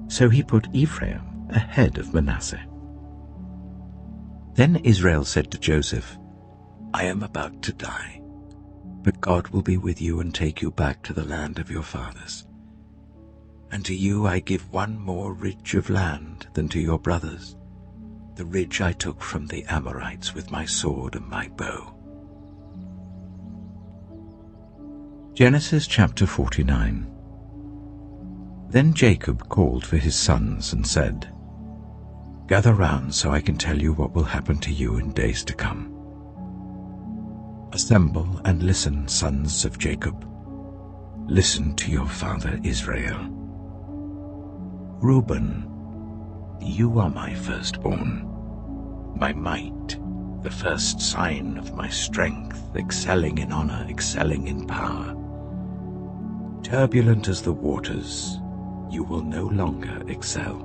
So he put Ephraim ahead of Manasseh. Then Israel said to Joseph, "I am about to die, but God will be with you and take you back to the land of your fathers. And to you I give one more ridge of land than to your brothers, the ridge I took from the Amorites with my sword and my bow." Genesis chapter 49. Then Jacob called for his sons and said, "Gather round so I can tell you what will happen to you in days to come. Assemble and listen, sons of Jacob. Listen to your father Israel. Reuben, you are my firstborn, my might, the first sign of my strength, excelling in honor, excelling in power. Turbulent as the waters, you will no longer excel.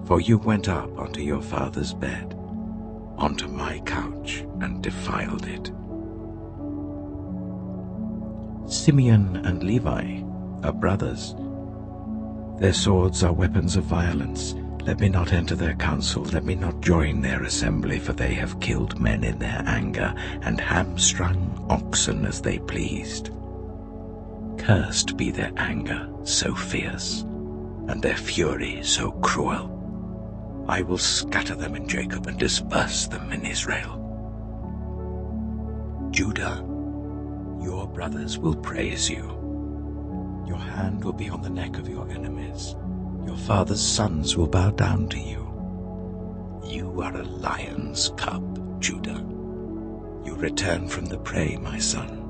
For you went up onto your father's bed, onto my couch, and defiled it. Simeon and Levi are brothers. Their swords are weapons of violence. Let me not enter their council, let me not join their assembly, for they have killed men in their anger, and hamstrung oxen as they pleased. Cursed be their anger so fierce, and their fury so cruel. I will scatter them in Jacob and disperse them in Israel. Judah, your brothers will praise you. Your hand will be on the neck of your enemies. Your father's sons will bow down to you. You are a lion's cub, Judah. You return from the prey, my son.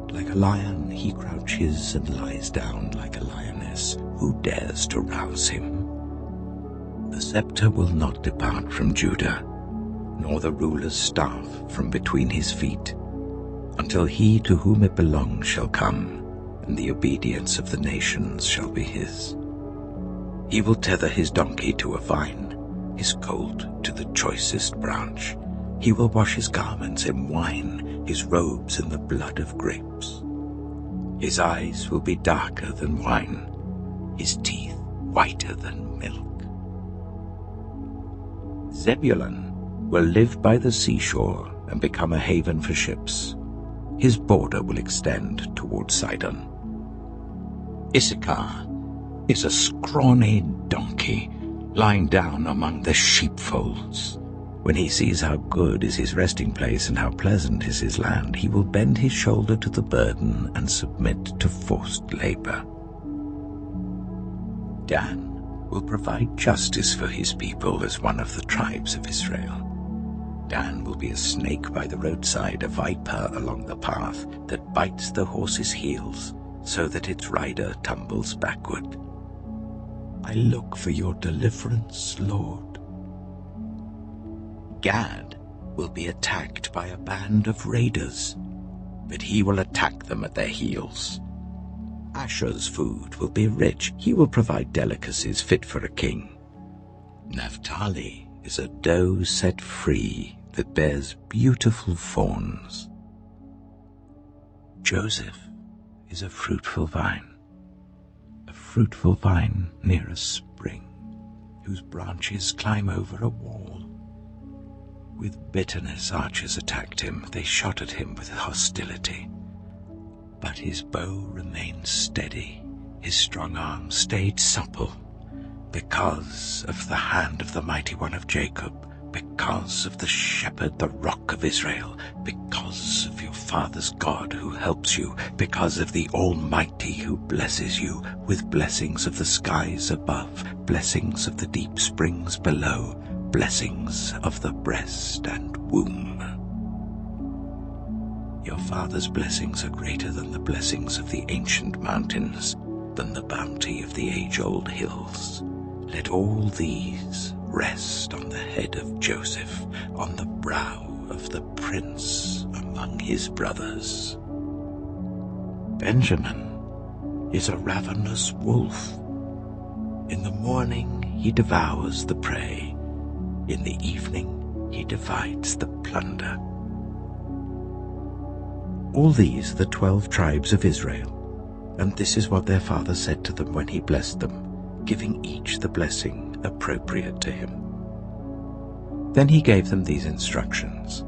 Like a lion he crouches and lies down like a lioness. Who dares to rouse him? The scepter will not depart from Judah, nor the ruler's staff from between his feet, until he to whom it belongs shall come, and the obedience of the nations shall be his. He will tether his donkey to a vine, his colt to the choicest branch. He will wash his garments in wine, his robes in the blood of grapes. His eyes will be darker than wine, his teeth whiter than milk. Zebulun will live by the seashore and become a haven for ships. His border will extend toward Sidon. Issachar is a scrawny donkey lying down among the sheepfolds. When he sees how good is his resting place and how pleasant is his land, he will bend his shoulder to the burden and submit to forced labor. Dan will provide justice for his people as one of the tribes of Israel. Dan will be a snake by the roadside, a viper along the path that bites the horse's heels so that its rider tumbles backward. I look for your deliverance, Lord. Gad will be attacked by a band of raiders, but he will attack them at their heels. Asher's food will be rich. He will provide delicacies fit for a king. Naphtali is a doe set free that bears beautiful fawns. Joseph is a fruitful vine near a spring, whose branches climb over a wall. With bitterness archers attacked him, they shot at him with hostility. But his bow remained steady, his strong arm stayed supple, because of the hand of the mighty one of Jacob, because of the shepherd, the rock of Israel, because of your father's God who helps you, because of the Almighty who blesses you with blessings of the skies above, blessings of the deep springs below, blessings of the breast and womb. Your father's blessings are greater than the blessings of the ancient mountains, than the bounty of the age-old hills. Let all these rest on the head of Joseph, on the brow of the prince among his brothers. Benjamin is a ravenous wolf. In the morning he devours the prey. In the evening he divides the plunder. All these are the 12 tribes of Israel, and this is what their father said to them when he blessed them, giving each the blessing appropriate to him. Then he gave them these instructions.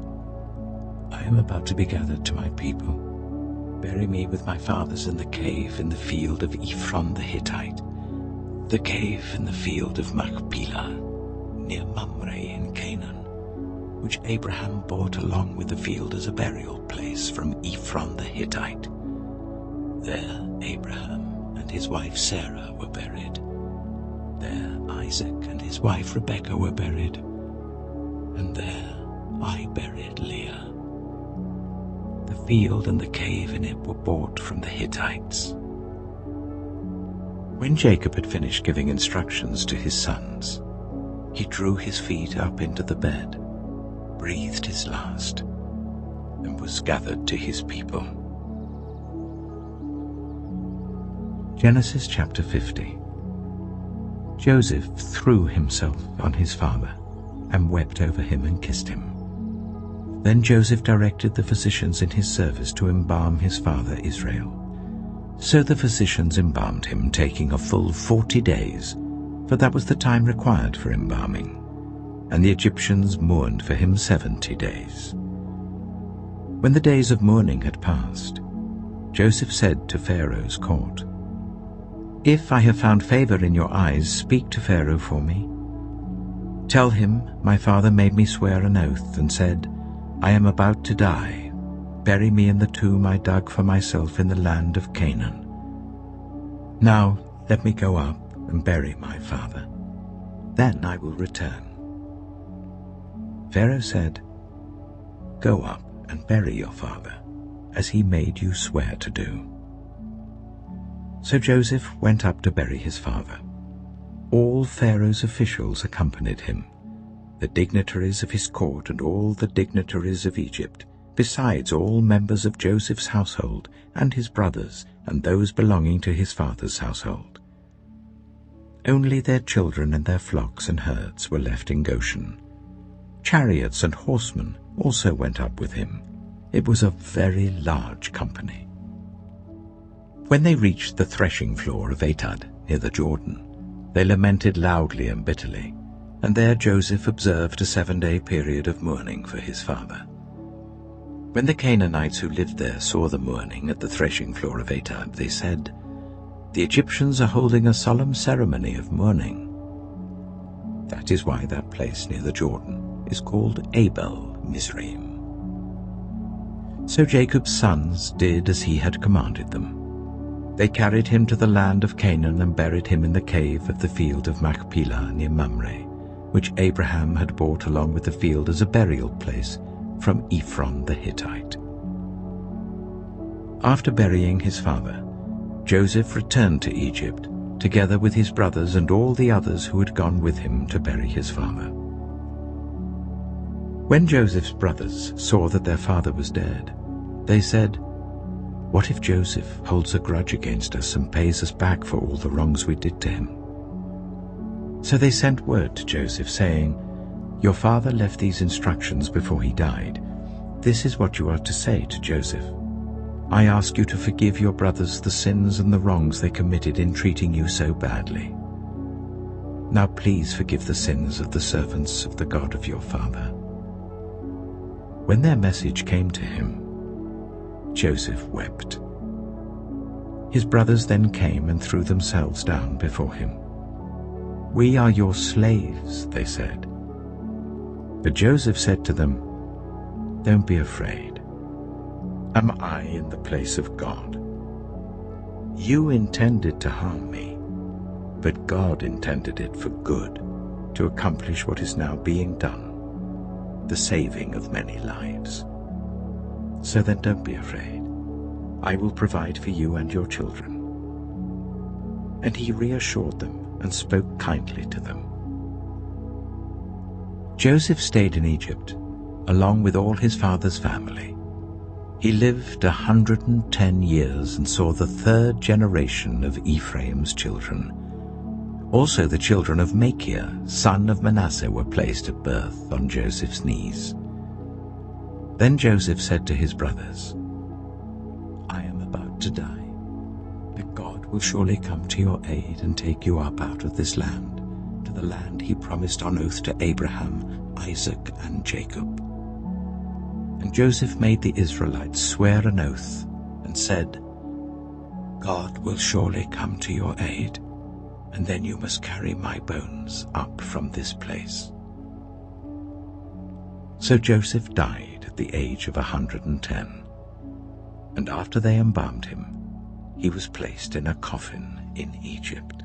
I am about to be gathered to my people. Bury me with my fathers in the cave in the field of Ephron the Hittite, the cave in the field of Machpelah, near Mamre in Canaan, which Abraham bought along with the field as a burial place from Ephron the Hittite, There Abraham and his wife Sarah were buried. There Isaac and his wife Rebekah were buried. And there I buried Leah. The field and the cave in it were bought from the Hittites. When Jacob had finished giving instructions to his sons, he drew his feet up into the bed, breathed his last, and was gathered to his people. Genesis chapter 50. Joseph threw himself on his father and wept over him and kissed him. Then Joseph directed the physicians in his service to embalm his father Israel. So the physicians embalmed him, taking a full 40 days, for that was the time required for embalming, and the Egyptians mourned for him 70 days. When the days of mourning had passed, Joseph said to Pharaoh's court, "If I have found favor in your eyes, speak to Pharaoh for me. Tell him, my father made me swear an oath and said, 'I am about to die. Bury me in the tomb I dug for myself in the land of Canaan.' Now let me go up and bury my father. Then I will return." Pharaoh said, "Go up and bury your father, as he made you swear to do." So Joseph went up to bury his father. All Pharaoh's officials accompanied him, the dignitaries of his court and all the dignitaries of Egypt, besides all members of Joseph's household and his brothers and those belonging to his father's household. Only their children and their flocks and herds were left in Goshen. Chariots and horsemen also went up with him. It was a very large company. When they reached the threshing floor of Atad near the Jordan, they lamented loudly and bitterly, and there Joseph observed a 7-day period of mourning for his father. When the Canaanites who lived there saw the mourning at the threshing floor of Atad, they said, "The Egyptians are holding a solemn ceremony of mourning." That is why that place near the Jordan is called Abel Mizraim. So Jacob's sons did as he had commanded them. They carried him to the land of Canaan and buried him in the cave of the field of Machpelah near Mamre, which Abraham had bought along with the field as a burial place from Ephron the Hittite. After burying his father, Joseph returned to Egypt, together with his brothers and all the others who had gone with him to bury his father. When Joseph's brothers saw that their father was dead, they said, "What if Joseph holds a grudge against us and pays us back for all the wrongs we did to him?" So they sent word to Joseph, saying, "Your father left these instructions before he died. This is what you are to say to Joseph. I ask you to forgive your brothers the sins and the wrongs they committed in treating you so badly. Now please forgive the sins of the servants of the God of your father." When their message came to him, Joseph wept. His brothers then came and threw themselves down before him. "We are your slaves," they said. But Joseph said to them, "Don't be afraid. Am I in the place of God? You intended to harm me, but God intended it for good, to accomplish what is now being done, the saving of many lives. So then don't be afraid. I will provide for you and your children." And he reassured them and spoke kindly to them. Joseph stayed in Egypt, along with all his father's family. He lived 110 years and saw the 3rd generation of Ephraim's children. Also the children of Machir, son of Manasseh, were placed at birth on Joseph's knees. Then Joseph said to his brothers, "I am about to die, but God will surely come to your aid and take you up out of this land, to the land he promised on oath to Abraham, Isaac, and Jacob." And Joseph made the Israelites swear an oath and said, "God will surely come to your aid, and then you must carry my bones up from this place." So Joseph died at the age of 110, and after they embalmed him, he was placed in a coffin in Egypt.